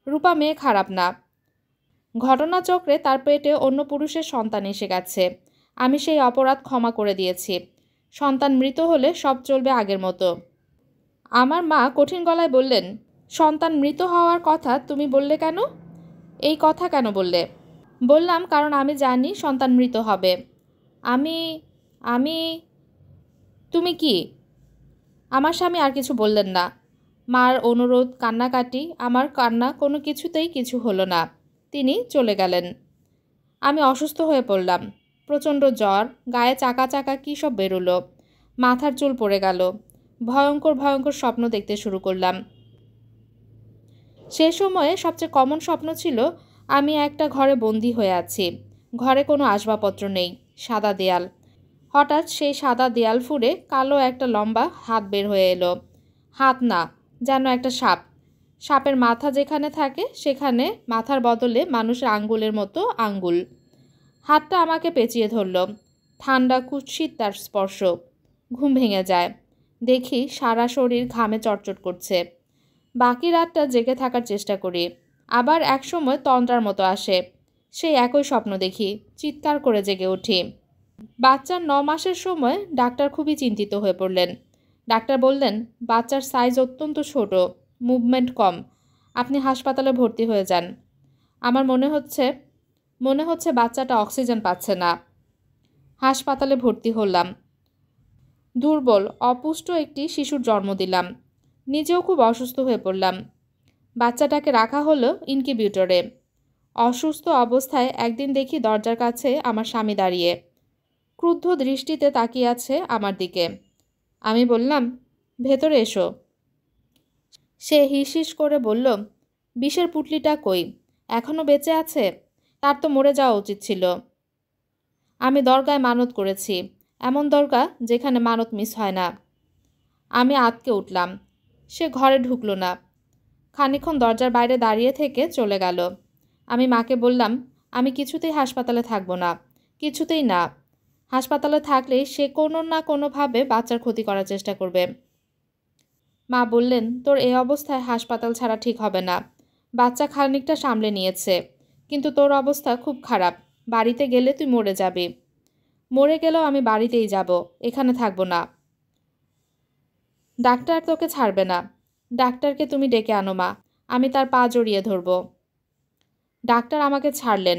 রূপা মেয়ে খারাপ না। ঘটনাচক্রে তার পেটে অন্য পুরুষের সন্তান এসে গেছে। আমি সেই অপরাধ ক্ষমা করে দিয়েছি। সন্তান মৃত হলে সব চলবে আগের মতো। আমার মা কঠিন গলায় বললেন, সন্তান মৃত হওয়ার কথা তুমি বললে কেন? এই কথা কেন বললে? বললাম, কারণ আমি জানি সন্তান মৃত হবে। আমি আমি তুমি কি? আমার স্বামী আর কিছু বললেন না। মার অনুরোধ, কান্নাকাটি, আমার কান্না কোনো কিছুতেই কিছু হলো না। তিনি চলে গেলেন। আমি অসুস্থ হয়ে পড়লাম। প্রচণ্ড জ্বর, গায়ে চাকা চাকা কী সব বেরোলো, মাথার চুল পড়ে গেল। ভয়ঙ্কর ভয়ঙ্কর স্বপ্ন দেখতে শুরু করলাম। সে সময়ে সবচেয়ে কমন স্বপ্ন ছিল আমি একটা ঘরে বন্দি হয়ে আছি। ঘরে কোনো আসবাবপত্র নেই, সাদা দেয়াল। হঠাৎ সেই সাদা দেয়াল ফুঁড়ে কালো একটা লম্বা হাত বের হয়ে এলো। হাত না, যেন একটা সাপ। সাপের মাথা যেখানে থাকে সেখানে মাথার বদলে মানুষের আঙ্গুলের মতো আঙ্গুল। হাতটা আমাকে পেঁচিয়ে ধরল। ঠান্ডা কুৎসিত তার স্পর্শ। ঘুম ভেঙে যায়। দেখি সারা শরীর ঘামে চটচট করছে। বাকি রাতটা জেগে থাকার চেষ্টা করি। আবার একসময় তন্দ্রার মতো আসে। সেই একই স্বপ্ন দেখি, চিৎকার করে জেগে উঠি। বাচ্চার 9 মাসের সময় ডাক্তার খুবই চিন্তিত হয়ে পড়লেন। ডাক্তার বললেন, বাচ্চার সাইজ অত্যন্ত ছোট, মুভমেন্ট কম, আপনি হাসপাতালে ভর্তি হয়ে যান। আমার মনে হচ্ছে বাচ্চাটা অক্সিজেন পাচ্ছে না। হাসপাতালে ভর্তি হলাম। দুর্বল, অপুষ্ট একটি শিশুর জন্ম দিলাম। নিজেও খুব অসুস্থ হয়ে পড়লাম। বাচ্চাটাকে রাখা হলো ইনকিউবেটরে। অসুস্থ অবস্থায় একদিন দেখি দরজার কাছে আমার স্বামী দাঁড়িয়ে, ক্রুদ্ধ দৃষ্টিতে তাকিয়ে আছে আমার দিকে। আমি বললাম, ভেতরে এসো। সে হিসহিস করে বলল, বিষের পুঁটলিটা কই? এখনও বেঁচে আছে? তার তো মরে যাওয়া উচিত ছিল। আমি দরগায় মানত করেছি, এমন দরগা যেখানে মানত মিস হয় না। আমি আঁতকে উঠলাম। সে ঘরে ঢুকলো না। খানিকক্ষণ দরজার বাইরে দাঁড়িয়ে থেকে চলে গেল। আমি মাকে বললাম, আমি কিছুতেই হাসপাতালে থাকবো না, কিছুতেই না। হাসপাতালে থাকলেই সে কোনো না কোনোভাবে বাচ্চার ক্ষতি করার চেষ্টা করবে। মা বললেন, তোর এই অবস্থায় হাসপাতাল ছাড়া ঠিক হবে না। বাচ্চা খানিকটা সামলে নিয়েছে, কিন্তু তোর অবস্থা খুব খারাপ। বাড়িতে গেলে তুই মরে যাবি। মরে গেলেও আমি বাড়িতেই যাব, এখানে থাকবো না। ডাক্তার তোকে ছাড়বে না। ডাক্তারকে তুমি ডেকে আনো মা, আমি তার পা জড়িয়ে ধরব। ডাক্তার আমাকে ছাড়লেন।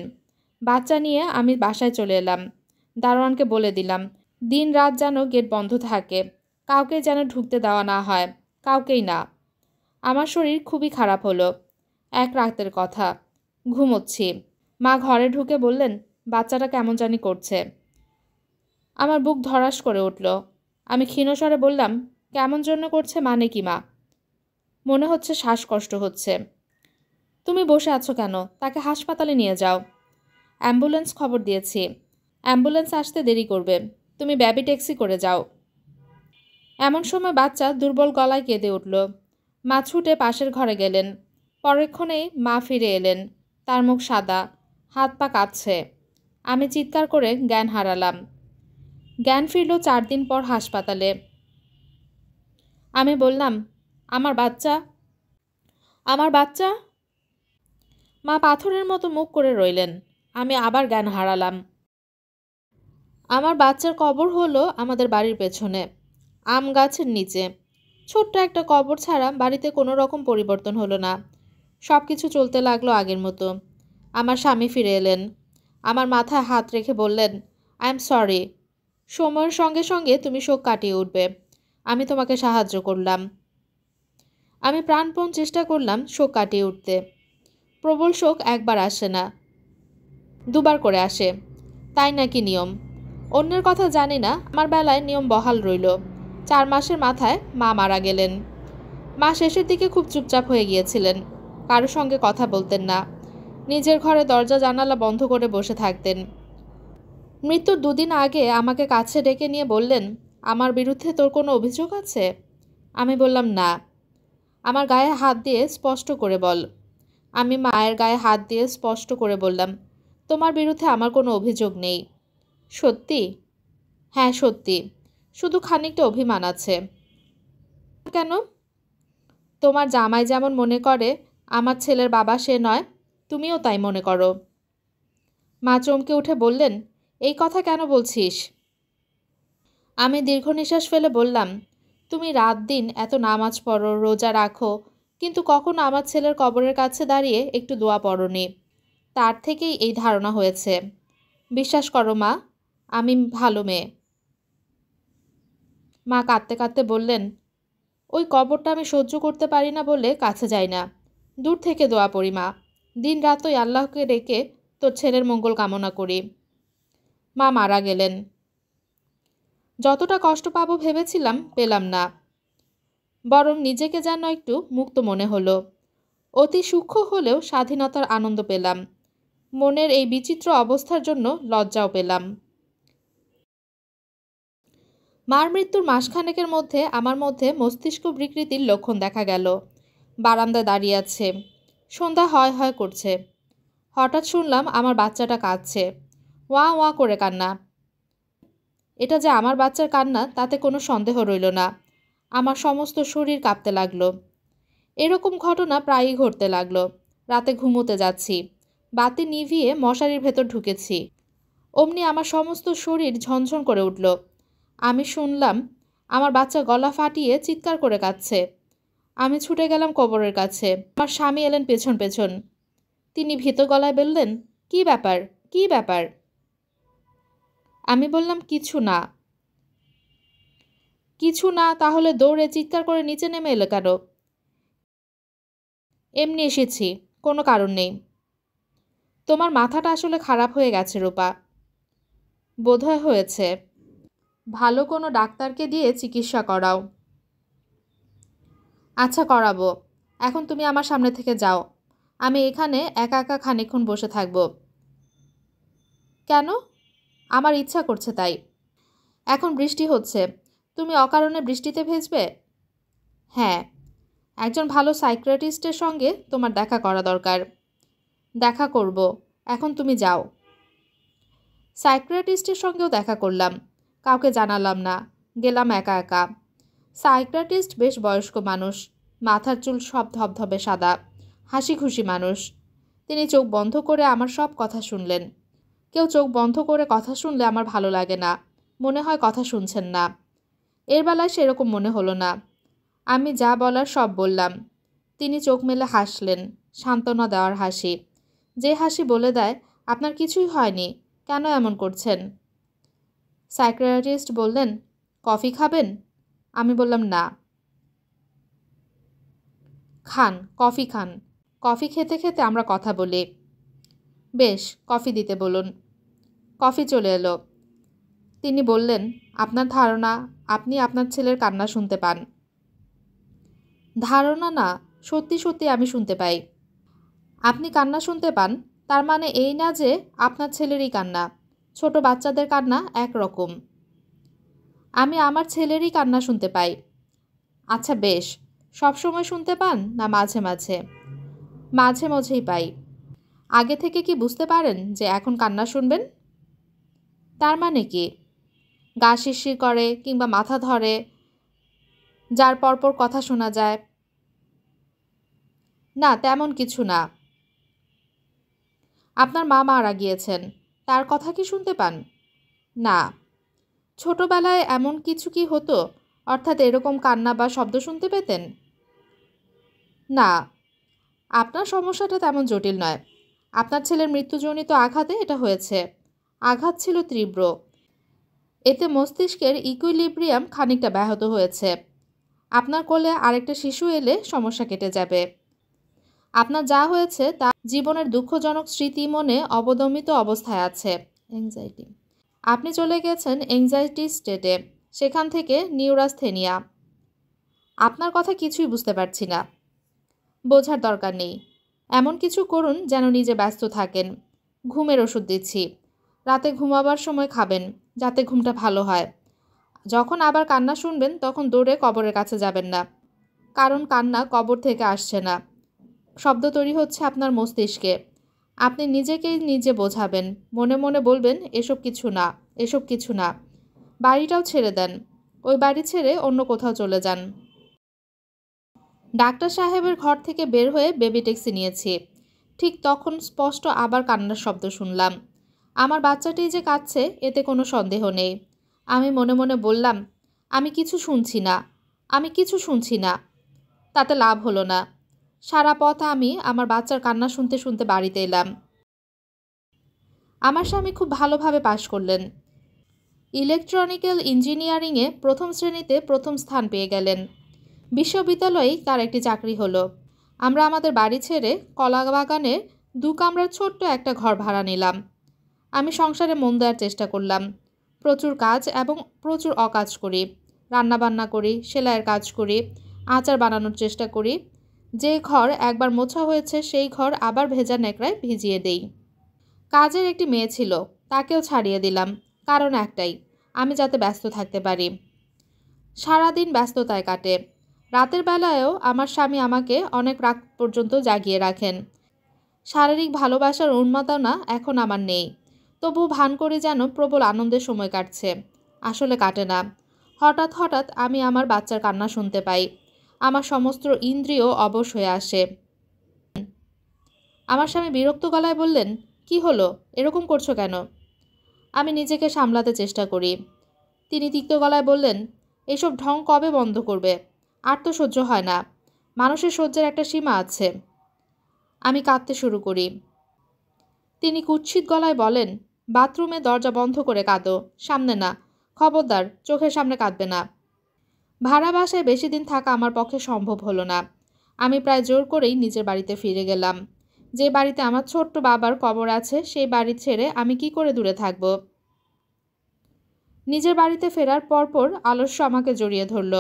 বাচ্চা নিয়ে আমি বাসায় চলে এলাম। দারোয়ানকে বলে দিলাম, দিন রাত যেন গেট বন্ধ থাকে, কাউকে যেন ঢুকতে দেওয়া না হয়, কাউকেই না। আমার শরীর খুবই খারাপ হলো। এক রাতের কথা, ঘুমোচ্ছি। মা ঘরে ঢুকে বললেন, বাচ্চাটা কেমন জানি করছে। আমার বুক ধড়াস করে উঠল। আমি ক্ষীণস্বরে বললাম, কেমন জন্য করছে মানে কি মা? মনে হচ্ছে শ্বাসকষ্ট হচ্ছে। তুমি বসে আছো কেন? তাকে হাসপাতালে নিয়ে যাও। অ্যাম্বুলেন্স খবর দিয়েছি। অ্যাম্বুলেন্স আসতে দেরি করবে, তুমি বেবি ট্যাক্সি করে যাও। এমন সময় বাচ্চা দুর্বল গলায় কেঁদে উঠল। মা ছুটে পাশের ঘরে গেলেন। পরক্ষণেই মা ফিরে এলেন। তার মুখ সাদা, হাত পা কাঁপছে। আমি চিৎকার করে জ্ঞান হারালাম। জ্ঞান ফিরল 4 দিন পর হাসপাতালে। আমি বললাম, আমার বাচ্চা, আমার বাচ্চা। মা পাথরের মতো মুখ করে রইলেন। আমি আবার জ্ঞান হারালাম। আমার বাচ্চার কবর হলো আমাদের বাড়ির পেছনে, আম গাছের নিচে। ছোট্ট একটা কবর ছাড়া বাড়িতে কোনো রকম পরিবর্তন হলো না। সব কিছু চলতে লাগলো আগের মতো। আমার স্বামী ফিরে এলেন। আমার মাথায় হাত রেখে বললেন, আই এম সরি। সময়ের সঙ্গে সঙ্গে তুমি শোক কাটিয়ে উঠবে। আমি তোমাকে সাহায্য করলাম। আমি প্রাণপণ চেষ্টা করলাম শোক কাটিয়ে উঠতে। প্রবল শোক একবার আসে না, দুবার করে আসে, তাই নাকি নিয়ম। অন্যের কথা জানি না, আমার বেলায় নিয়ম বহাল রইল। 4 মাসের মাথায় মা মারা গেলেন। মা শেষের দিকে খুব চুপচাপ হয়ে গিয়েছিলেন। কারো সঙ্গে কথা বলতেন না। নিজের ঘরে দরজা জানালা বন্ধ করে বসে থাকতেন। মৃত্যুর 2 দিন আগে আমাকে কাছে ডেকে নিয়ে বললেন, আমার বিরুদ্ধে তোর কোনো অভিযোগ আছে? আমি বললাম, না। আমার গায়ে হাত দিয়ে স্পষ্ট করে বল। আমি মায়ের গায়ে হাত দিয়ে স্পষ্ট করে বললাম, তোমার বিরুদ্ধে আমার কোনো অভিযোগ নেই। সত্যি? হ্যাঁ সত্যি, শুধু খানিকটা অভিমান আছে। কেন? তোমার জামাই যেমন মনে করে আমার ছেলের বাবা সে নয়, তুমিও তাই মনে করো। মা চমকে উঠে বললেন, এই কথা কেন বলছিস? আমি দীর্ঘ নিঃশ্বাস ফেলে বললাম, তুমি রাত দিন এত নামাজ পড়ো, রোজা রাখো, কিন্তু কখনো আমার ছেলের কবরের কাছে দাঁড়িয়ে একটু দোয়া পড়োনি। তার থেকেই এই ধারণা হয়েছে। বিশ্বাস করো মা, আমি ভালো মেয়ে। মা কাঁদতে কাঁদতে বললেন, ওই কবরটা আমি সহ্য করতে পারি না বলে কাছে যাই না, দূর থেকে দোয়া পড়ি মা। দিন রাত ওই আল্লাহকে ডেকে তোর ছেলের মঙ্গল কামনা করি। মা মারা গেলেন। যতটা কষ্ট পাবো ভেবেছিলাম পেলাম না, বরং নিজেকে যেন একটু মুক্ত মনে হলো। অতি সূক্ষ্ম হলেও স্বাধীনতার আনন্দ পেলাম। মনের এই বিচিত্র অবস্থার জন্য লজ্জাও পেলাম। মার মৃত্যুর মাসখানেকের মধ্যে আমার মধ্যে মস্তিষ্ক বিকৃতির লক্ষণ দেখা গেল। বারান্দায় দাঁড়িয়ে আছে, সন্ধ্যা হয় হয় করছে। হঠাৎ শুনলাম আমার বাচ্চাটা কাঁদছে, ওয়া ওয়া করে কান্না। এটা যে আমার বাচ্চার কান্না তাতে কোনো সন্দেহ রইল না। আমার সমস্ত শরীর কাঁপতে লাগলো। এরকম ঘটনা প্রায়ই ঘটতে লাগলো। রাতে ঘুমোতে যাচ্ছি, বাতি নিভিয়ে মশারির ভেতর ঢুকেছি, অমনি আমার সমস্ত শরীর ঝনঝন করে উঠল। আমি শুনলাম আমার বাচ্চা গলা ফাটিয়ে চিৎকার করে কাঁদছে। আমি ছুটে গেলাম কবরের কাছে। আমার স্বামী এলেন পেছন পেছন। তিনি ভীত গলায় বললেন, কি ব্যাপার, কি ব্যাপার? আমি বললাম, কিছু না। কিছু না তাহলে দৌড়ে চিৎকার করে নিচে নেমে এলো কেন? এমনি এসেছি, কোনো কারণ নেই। তোমার মাথাটা আসলে খারাপ হয়ে গেছে রূপা। বোধহয় হয়েছে। ভালো কোনো ডাক্তারকে দিয়ে চিকিৎসা করাও। আচ্ছা করাবো। এখন তুমি আমার সামনে থেকে যাও। আমি এখানে একা একা খানিকক্ষণ বসে থাকব। কেন? আমার ইচ্ছা করছে তাই। এখন বৃষ্টি হচ্ছে, তুমি অকারণে বৃষ্টিতে ভিজবে? হ্যাঁ, একজন ভালো সাইকিয়াট্রিস্টের সঙ্গে তোমার দেখা করা দরকার। দেখা করব, এখন তুমি যাও। সাইকিয়াট্রিস্টের সঙ্গেও দেখা করলাম, কাউকে জানালাম না, গেলাম একা একা। সাইকিয়াট্রিস্ট বেশ বয়স্ক মানুষ, মাথার চুল সব ধবধবে সাদা, হাসি খুশি মানুষ। তিনি চোখ বন্ধ করে আমার সব কথা শুনলেন। কেউ চোখ বন্ধ করে কথা শুনলে আমার ভালো লাগে না, মনে হয় কথা শুনছেন না। এর বেলায় সেরকম মনে হলো না। আমি যা বলার সব বললাম। তিনি চোখ মেলে হাসলেন, সান্ত্বনা দেওয়ার হাসি, যে হাসি বলে দেয় আপনার কিছুই হয়নি, কেন এমন করছেন। সাইকিয়াট্রিস্ট বললেন, কফি খাবেন? আমি বললাম, না। খান, কফি খান, কফি খেতে খেতে আমরা কথা বলি। বেশ, কফি দিতে বলুন। কফি চলে এলো। তিনি বললেন, আপনার ধারণা আপনি আপনার ছেলের কান্না শুনতে পান? ধারণা না, সত্যি সত্যি আমি শুনতে পাই। আপনি কান্না শুনতে পান তার মানে এই না যে আপনার ছেলেরই কান্না। ছোট বাচ্চাদের কান্না একরকম। আমি আমার ছেলেরই কান্না শুনতে পাই। আচ্ছা বেশ, সবসময় শুনতে পান না মাঝে মাঝে? মাঝে মাঝেই পাই। আগে থেকে কি বুঝতে পারেন যে এখন কান্না শুনবেন? তার মানে কি? গা শিরশির করে কিংবা মাথা ধরে, যার পরপর কথা শোনা যায়? না, তেমন কিছু না। আপনার মা মারা গিয়েছেন, তার কথা কি শুনতে পান? না। ছোটবেলায় এমন কিছু কি হতো, অর্থাৎ এরকম কান্না বা শব্দ শুনতে পেতেন? না। আপনার সমস্যাটা তেমন জটিল নয়। আপনার ছেলের মৃত্যুজনিত আঘাতে এটা হয়েছে। আঘাত ছিল তীব্র। এতে মস্তিষ্কের ইকুইলিব্রিয়াম খানিকটা ব্যাহত হয়েছে। আপনার কোলে আরেকটা শিশু এলে সমস্যা কেটে যাবে। আপনার যা হয়েছে তা জীবনের দুঃখজনক স্মৃতি মনে অবদমিত অবস্থায় আছে। অ্যাংজাইটি। আপনি চলে গেছেন অ্যাংজাইটি স্টেটে, সেখান থেকে নিউরাস্থেনিয়া। আপনার কথা কিছুই বুঝতে পারছি না। বোঝার দরকার নেই। এমন কিছু করুন যেন নিজে ব্যস্ত থাকেন। ঘুমের ওষুধ দিচ্ছি। রাতে ঘুমাবার সময় খাবেন, যাতে ঘুমটা ভালো হয়। যখন আবার কান্না শুনবেন তখন দৌড়ে কবরের কাছে যাবেন না, কারণ কান্না কবর থেকে আসছে না। শব্দ তৈরি হচ্ছে আপনার মস্তিষ্কে। আপনি নিজেকেই নিজে বোঝাবেন, মনে মনে বলবেন এসব কিছু না, এসব কিছু না। বাড়িটাও ছেড়ে দেন। ওই বাড়ি ছেড়ে অন্য কোথাও চলে যান। ডাক্তার সাহেবের ঘর থেকে বের হয়ে বেবি ট্যাক্সি নিয়েছি। ঠিক তখন স্পষ্ট আবার কান্নার শব্দ শুনলাম। আমার বাচ্চাটি যে কাঁদছে এতে কোনো সন্দেহ নেই। আমি মনে মনে বললাম, আমি কিছু শুনছি না, আমি কিছু শুনছি না। তাতে লাভ হলো না। সারা পথ আমি আমার বাচ্চার কান্না শুনতে শুনতে বাড়িতে এলাম। আমার স্বামী খুব ভালোভাবে পাশ করলেন। ইলেকট্রনিক্যাল ইঞ্জিনিয়ারিংয়ে প্রথম শ্রেণীতে প্রথম স্থান পেয়ে গেলেন। বিশ্ববিদ্যালয়েই তার একটি চাকরি হলো। আমরা আমাদের বাড়ি ছেড়ে কলাবাগানের 2 কামরার ছোট্ট একটা ঘর ভাড়া নিলাম। আমি সংসারে মন দেওয়ার চেষ্টা করলাম। প্রচুর কাজ এবং প্রচুর অকাজ করি। রান্নাবান্না করি, সেলাইয়ের কাজ করি, আচার বানানোর চেষ্টা করি। যে ঘর একবার মোছা হয়েছে সেই ঘর আবার ভেজা ন্যাকড়ায় ভিজিয়ে দেই। কাজের একটি মেয়ে ছিল, তাকেও ছাড়িয়ে দিলাম, কারণ একটাই, আমি যাতে ব্যস্ত থাকতে পারি। সারাদিন ব্যস্ততায় কাটে। রাতের বেলায়ও আমার স্বামী আমাকে অনেক রাত পর্যন্ত জাগিয়ে রাখেন। শারীরিক ভালোবাসার উন্মাদনা এখন আমার নেই, তবু ভান করি যেন প্রবল আনন্দের সময় কাটছে। আসলে কাটে না। হঠাৎ হঠাৎ আমি আমার বাচ্চার কান্না শুনতে পাই। আমার সমস্ত ইন্দ্রিয় অবশ হয়ে আসে। আমার স্বামী বিরক্ত গলায় বললেন, কি হলো, এরকম করছো কেন? আমি নিজেকে সামলাতে চেষ্টা করি। তিনি তিক্ত গলায় বললেন, এসব ঢং কবে বন্ধ করবে? আর তো সহ্য হয় না। মানুষের সহ্যের একটা সীমা আছে। আমি কাঁদতে শুরু করি। তিনি কুৎসিত গলায় বলেন, বাথরুমে দরজা বন্ধ করে কাঁদো, সামনে না। খবরদার, চোখের সামনে কাঁদবে না। ভাড়া বাসায় বেশি দিন থাকা আমার পক্ষে সম্ভব হলো না। আমি প্রায় জোর করেই নিজের বাড়িতে ফিরে গেলাম। যে বাড়িতে আমার ছোট্ট বাবার কবর আছে সেই বাড়ি ছেড়ে আমি কি করে দূরে থাকব? নিজের বাড়িতে ফেরার পরপর আলস্য আমাকে জড়িয়ে ধরল।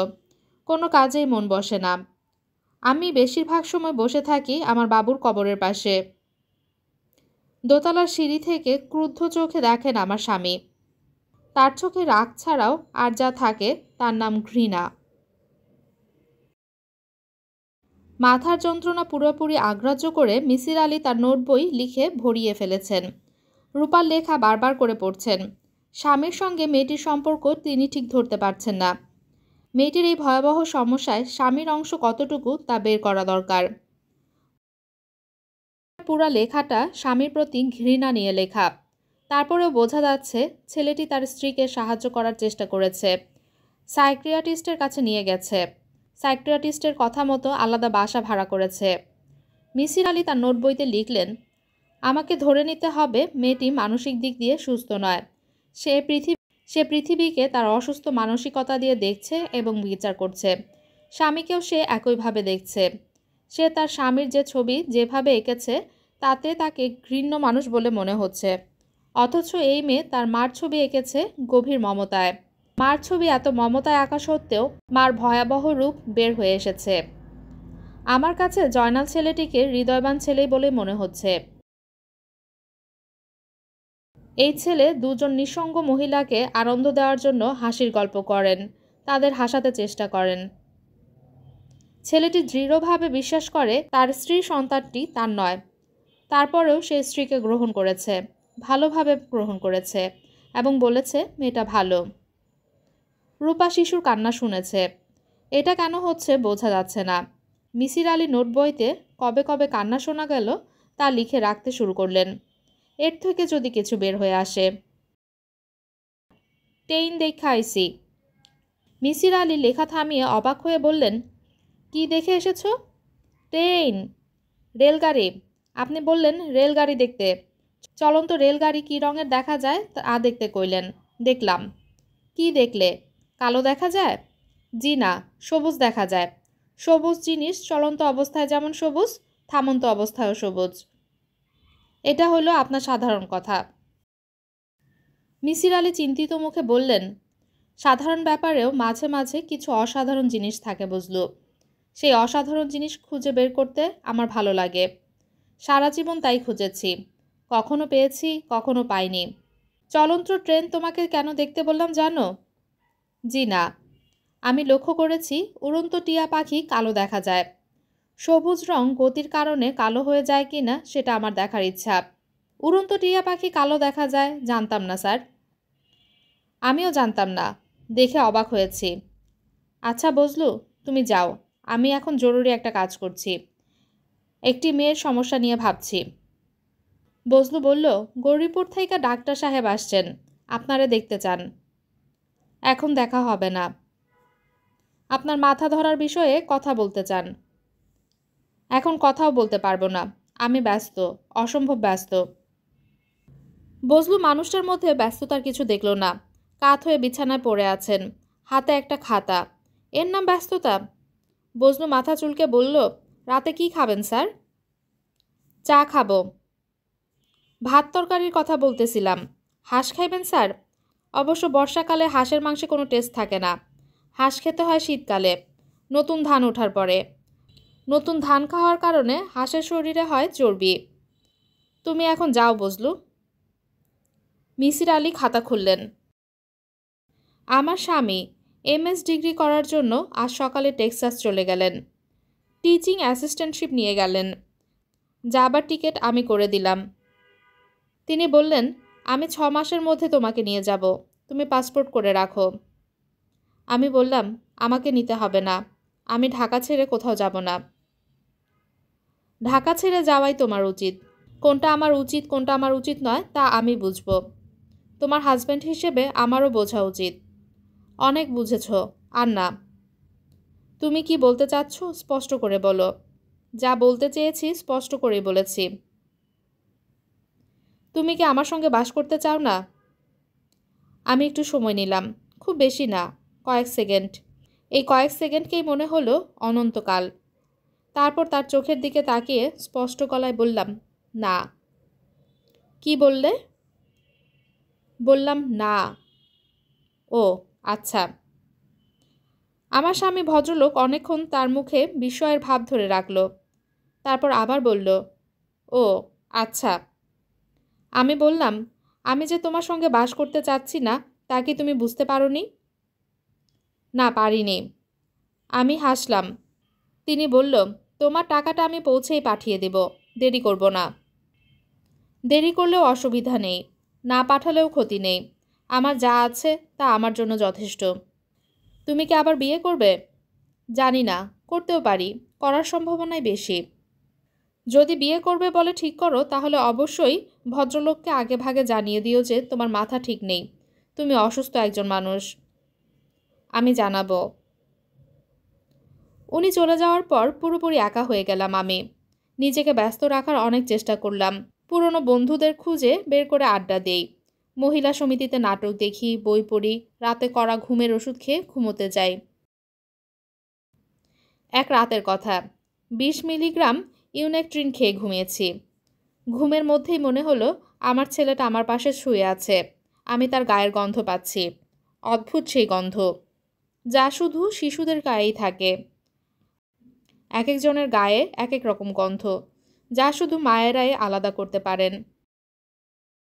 কোনো কাজেই মন বসে না। আমি বেশিরভাগ সময় বসে থাকি আমার বাবুর কবরের পাশে। দোতলার সিঁড়ি থেকে ক্রুদ্ধ চোখে দেখেন আমার স্বামী। তার চোখে রাগ ছাড়াও আর যা থাকে তার নাম ঘৃণা। মাথার যন্ত্রণা পুরোপুরি আগ্রাহ্য করে মিসির আলী তার নোট বই লিখে ভরিয়ে ফেলেছেন। রূপার লেখা বারবার করে পড়ছেন। স্বামীর সঙ্গে মেয়েটির সম্পর্ক তিনি ঠিক ধরতে পারছেন না। মেয়েটির এই ভয়াবহ সমস্যায় স্বামীর অংশ কতটুকু তা বের করা দরকার। পুরা লেখাটা স্বামীর প্রতি ঘৃণা নিয়ে লেখা। তারপরেও বোঝা যাচ্ছে ছেলেটি তার স্ত্রীকে সাহায্য করার চেষ্টা করেছে। সাইকিয়াট্রিস্টের কাছে নিয়ে গেছে। সাইকিয়াট্রিস্টের কথা মতো আলাদা বাসা ভাড়া করেছে। মিসির আলী তার নোট বইতে লিখলেন, আমাকে ধরে নিতে হবে মেয়েটি মানসিক দিক দিয়ে সুস্থ নয়। সে পৃথিবীকে তার অসুস্থ মানসিকতা দিয়ে দেখছে এবং বিচার করছে। স্বামীকেও সে একইভাবে দেখছে। সে তার স্বামীর যে ছবি যেভাবে এঁকেছে তাতে তাকে ঘৃণ্য মানুষ বলে মনে হচ্ছে। অথচ এই মেয়ে তার মার ছবি এঁকেছে গভীর মমতায়। মার ছবি এত মমতায় আঁকা সত্ত্বেও মার ভয়াবহ রূপ বের হয়ে এসেছে। আমার কাছে জয়নাল ছেলেটিকে হৃদয়বান ছেলেই বলে মনে হচ্ছে। এই ছেলে দুজন নিঃসঙ্গ মহিলাকে আনন্দ দেওয়ার জন্য হাসির গল্প করেন, তাদের হাসাতে চেষ্টা করেন। ছেলেটি দৃঢ়ভাবে বিশ্বাস করে তার স্ত্রী সন্তানটি তার নয়। তারপরেও সে স্ত্রীকে গ্রহণ করেছে, ভালোভাবে গ্রহণ করেছে এবং বলেছে মেয়েটা ভালো। রূপা শিশুর কান্না শুনেছে। এটা কেন হচ্ছে বোঝা যাচ্ছে না। মিসির আলি নোট বইতে কবে কবে কান্না শোনা গেল তা লিখে রাখতে শুরু করলেন। এর থেকে যদি কিছু বের হয়ে আসে। টেইন দেখা আইসি। মিসির আলি লেখা থামিয়ে অবাক হয়ে বললেন, কি দেখে এসেছ? ট্রেন, রেলগাড়ি। আপনি বললেন রেলগাড়ি দেখতে। চলন্ত রেলগাড়ি কী রঙের দেখা যায় তা দেখতে কইলেন। দেখলাম। কি দেখলে? কালো দেখা যায়? জি না, সবুজ দেখা যায়। সবুজ জিনিস চলন্ত অবস্থায় যেমন সবুজ, থামন্ত অবস্থায়ও সবুজ। এটা হলো আপনার সাধারণ কথা। মিসির আলি চিন্তিত মুখে বললেন, সাধারণ ব্যাপারেও মাঝে মাঝে কিছু অসাধারণ জিনিস থাকে বুঝলু। সেই অসাধারণ জিনিস খুঁজে বের করতে আমার ভালো লাগে। সারা জীবন তাই খুঁজেছি। কখনো পেয়েছি, কখনো পাইনি। চলন্ত ট্রেন তোমাকে কেন দেখতে বললাম জানো? জি না। আমি লক্ষ্য করেছি উড়ন্ত টিয়া পাখি কালো দেখা যায়। সবুজ রং গতির কারণে কালো হয়ে যায় কি না সেটা আমার দেখার ইচ্ছা। উড়ন্ত টিয়া পাখি কালো দেখা যায় জানতাম না স্যার। আমিও জানতাম না, দেখে অবাক হয়েছি। আচ্ছা বজলু, তুমি যাও, আমি এখন জরুরি একটা কাজ করছি। একটি মেয়ের সমস্যা নিয়ে ভাবছি। বজলু বলল, গৌরীপুর থেকে ডাক্তার সাহেব আসছেন, আপনারে দেখতে চান। এখন দেখা হবে না। আপনার মাথা ধরার বিষয়ে কথা বলতে চান। এখন কথাও বলতে পারবো না, আমি ব্যস্ত, অসম্ভব ব্যস্ত। বজলু মানুষটার মধ্যে ব্যস্ততার কিছু দেখল না। কাত হয়ে বিছানায় পড়ে আছেন, হাতে একটা খাতা। এর নাম ব্যস্ততা? বজলু মাথা চুলকে বলল, রাতে কি খাবেন স্যার? চা খাবো। ভাত তরকারির কথা বলতেছিলাম। হাঁস খাইবেন স্যার? অবশ্য বর্ষাকালে হাঁসের মাংসে কোনো টেস্ট থাকে না। হাঁস খেতে হয় শীতকালে, নতুন ধান ওঠার পরে। নতুন ধান খাওয়ার কারণে হাঁসের শরীরে হয় চর্বি। তুমি এখন যাও বজলু। মিসির আলি খাতা খুললেন। আমার স্বামী MS ডিগ্রি করার জন্য আজ সকালে টেক্সাস চলে গেলেন। টিচিং অ্যাসিস্ট্যান্টশিপ নিয়ে গেলেন। যাবার টিকিট আমি করে দিলাম। তিনি বললেন, আমি 6 মাসের মধ্যে তোমাকে নিয়ে যাব, তুমি পাসপোর্ট করে রাখো। আমি বললাম, আমাকে নিতে হবে না, আমি ঢাকা ছেড়ে কোথাও যাব না। ঢাকা ছেড়ে যাওয়াই তোমার উচিত। কোনটা আমার উচিত কোনটা আমার উচিত নয় তা আমি বুঝব। তোমার হাজব্যান্ড হিসেবে আমারও বোঝা উচিত। অনেক বুঝেছ, আর না। তুমি কি বলতে চাচ্ছ স্পষ্ট করে বলো। যা বলতে চেয়েছি স্পষ্ট করেই বলেছি। তুমি কি আমার সঙ্গে বাস করতে চাও না? আমি একটু সময় নিলাম, খুব বেশি না, কয়েক সেকেন্ড। এই কয়েক সেকেন্ডকেই মনে হলো অনন্তকাল। তারপর তার চোখের দিকে তাকিয়ে স্পষ্ট গলায় বললাম, না। কি বললে? বললাম না। ও আচ্ছা। আমার স্বামী ভদ্রলোক অনেকক্ষণ তার মুখে বিস্ময়ের ভাব ধরে রাখল। তারপর আবার বলল, ও আচ্ছা। আমি বললাম, আমি যে তোমার সঙ্গে বাস করতে চাচ্ছি না তা কি তুমি বুঝতে পারোনি? না, পারিনি। আমি হাসলাম। তিনি বলল, তোমার টাকাটা আমি পৌঁছেই পাঠিয়ে দেব, দেরি করব না। দেরি করলেও অসুবিধা নেই, না পাঠালেও ক্ষতি নেই। আমার যা আছে তা আমার জন্য যথেষ্ট। তুমি কি আবার বিয়ে করবে? জানি না, করতেও পারি, করার সম্ভাবনাই বেশি। যদি বিয়ে করবে বলে ঠিক করো তাহলে অবশ্যই ভদ্রলোককে আগে ভাগে জানিয়ে দিও যে তোমার মাথা ঠিক নেই, তুমি অসুস্থ একজন মানুষ। আমি জানাবো। উনি চলে যাওয়ার পর পুরোপুরি একা হয়ে গেলাম আমি। নিজেকে ব্যস্ত রাখার অনেক চেষ্টা করলাম। পুরনো বন্ধুদের খুঁজে বের করে আড্ডা দেই। মহিলা সমিতিতে নাটক দেখি, বই পড়ি, রাতে কড়া ঘুমের ওষুধ খেয়ে ঘুমোতে যাই। এক রাতের কথা, 20 মিলিগ্রাম ইউনেকট্রিন খেয়ে ঘুমিয়েছি। ঘুমের মধ্যেই মনে হলো আমার ছেলেটা আমার পাশে শুয়ে আছে, আমি তার গায়ের গন্ধ পাচ্ছি। অদ্ভুত সেই গন্ধ, যা শুধু শিশুদের গায়েই থাকে। এক একজনের গায়ে এক এক রকম গন্ধ, যা শুধু মায়েরাই আলাদা করতে পারেন।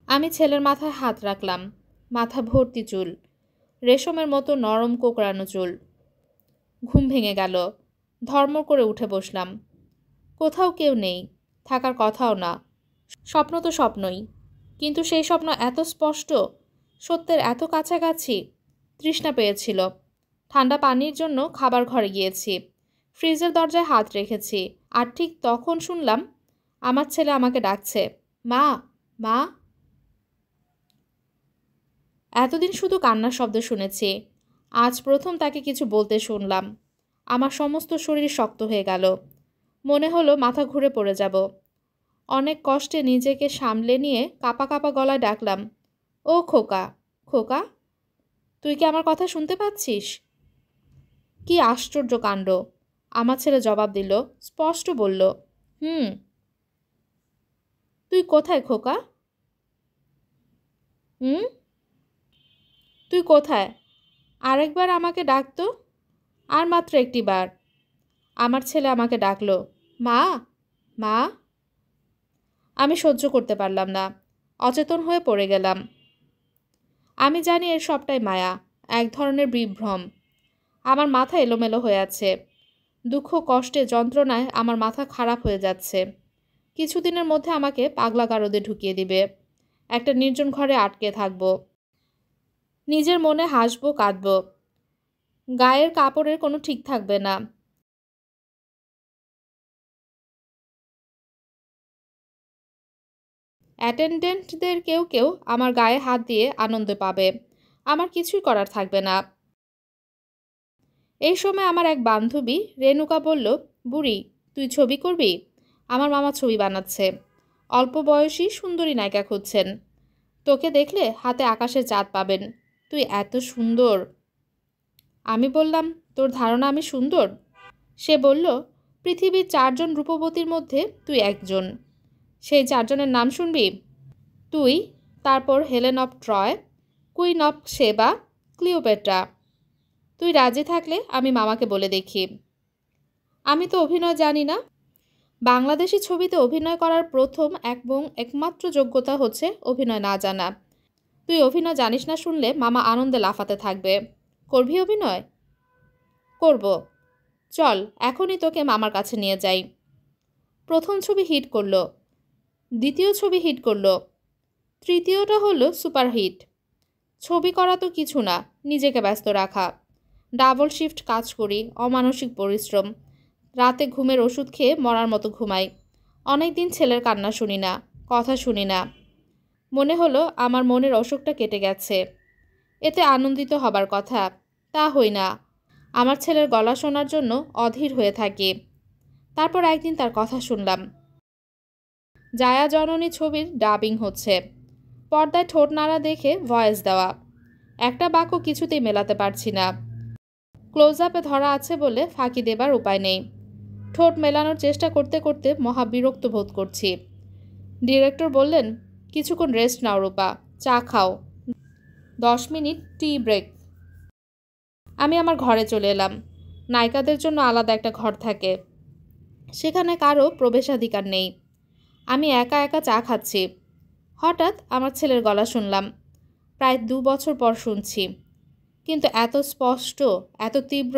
আমি ছেলের মাথায় হাত রাখলাম। মাথা ভর্তি চুল, রেশমের মতো নরম কোঁকড়ানো চুল। ঘুম ভেঙে গেল। ধর্মর করে উঠে বসলাম। কোথাও কেউ নেই, থাকার কথাও না। স্বপ্ন তো স্বপ্নই, কিন্তু সেই স্বপ্ন এত স্পষ্ট, সত্যের এত কাছাকাছি। তৃষ্ণা পেয়েছিল। ঠান্ডা পানির জন্য খাবার ঘরে গিয়েছি। ফ্রিজের দরজায় হাত রেখেছি, আর ঠিক তখন শুনলাম আমার ছেলে আমাকে ডাকছে, মা, মা। এতদিন শুধু কান্নার শব্দ শুনেছি, আজ প্রথম তাকে কিছু বলতে শুনলাম। আমার সমস্ত শরীর শক্ত হয়ে গেল। মনে হলো মাথা ঘুরে পড়ে যাব। অনেক কষ্টে নিজেকে সামলে নিয়ে কাঁপা কাঁপা গলায় ডাকলাম, ও খোকা, খোকা, তুই কি আমার কথা শুনতে পাচ্ছিস? কি আশ্চর্য কাণ্ড! আমার ছেলে জবাব দিল, স্পষ্ট বলল, হুম। তুই কোথায় খোকা? হুম, তুই কোথায়? আরেকবার আমাকে ডাকতো। আর মাত্র একটি বার। আমার ছেলে আমাকে ডাকলো, মা, মা। আমি সহ্য করতে পারলাম না, অচেতন হয়ে পড়ে গেলাম। আমি জানি এর সবটাই মায়া, এক ধরনের বিভ্রম। আমার মাথা এলোমেলো হয়ে আছে। দুঃখ, কষ্টে, যন্ত্রণায় আমার মাথা খারাপ হয়ে যাচ্ছে। কিছুদিনের মধ্যে আমাকে পাগলাগারদে ঢুকিয়ে দিবে। একটা নির্জন ঘরে আটকে থাকবো। নিজের মনে হাসবো, কাঁদবো। গায়ের কাপড়ের কোনো ঠিক থাকবে না। অ্যাটেন্ডেন্টদের কেউ কেউ আমার গায়ে হাত দিয়ে আনন্দ পাবে। আমার কিছুই করার থাকবে না। এই সময় আমার এক বান্ধবী রেণুকা বলল, বুড়ি, তুই ছবি করবি? আমার মামা ছবি বানাচ্ছে। অল্প বয়সী সুন্দরী নায়িকা খুঁজছেন। তোকে দেখলে হাতে আকাশের চাঁদ পাবেন। তুই এত সুন্দর। আমি বললাম, তোর ধারণা আমি সুন্দর? সে বলল, পৃথিবীর 4 জন রূপবতীর মধ্যে তুই একজন। সেই 4 জনের নাম শুনবি? তুই, তারপর Helen of Troy, queen of সেবা, ক্লিওপেট্রা। তুই রাজি থাকলে আমি মামাকে বলে দেখি। আমি তো অভিনয় জানি না। বাংলাদেশি ছবিতে অভিনয় করার প্রথম এবং একমাত্র যোগ্যতা হচ্ছে অভিনয় না জানা। তুই অভিনয় জানিস না শুনলে মামা আনন্দে লাফাতে থাকবে। করবি অভিনয়? করব। চল, এখনই তোকে মামার কাছে নিয়ে যাই। প্রথম ছবি হিট করলো, দ্বিতীয় ছবি হিট করলো, তৃতীয়টা হলো সুপারহিট। ছবি করা তো কিছু না, নিজেকে ব্যস্ত রাখা। ডাবল শিফট কাজ করি, অমানসিক পরিশ্রম। রাতে ঘুমের ওষুধ খেয়ে মরার মতো ঘুমাই। অনেক দিন ছেলের কান্না শুনি না, কথা শুনি না। মনে হলো আমার মনের অসুখটা কেটে গেছে। এতে আনন্দিত হবার কথা, তা হই না। আমার ছেলের গলা শোনার জন্য অধীর হয়ে থাকি। তারপর একদিন তার কথা শুনলাম। জায়া জননী ছবির ডাবিং হচ্ছে। পর্দায় ঠোঁট নাড়া দেখে ভয়েস দেওয়া। একটা বাক্য কিছুতেই মেলাতে পারছি না। ক্লোজ আপে ধরা আছে বলে ফাঁকি দেবার উপায় নেই। ঠোঁট মেলানোর চেষ্টা করতে করতে মহা বিরক্ত বোধ করছি। ডিরেক্টর বললেন, কিছুক্ষণ রেস্ট নাও রূপা, চা খাও, 10 মিনিট টি ব্রেক। আমি আমার ঘরে চলে এলাম। নায়িকাদের জন্য আলাদা একটা ঘর থাকে, সেখানে কারো প্রবেশাধিকার নেই। আমি একা একা চা খাচ্ছি। হঠাৎ আমার ছেলের গলা শুনলাম। প্রায় 2 বছর পর শুনছি, কিন্তু এত স্পষ্ট, এত তীব্র,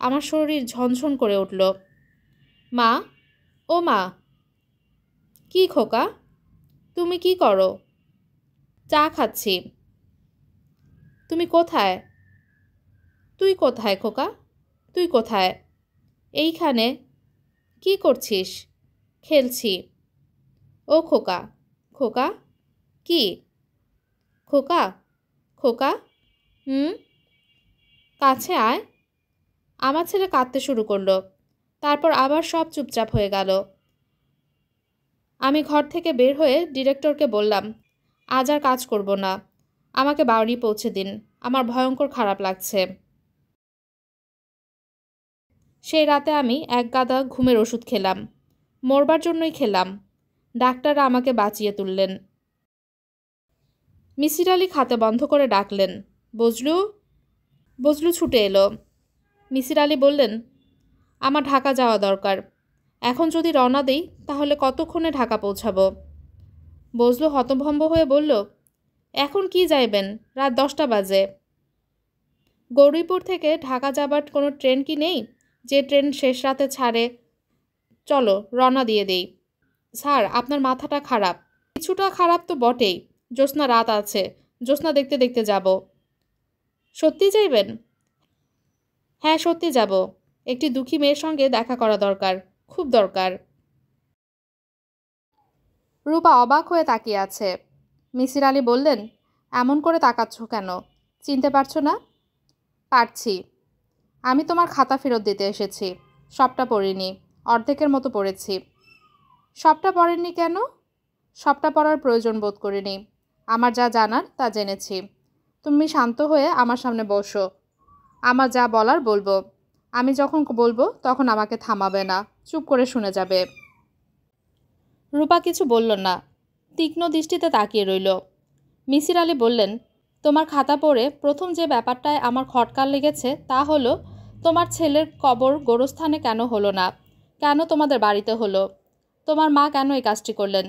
আমার শরীর ঝনঝন করে উঠল। মা, ও মা। কি খোকা, তুমি কি করো? চা খাচ্ছি। তুমি কোথায়? তুই কোথায় খোকা, তুই কোথায়? এইখানে। কি করছিস? খেলছি। ও খোকা, খোকা। কি খোকা, খোকা? হুম, কাছে আয়। আমার ছেলে কাঁদতে শুরু করলো। তারপর আবার সব চুপচাপ হয়ে গেল। আমি ঘর থেকে বের হয়ে ডিরেক্টরকে বললাম, আজ আর কাজ করব না, আমাকে বাড়ি পৌঁছে দিন, আমার ভয়ঙ্কর খারাপ লাগছে। সেই রাতে আমি এক গাদা ঘুমের ওষুধ খেলাম। মরবার জন্যই খেলাম। ডাক্তাররা আমাকে বাঁচিয়ে তুললেন। মিসির আলি খাতে বন্ধ করে ডাকলেন, বজলু। বজলু ছুটে এলো। মিসির আলি বললেন, আমার ঢাকা যাওয়া দরকার। এখন যদি রওনা দিই তাহলে কতক্ষণে ঢাকা পৌঁছাবো? বজলু হতভম্ব হয়ে বলল, এখন কি যাইবেন? রাত 10টা বাজে। গৌরীপুর থেকে ঢাকা যাবার কোনো ট্রেন কি নেই, যে ট্রেন শেষ রাতে ছাড়ে? চলো রওনা দিয়ে দেই। স্যার, আপনার মাথাটা খারাপ। কিছুটা খারাপ তো বটেই। জ্যোৎস্না রাত আছে, জ্যোৎস্না দেখতে দেখতে যাব। সত্যি যাইবেন? হ্যাঁ, সত্যি যাব। একটি দুঃখী মেয়ের সঙ্গে দেখা করা দরকার, খুব দরকার। রূপা অবাক হয়ে তাকিয়ে আছে। মিসির আলি বললেন, এমন করে তাকাচ্ছ কেন? চিনতে পারছো না? পারছি। আমি তোমার খাতা ফেরত দিতে এসেছি। সবটা পড়িনি, অর্ধেকের মতো পড়েছি। সবটা পড়েননি কেন? সবটা পড়ার প্রয়োজন বোধ করিনি। আমার যা জানার তা জেনেছি। তুমি শান্ত হয়ে আমার সামনে বসো। আমার যা বলার বলবো। আমি যখন বলবো তখন আমাকে থামাবে না, চুপ করে শুনে যাবে। রূপা কিছু বলল না, তীক্ষ্ণ দৃষ্টিতে তাকিয়ে রইল। মিসির আলি বললেন, তোমার খাতা পড়ে প্রথম যে ব্যাপারটায় আমার খটকা লেগেছে তা হলো, তোমার ছেলের কবর গোরস্থানে কেন হলো না? কেন তোমাদের বাড়িতে হলো? তোমার মা কেন এই কাজটি করলেন?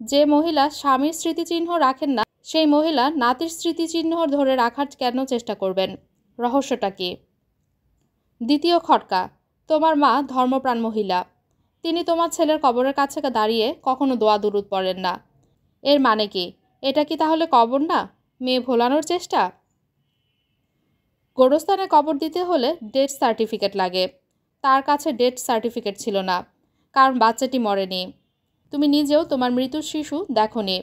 যে মহিলা স্বামীর স্মৃতিচিহ্ন রাখেন না, সেই মহিলা নাতির স্মৃতিচিহ্ন ধরে রাখার কেন চেষ্টা করবেন? রহস্যটা কি? দ্বিতীয় খটকা, তোমার মা ধর্মপ্রাণ মহিলা। তিনি তোমার ছেলের কবরের কাছে দাঁড়িয়ে কখনো দোয়া দুরুদ পড়েন না। এর মানে কি? এটা কি তাহলে কবর না, মেয়ে ভোলানোর চেষ্টা? গোরস্থানে কবর দিতে হলে ডেথ সার্টিফিকেট লাগে। তার কাছে ডেথ সার্টিফিকেট ছিল না, কারণ বাচ্চাটি মরেনি। তুমি নিজেও তোমার মৃত শিশু দেখোনি।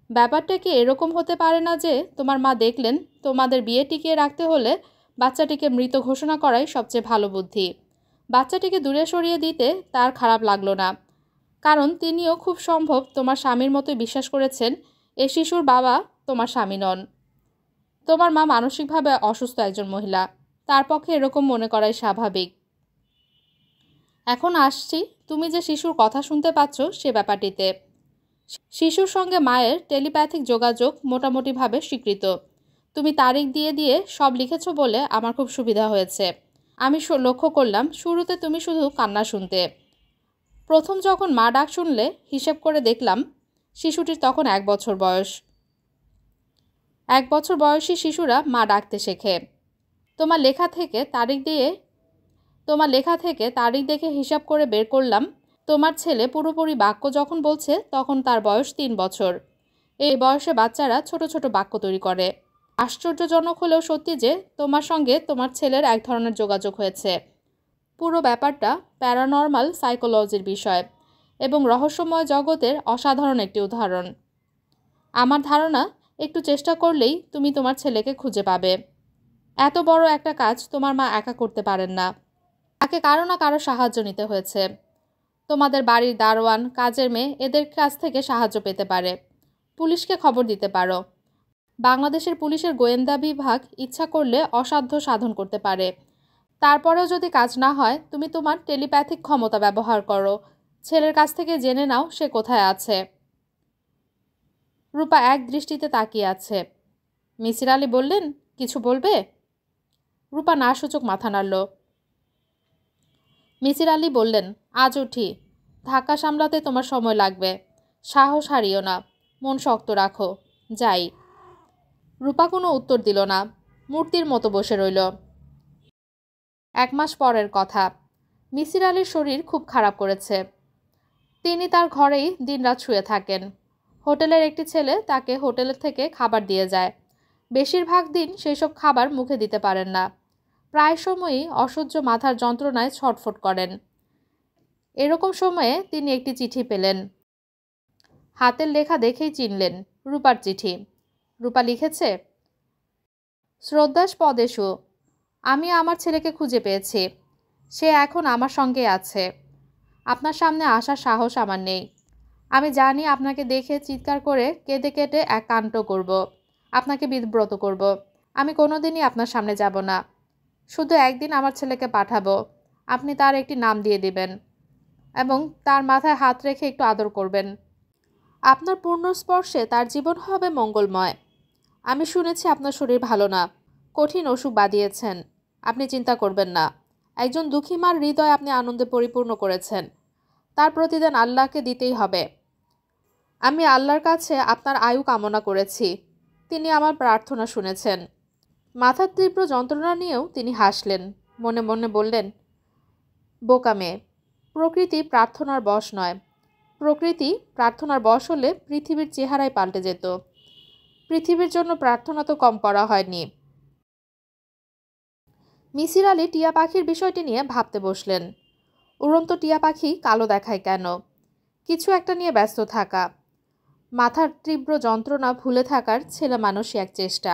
ব্যাপারটা কি এরকম হতে পারে না যে তোমার মা দেখলেন তোমাদের বিয়ে টিকিয়ে রাখতে হলে বাচ্চাটিকে মৃত ঘোষণা করাই সবচেয়ে ভালো বুদ্ধি। বাচ্চাটিকে দূরে সরিয়ে দিতে তার খারাপ লাগলো না, কারণ তিনিও খুব সম্ভব তোমার স্বামীর মতোই বিশ্বাস করেছেন এ শিশুর বাবা তোমার স্বামী নন। তোমার মা মানসিকভাবে অসুস্থ একজন মহিলা, তার পক্ষে এরকম মনে করাই স্বাভাবিক। এখন আসছি তুমি যে শিশুর কথা শুনতে পাচ্ছ সে ব্যাপারটিতে। শিশুর সঙ্গে মায়ের টেলিপ্যাথিক যোগাযোগ মোটামুটিভাবে স্বীকৃত। তুমি তারিখ দিয়ে দিয়ে সব লিখেছ বলে আমার খুব সুবিধা হয়েছে। আমি লক্ষ্য করলাম শুরুতে তুমি শুধু কান্না শুনতে। প্রথম যখন মা ডাক শুনলে হিসেব করে দেখলাম শিশুটির তখন 1 বছর বয়স। 1 বছর বয়সী শিশুরা মা ডাকতে শেখে। তোমার লেখা থেকে তারিখ দেখে হিসাব করে বের করলাম তোমার ছেলে পুরোপুরি বাক্য যখন বলছে তখন তার বয়স 3 বছর। এই বয়সে বাচ্চারা ছোট ছোট বাক্য তৈরি করে। আশ্চর্যজনক হলেও সত্যি যে তোমার সঙ্গে তোমার ছেলের এক ধরনের যোগাযোগ হয়েছে। পুরো ব্যাপারটা প্যারানর্মাল সাইকোলজির বিষয় এবং রহস্যময় জগতের অসাধারণ একটি উদাহরণ। আমার ধারণা একটু চেষ্টা করলেই তুমি তোমার ছেলেকে খুঁজে পাবে। এত বড় একটা কাজ তোমার মা একা করতে পারেন না, তাকে কারো না কারো সাহায্য নিতে হয়েছে। তোমাদের বাড়ির দারোয়ান, কাজের মেয়ে এদের কাছ থেকে সাহায্য পেতে পারে। পুলিশকে খবর দিতে পারো। বাংলাদেশের পুলিশের গোয়েন্দা বিভাগ ইচ্ছা করলে অসাধ্য সাধন করতে পারে। তারপরেও যদি কাজ না হয় তুমি তোমার টেলিপ্যাথিক ক্ষমতা ব্যবহার করো। ছেলের কাছ থেকে জেনে নাও সে কোথায় আছে। রূপা এক দৃষ্টিতে তাকিয়ে আছে। মিসির আলি বললেন, কিছু বলবে? রূপা না সূচক মাথা নাড়ল। মিসির আলি বললেন, আজ উঠি। ধাক্কা সামলাতে তোমার সময় লাগবে। সাহস হারিও না, মন শক্ত রাখো। যাই। রূপা কোনো উত্তর দিল না, মূর্তির মতো বসে রইল। 1 মাস পরের কথা। মিসির আলির শরীর খুব খারাপ করেছে। তিনি তার ঘরেই দিনরাত শুয়ে থাকেন। হোটেলের একটি ছেলে তাকে হোটেল থেকে খাবার দিয়ে যায়। বেশিরভাগ দিন সেসব খাবার মুখে দিতে পারেন না। প্রায় সময়ই অসহ্য মাথার যন্ত্রণায় ছটফট করেন। এরকম সময়ে তিনি একটি চিঠি পেলেন। হাতের লেখা দেখেই চিনলেন রূপার চিঠি। রূপা লিখেছে, শ্রদ্ধাস্পদেষু, আমি আমার ছেলেকে খুঁজে পেয়েছি। সে এখন আমার সঙ্গে আছে। আপনার সামনে আসার সাহস আমার নেই। আমি জানি আপনাকে দেখে চিৎকার করে কেঁদে কেটে এক কাণ্ড করব, আপনাকে বিব্রত করব। আমি কোনোদিনই আপনার সামনে যাব না। শুধু একদিন আমার ছেলেকে পাঠাবো। আপনি তার একটি নাম দিয়ে দিবেন এবং তার মাথায় হাত রেখে একটু আদর করবেন। আপনার পূর্ণ স্পর্শে তার জীবন হবে মঙ্গলময়। আমি শুনেছি আপনার শরীর ভালো না, কঠিন অসুখ বাঁধিয়েছেন। আপনি চিন্তা করবেন না। একজন দুঃখী মার হৃদয় আপনি আনন্দে পরিপূর্ণ করেছেন। তার প্রতিদান আল্লাহকে দিতেই হবে। আমি আল্লাহর কাছে আপনার আয়ু কামনা করেছি। তিনি আমার প্রার্থনা শুনেছেন। মাথার তীব্র যন্ত্রণা নিয়েও তিনি হাসলেন। মনে মনে বললেন, বোকা মেয়ে। প্রকৃতি প্রার্থনার বশ নয়। প্রকৃতি প্রার্থনার বশ হলে পৃথিবীর চেহারাই পাল্টে যেত। পৃথিবীর জন্য প্রার্থনা তো কম করা হয়নি। মিসির আলি টিয়া পাখির বিষয়টি নিয়ে ভাবতে বসলেন। উড়ন্ত টিয়া পাখি কালো দেখায় কেন? কিছু একটা নিয়ে ব্যস্ত থাকা, মাথার তীব্র যন্ত্রণা ভুলে থাকার ছেলেমানুষি এক চেষ্টা।